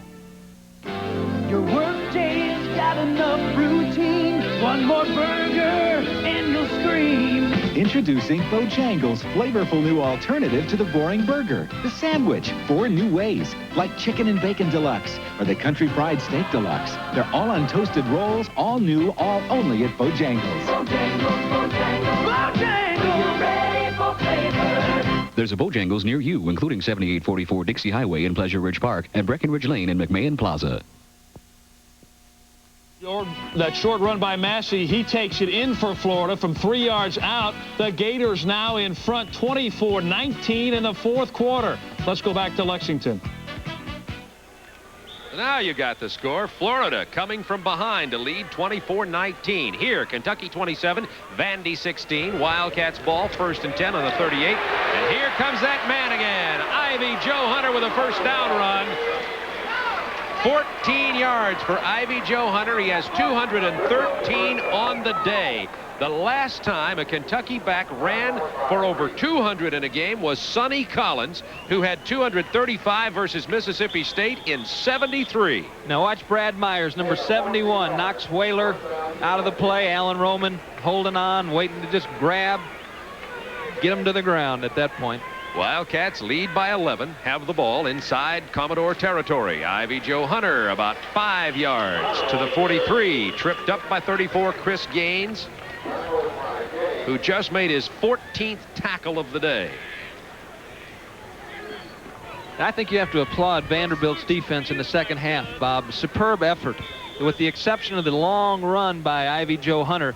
Your workday's got enough routine. One more burger and you'll scream. Introducing Bojangles' flavorful new alternative to the boring burger. The sandwich, 4 new ways, like chicken and bacon deluxe or the country fried steak deluxe. They're all on toasted rolls, all new, all only at Bojangles. Bojangles, Bojangles, Bojangles. You're ready for flavor. There's a Bojangles near you, including 7844 Dixie Highway in Pleasure Ridge Park and Breckenridge Lane in McMahon Plaza. That short run by Massey, he takes it in for Florida from 3 yards out. The Gators now in front 24-19 in the 4th quarter. Let's go back to Lexington. Now you got the score. Florida coming from behind to lead 24-19. Here, Kentucky 27, Vandy 16. Wildcats ball, 1st and 10 on the 38. And here comes that man again. Ivy Joe Hunter with a first down run. 14 yards for Ivy Joe Hunter. He has 213 on the day. The last time a Kentucky back ran for over 200 in a game was Sonny Collins, who had 235 versus Mississippi State in 73. Now watch Brad Myers, number 71, knocks Whaler out of the play. Alan Roman holding on, waiting to just grab, get him to the ground at that point. Wildcats lead by 11, have the ball inside Commodore territory. Ivy Joe Hunter about 5 yards to the 43, tripped up by 34 Chris Gaines, who just made his 14th tackle of the day. I think you have to applaud Vanderbilt's defense in the second half, Bob. Superb effort. With the exception of the long run by Ivy Joe Hunter,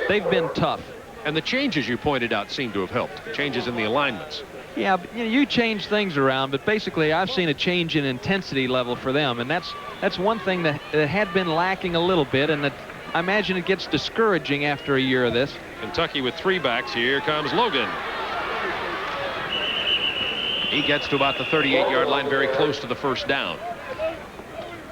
they've been tough. And the changes you pointed out seem to have helped. Changes in the alignments. Yeah, but, you change things around, but basically I've seen a change in intensity level for them, and that's one thing that had been lacking a little bit, and that I imagine it gets discouraging after a year of this. Kentucky with 3 backs. Here comes Logan. He gets to about the 38-yard line, very close to the first down.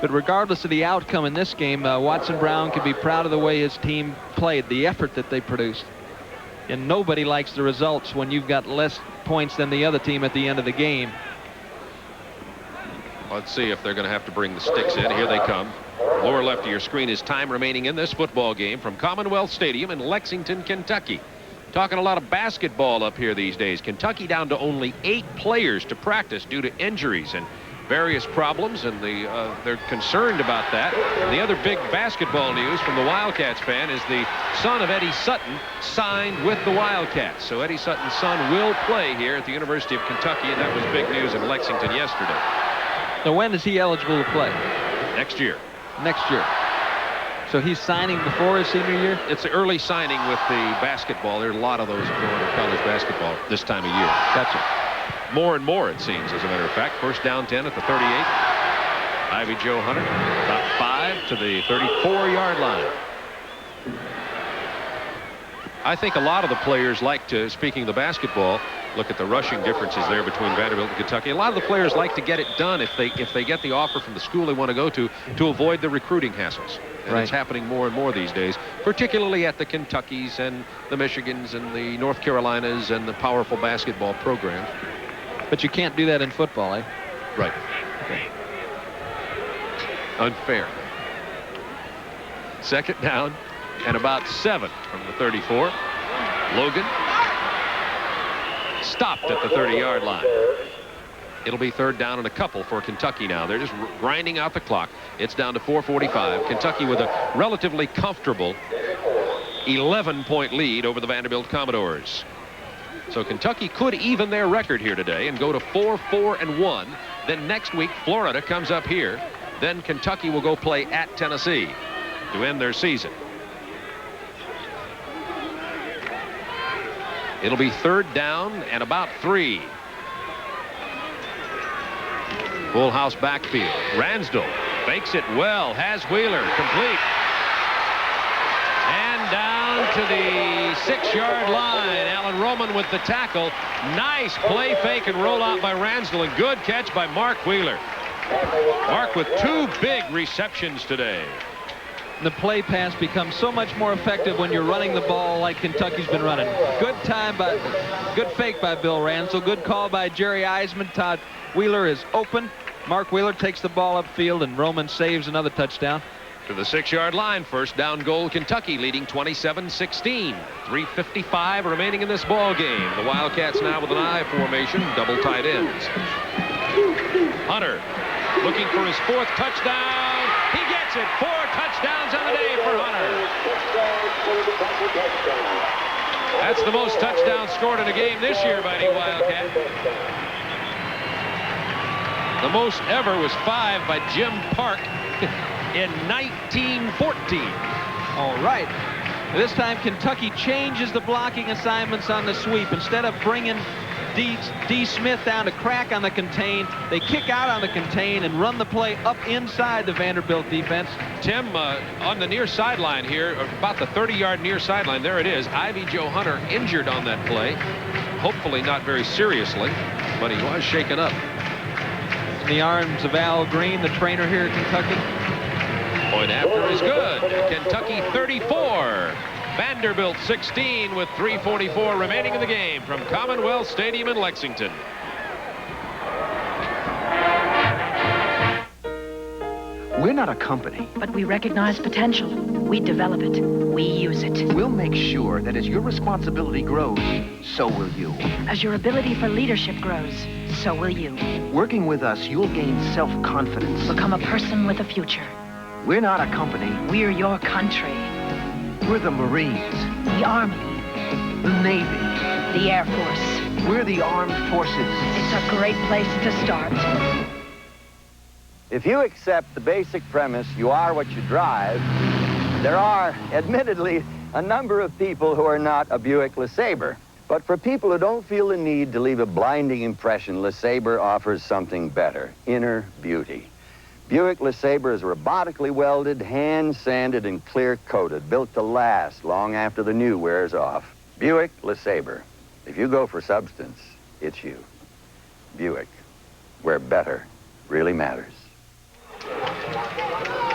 But regardless of the outcome in this game, Watson Brown can be proud of the way his team played, the effort that they produced. And nobody likes the results when you've got less points than the other team at the end of the game. Let's see if they're going to have to bring the sticks in. Here they come. Lower left of your screen is time remaining in this football game from Commonwealth Stadium in Lexington, Kentucky. Talking a lot of basketball up here these days. Kentucky down to only 8 players to practice due to injuries and various problems, and they're concerned about that. And the other big basketball news from the Wildcats fan is the son of Eddie Sutton signed with the Wildcats. So Eddie Sutton's son will play here at the University of Kentucky, and that was big news in Lexington yesterday. So when is he eligible to play? Next year. Next year. So he's signing before his senior year? It's the early signing with the basketball. There are a lot of those going to college basketball this time of year. Gotcha. More and more, it seems, as a matter of fact. First down 10 at the 38. Ivy Joe Hunter about 5 to the 34-yard line. I think a lot of the players like to, speaking of the basketball, look at the rushing differences there between Vanderbilt and Kentucky. A lot of the players like to get it done if they get the offer from the school they want to go to avoid the recruiting hassles. And right. It's happening more and more these days, particularly at the Kentuckys and the Michigans and the North Carolinas and the powerful basketball programs. But you can't do that in football, eh? Right. Okay. Unfair. Second down and about 7 from the 34. Logan stopped at the 30-yard line. It'll be third down and a couple for Kentucky now. They're just grinding out the clock. It's down to 4:45. Kentucky with a relatively comfortable 11-point lead over the Vanderbilt Commodores. So Kentucky could even their record here today and go to 4-4-1. Then next week, Florida comes up here. Then Kentucky will go play at Tennessee to end their season. It'll be 3rd down and about 3. Full house backfield. Ransdell fakes it well, has Wheeler complete. And down to the 6-yard line. Alan Roman with the tackle. Nice play fake and roll out by Ransdell, and good catch by Mark Wheeler. Mark with 2 big receptions today. The play pass becomes so much more effective when you're running the ball like Kentucky's been running. Good fake by Bill Ransdell. Good call by Jerry Eisman. Todd Wheeler is open. Mark Wheeler takes the ball upfield, and Roman saves another touchdown. To the 6-yard line. 1st down goal, Kentucky leading 27-16. 3:55 remaining in this ball game. The Wildcats now with an I formation, double tight ends. Hunter looking for his 4th touchdown. He gets it. 4 touchdowns on the day for Hunter. That's the most touchdowns scored in a game this year by any Wildcat. The most ever was 5 by Jim Park in 1914. All right. This time Kentucky changes the blocking assignments on the sweep. Instead of bringing D. Smith down to crack on the contain, they kick out on the contain and run the play up inside the Vanderbilt defense. Tim, on the near sideline here, about the 30-yard near sideline, there it is. Ivy Joe Hunter injured on that play. Hopefully not very seriously, but he was shaken up. In the arms of Al Green, the trainer here at Kentucky. Point after is good. Kentucky 34. Vanderbilt 16 with 3:44 remaining in the game from Commonwealth Stadium in Lexington. We're not a company. But we recognize potential. We develop it. We use it. We'll make sure that as your responsibility grows, so will you. As your ability for leadership grows, so will you. Working with us, you'll gain self-confidence. Become a person with a future. We're not a company. We're your country. We're the Marines. The Army. The Navy. The Air Force. We're the Armed Forces. It's a great place to start. If you accept the basic premise, you are what you drive, there are, admittedly, a number of people who are not a Buick LeSabre. But for people who don't feel the need to leave a blinding impression, LeSabre offers something better, inner beauty. Buick LeSabre is robotically welded, hand-sanded, and clear-coated, built to last long after the new wears off. Buick LeSabre. If you go for substance, it's you. Buick, where better really matters.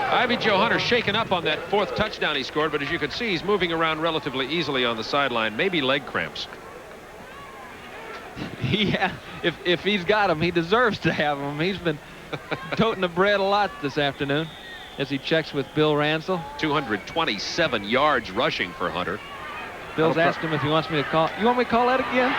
Ivy Joe Hunter shaken up on that 4th touchdown he scored, but as you can see, he's moving around relatively easily on the sideline, maybe leg cramps. Yeah, if he's got them, he deserves to have them. He's been toting the bread a lot this afternoon as he checks with Bill Ransdell. 227 yards rushing for Hunter. Bill's asked him if he wants me to call. You want me to call that again?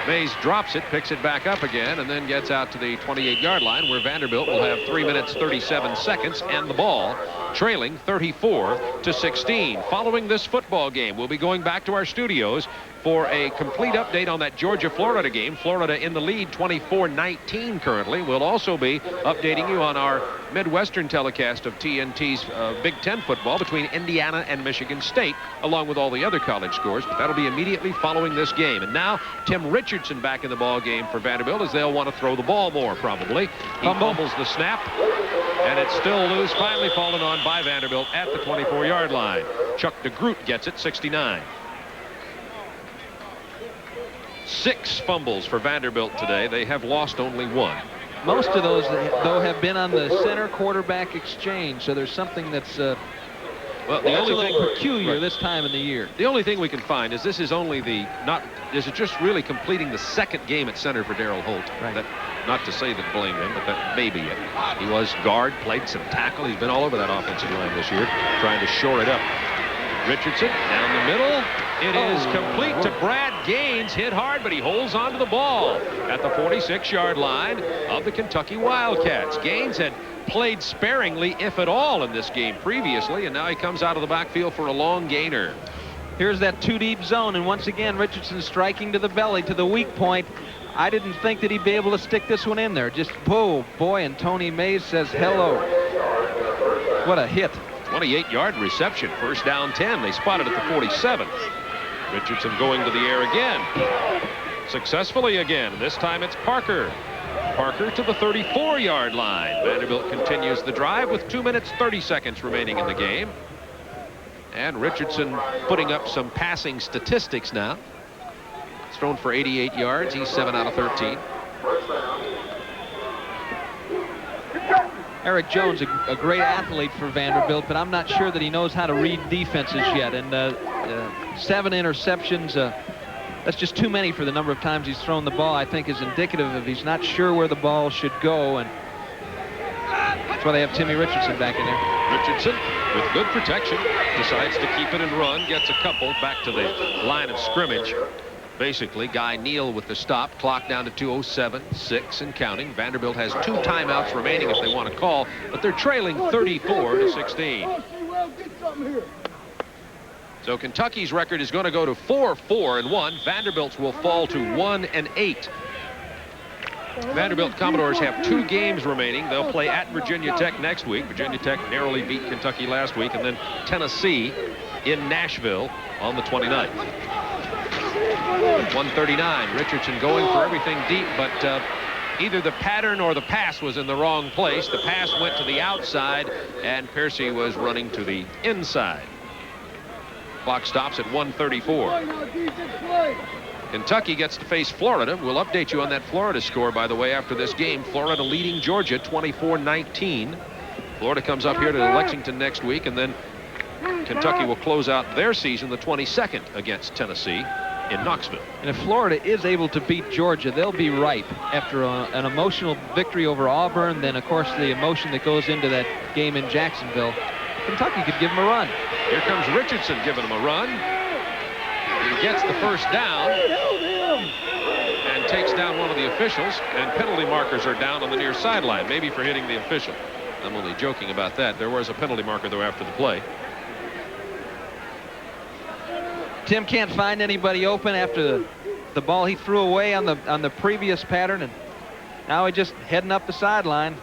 Mays drops it, picks it back up again, and then gets out to the 28-yard line where Vanderbilt will have 3 minutes, 37 seconds and the ball, trailing 34-16. Following this football game, we'll be going back to our studios for a complete update on that Georgia-Florida game. Florida in the lead 24-19 currently. We'll also be updating you on our Midwestern telecast of TNT's Big Ten football between Indiana and Michigan State, along with all the other college scores. But that'll be immediately following this game. And now Tim Richardson back in the ball game for Vanderbilt, as they'll want to throw the ball more probably. He fumbles the snap, and it's still loose, finally fallen on by Vanderbilt at the 24-yard line. Chuck DeGroot gets it, 69. 6 fumbles for Vanderbilt today. They have lost only 1. Most of those, though, have been on the center quarterback exchange, so there's something that's well, the only thing peculiar this time of the year. The only thing we can find is this is only is it just really completing the 2nd game at center for Darrell Holt. Right. That, not to say that blame him, but that may be it. He was guard, played some tackle. He's been all over that offensive line this year, trying to shore it up. Richardson down the middle. It is complete to Brad Gaines. Hit hard, but he holds on to the ball at the 46-yard line of the Kentucky Wildcats. Gaines had played sparingly, if at all, in this game previously, and now he comes out of the backfield for a long gainer. Here's that 2-deep zone, and once again, Richardson striking to the belly, to the weak point. I didn't think that he'd be able to stick this one in there. Just, whoa, boy, and Tony Mays says hello. What a hit. 28-yard reception, 1st down 10. They spotted at the 47. Richardson going to the air again. Successfully again. This time it's Parker. Parker to the 34-yard line. Vanderbilt continues the drive with 2 minutes 30 seconds remaining in the game. And Richardson putting up some passing statistics now. He's thrown for 88 yards. He's 7 out of 13. Eric Jones, a great athlete for Vanderbilt, but I'm not sure that he knows how to read defenses yet. And 7 interceptions, that's just too many for the number of times he's thrown the ball. I think is indicative of he's not sure where the ball should go, and that's why they have Timmy Richardson back in there. Richardson, with good protection, decides to keep it and run, gets a couple back to the line of scrimmage. Basically, Guy Neal with the stop. Clock down to 2:07, 6 and counting. Vanderbilt has 2 timeouts remaining if they want to call, but they're trailing 34-16. So Kentucky's record is going to go to 4-4-1. Vanderbilt's will fall to 1-8. Vanderbilt Commodores have 2 games remaining. They'll play at Virginia Tech next week. Virginia Tech narrowly beat Kentucky last week, and then Tennessee in Nashville on the 29th. 139. Richardson going for everything deep, but either the pattern or the pass was in the wrong place. The pass went to the outside, and Piercy was running to the inside. Clock stops at 1:34. Kentucky gets to face Florida. We'll update you on that Florida score, by the way, after this game. Florida leading Georgia 24-19. Florida comes up here to Lexington next week, and then Kentucky will close out their season the 22nd against Tennessee in Knoxville. And if Florida is able to beat Georgia, they'll be ripe after an emotional victory over Auburn. Then, of course, the emotion that goes into that game in Jacksonville. Kentucky could give them a run. Here comes Richardson giving them a run. He gets the first down and takes down one of the officials, and penalty markers are down on the near sideline, maybe for hitting the official. I'm only joking about that. There was a penalty marker, though, after the play. Tim can't find anybody open after the ball he threw away on the previous pattern, and now he's just heading up the sideline.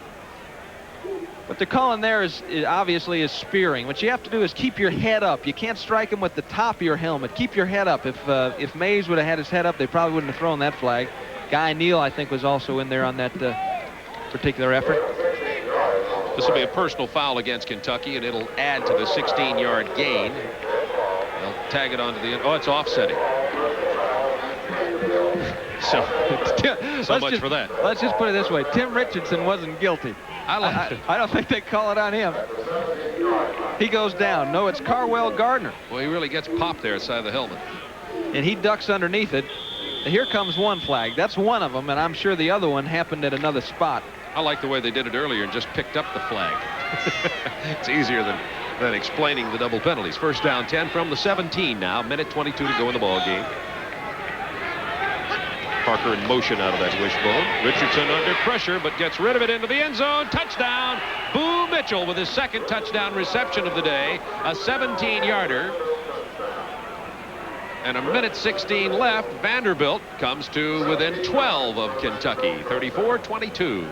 What they're calling there is obviously spearing. What you have to do is keep your head up. You can't strike him with the top of your helmet. Keep your head up. If Mays would have had his head up, they probably wouldn't have thrown that flag. Guy Neal, I think, was also in there on that particular effort. This will be a personal foul against Kentucky, and it'll add to the 16-yard gain. They'll tag it onto the end. Oh, it's offsetting. So much for that. Let's just put it this way. Tim Richardson wasn't guilty. I don't think they call it on him. He goes down. No, it's Carwell Gardner. Well, he really gets popped there inside the helmet. And he ducks underneath it. And here comes one flag. That's one of them, and I'm sure the other one happened at another spot. I like the way they did it earlier and just picked up the flag. It's easier than explaining the double penalties. First down 10 from the 17 now. Minute 22 to go in the ball game. Parker in motion out of that wishbone. Richardson under pressure, but gets rid of it into the end zone. Touchdown. Boo Mitchell with his second touchdown reception of the day. A 17-yarder. And a minute 16 left. Vanderbilt comes to within 12 of Kentucky. 34-22.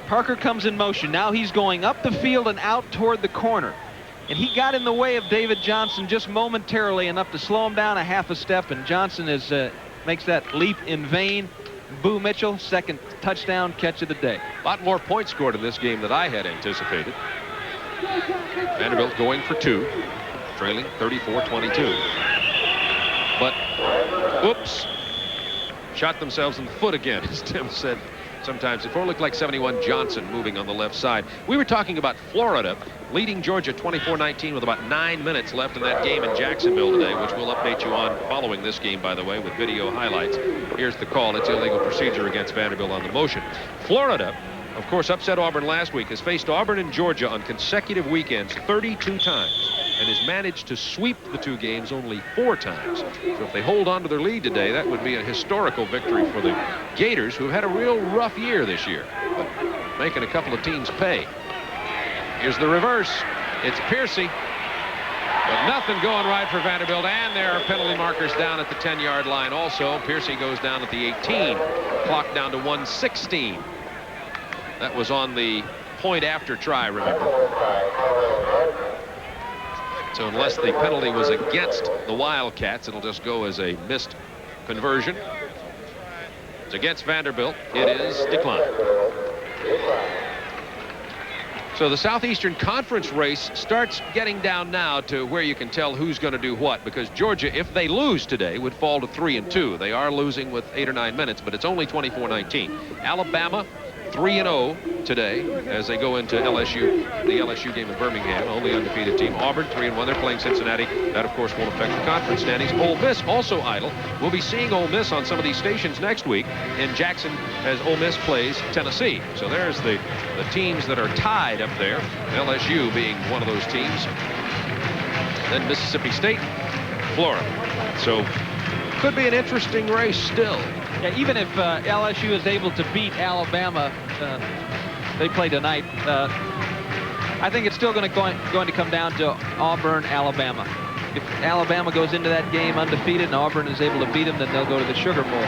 Parker comes in motion. Now he's going up the field and out toward the corner. And he got in the way of David Johnson just momentarily enough to slow him down a half a step. And Johnson makes that leap in vain. Boo Mitchell, second touchdown catch of the day. A lot more points scored in this game than I had anticipated. Vanderbilt going for 2, trailing 34-22. But, whoops, shot themselves in the foot again, as Tim said. Sometimes it looked like 71 Johnson moving on the left side. We were talking about Florida leading Georgia 24-19 with about 9 minutes left in that game in Jacksonville today, which we'll update you on following this game, by the way, with video highlights. Here's the call. It's illegal procedure against Vanderbilt on the motion. Florida, of course, upset Auburn last week, has faced Auburn and Georgia on consecutive weekends 32 times and has managed to sweep the 2 games only 4 times. So if they hold on to their lead today, that would be a historical victory for the Gators, who had a real rough year this year, but making a couple of teams pay. Here's the reverse. It's Piercy. But nothing going right for Vanderbilt, and there are penalty markers down at the 10-yard line also. Piercy goes down at the 18. Clock down to 1:16. That was on the point after try, remember. So unless the penalty was against the Wildcats, it'll just go as a missed conversion. It's against Vanderbilt. It is declined. So the Southeastern Conference race starts getting down now to where you can tell who's going to do what, because Georgia, if they lose today, would fall to 3-2. They are losing with 8 or 9 minutes, but it's only 24-19. Alabama 3-0 today as they go into LSU, the LSU game in Birmingham, only undefeated team. Auburn 3-1. They're playing Cincinnati. That, of course, won't affect the conference standings. Ole Miss also idle. We'll be seeing Ole Miss on some of these stations next week in Jackson as Ole Miss plays Tennessee. So there's the teams that are tied up there, LSU being one of those teams. Then Mississippi State, Florida. So could be an interesting race still. Yeah, even if LSU is able to beat Alabama, they play tonight, I think it's still going to come down to Auburn, Alabama. If Alabama goes into that game undefeated and Auburn is able to beat them, then they'll go to the Sugar Bowl.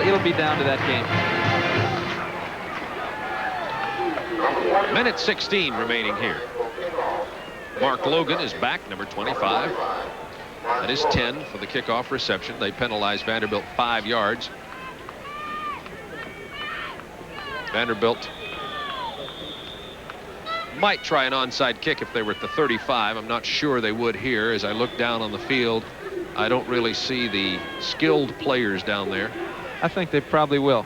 It'll be down to that game. Minute 16 remaining here. Mark Logan is back, number 25. That is 10 for the kickoff reception. They penalized Vanderbilt 5 yards. Vanderbilt might try an onside kick if they were at the 35. I'm not sure they would here. As I look down on the field, I don't really see the skilled players down there. I think they probably will.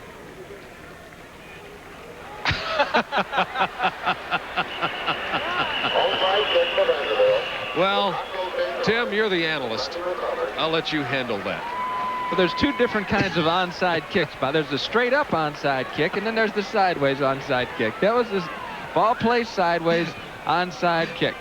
Well, Tim, you're the analyst. I'll let you handle that. Well, there's two different kinds of onside kicks. There's the straight up onside kick, and then there's the sideways onside kick. That was this ball play sideways onside kick.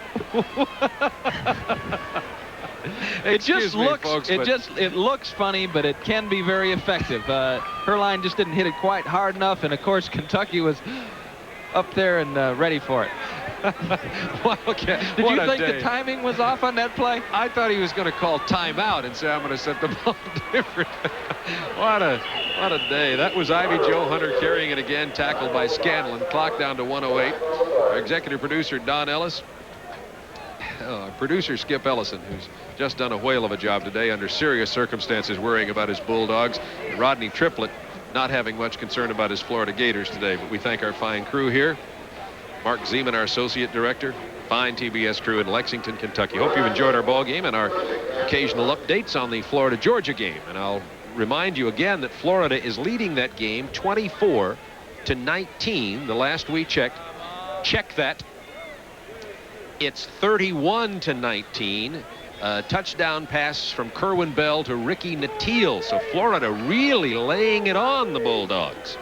It just looks, folks, it looks funny, but it can be very effective. Herline just didn't hit it quite hard enough, and of course Kentucky was up there and ready for it. Well, okay. Did you think the timing was off on that play? I thought he was going to call timeout and say I'm going to set the ball different. What a day. That was Ivy Joe Hunter carrying it again, tackled by Scanlon. Clock down to 1:08. Our executive producer Don Ellis, producer Skip Ellison, who's just done a whale of a job today under serious circumstances, worrying about his Bulldogs. And Rodney Triplett not having much concern about his Florida Gators today. But we thank our fine crew here. Mark Zeman, our associate director, fine TBS crew in Lexington, Kentucky. Hope you've enjoyed our ball game and our occasional updates on the Florida-Georgia game. And I'll remind you again that Florida is leading that game 24-19. The last we checked. Check that. It's 31-19. Touchdown pass from Kerwin Bell to Ricky Nattiel. So Florida really laying it on the Bulldogs.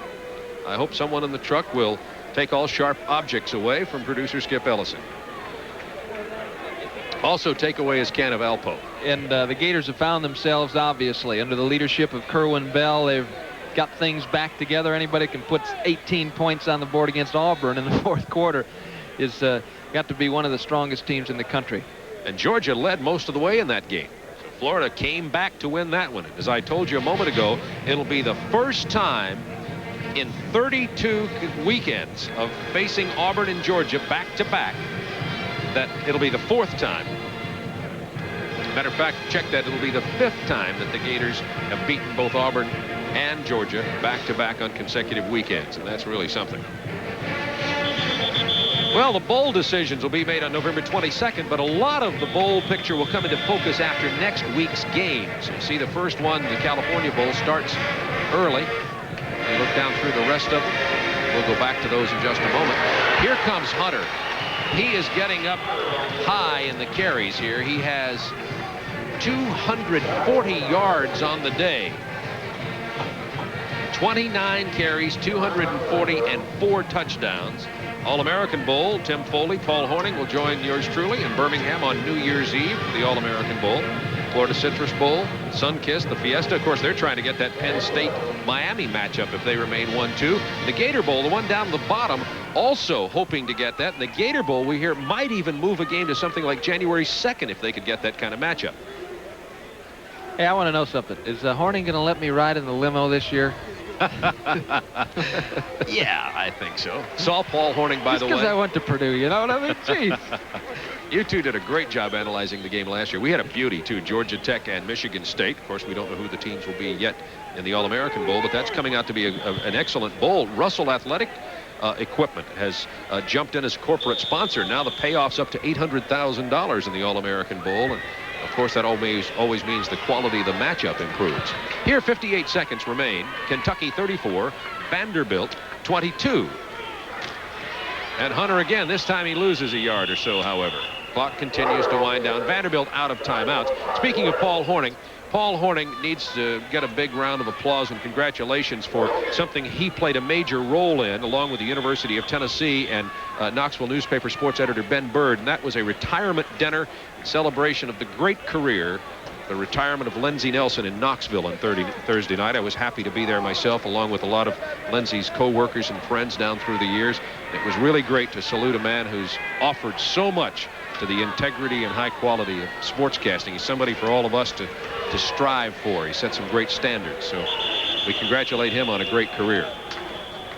I hope someone in the truck will take all sharp objects away from producer Skip Ellison. Also take away his can of Alpo. And the Gators have found themselves, obviously, under the leadership of Kerwin Bell. They've got things back together. Anybody can put 18 points on the board against Auburn in the fourth quarter is got to be one of the strongest teams in the country. And Georgia led most of the way in that game. So Florida came back to win that one. As I told you a moment ago, it'll be the first time in 32 weekends of facing Auburn and Georgia back-to-back that it'll be the fourth time. Matter of fact, check that, it'll be the fifth time that the Gators have beaten both Auburn and Georgia back-to-back on consecutive weekends, and that's really something. Well, the bowl decisions will be made on November 22nd, but a lot of the bowl picture will come into focus after next week's games. You see, the first one, the California Bowl, starts early. You look down through the rest of them. We'll go back to those in just a moment. Here comes Hunter. He is getting up high in the carries here. He has 240 yards on the day. 29 carries, 240, and 4 touchdowns. All-American Bowl, Tim Foley, Paul Horning will join yours truly in Birmingham on New Year's Eve for the All-American Bowl. Florida Citrus Bowl, Sunkist, the Fiesta. Of course, they're trying to get that Penn State-Miami matchup if they remain 1-2. The Gator Bowl, the one down at the bottom, also hoping to get that. And the Gator Bowl, we hear, might even move a game to something like January 2nd if they could get that kind of matchup. Hey, I want to know something. Is Horning going to let me ride in the limo this year? Yeah, I think so. Saw Paul Horning, by the way. Because I went to Purdue, you know what I mean? Jeez. You two did a great job analyzing the game last year. We had a beauty, too, Georgia Tech and Michigan State. Of course, we don't know who the teams will be yet in the All-American Bowl, but that's coming out to be an excellent bowl. Russell Athletic Equipment has jumped in as corporate sponsor. Now the payoff's up to $800,000 in the All-American Bowl. And, of course, that always means the quality of the matchup improves. Here, 58 seconds remain. Kentucky 34, Vanderbilt 22. And Hunter again. This time he loses a yard or so, however. Clock continues to wind down. Vanderbilt out of timeouts. Speaking of Paul Hornung needs to get a big round of applause and congratulations for something he played a major role in, along with the University of Tennessee and Knoxville newspaper sports editor Ben Bird, and that was a retirement dinner in celebration of the great career, the retirement of Lindsey Nelson in Knoxville on Thursday night. I was happy to be there myself, along with a lot of Lindsey's co-workers and friends down through the years. It was really great to salute a man who's offered so much to the integrity and high quality of sportscasting. He's somebody for all of us to strive for. He set some great standards, so we congratulate him on a great career.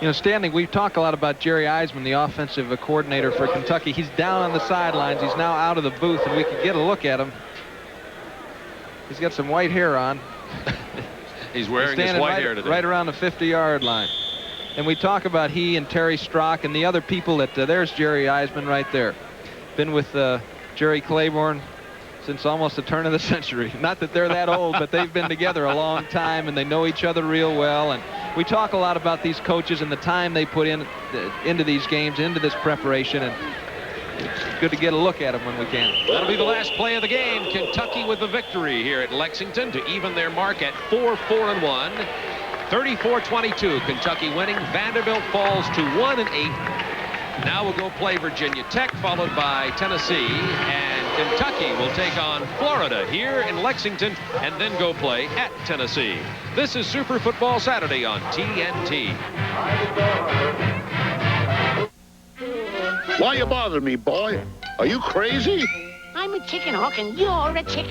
You know, Stanley, we've talked a lot about Jerry Eisman, the offensive coordinator for Kentucky. He's down on the sidelines. He's now out of the booth, and we can get a look at him. He's got some white hair on. He's wearing his white hair today. Right around the 50-yard line. And we talk about he and Terry Strock and the other people that there's Jerry Eisman right there. Been with Jerry Claiborne since almost the turn of the century. Not that they're that old, but they've been together a long time, and they know each other real well. And we talk a lot about these coaches and the time they put into these games, into this preparation, and it's good to get a look at them when we can. That'll be the last play of the game. Kentucky with the victory here at Lexington to even their mark at 4-4-1. 34-22, Kentucky winning. Vanderbilt falls to 1-8. Now we'll go play Virginia Tech, followed by Tennessee, and Kentucky will take on Florida here in Lexington and then go play at Tennessee. This is Super Football Saturday on TNT. Why you bothering me, boy? Are you crazy? I'm a chicken hawk and you're a chicken.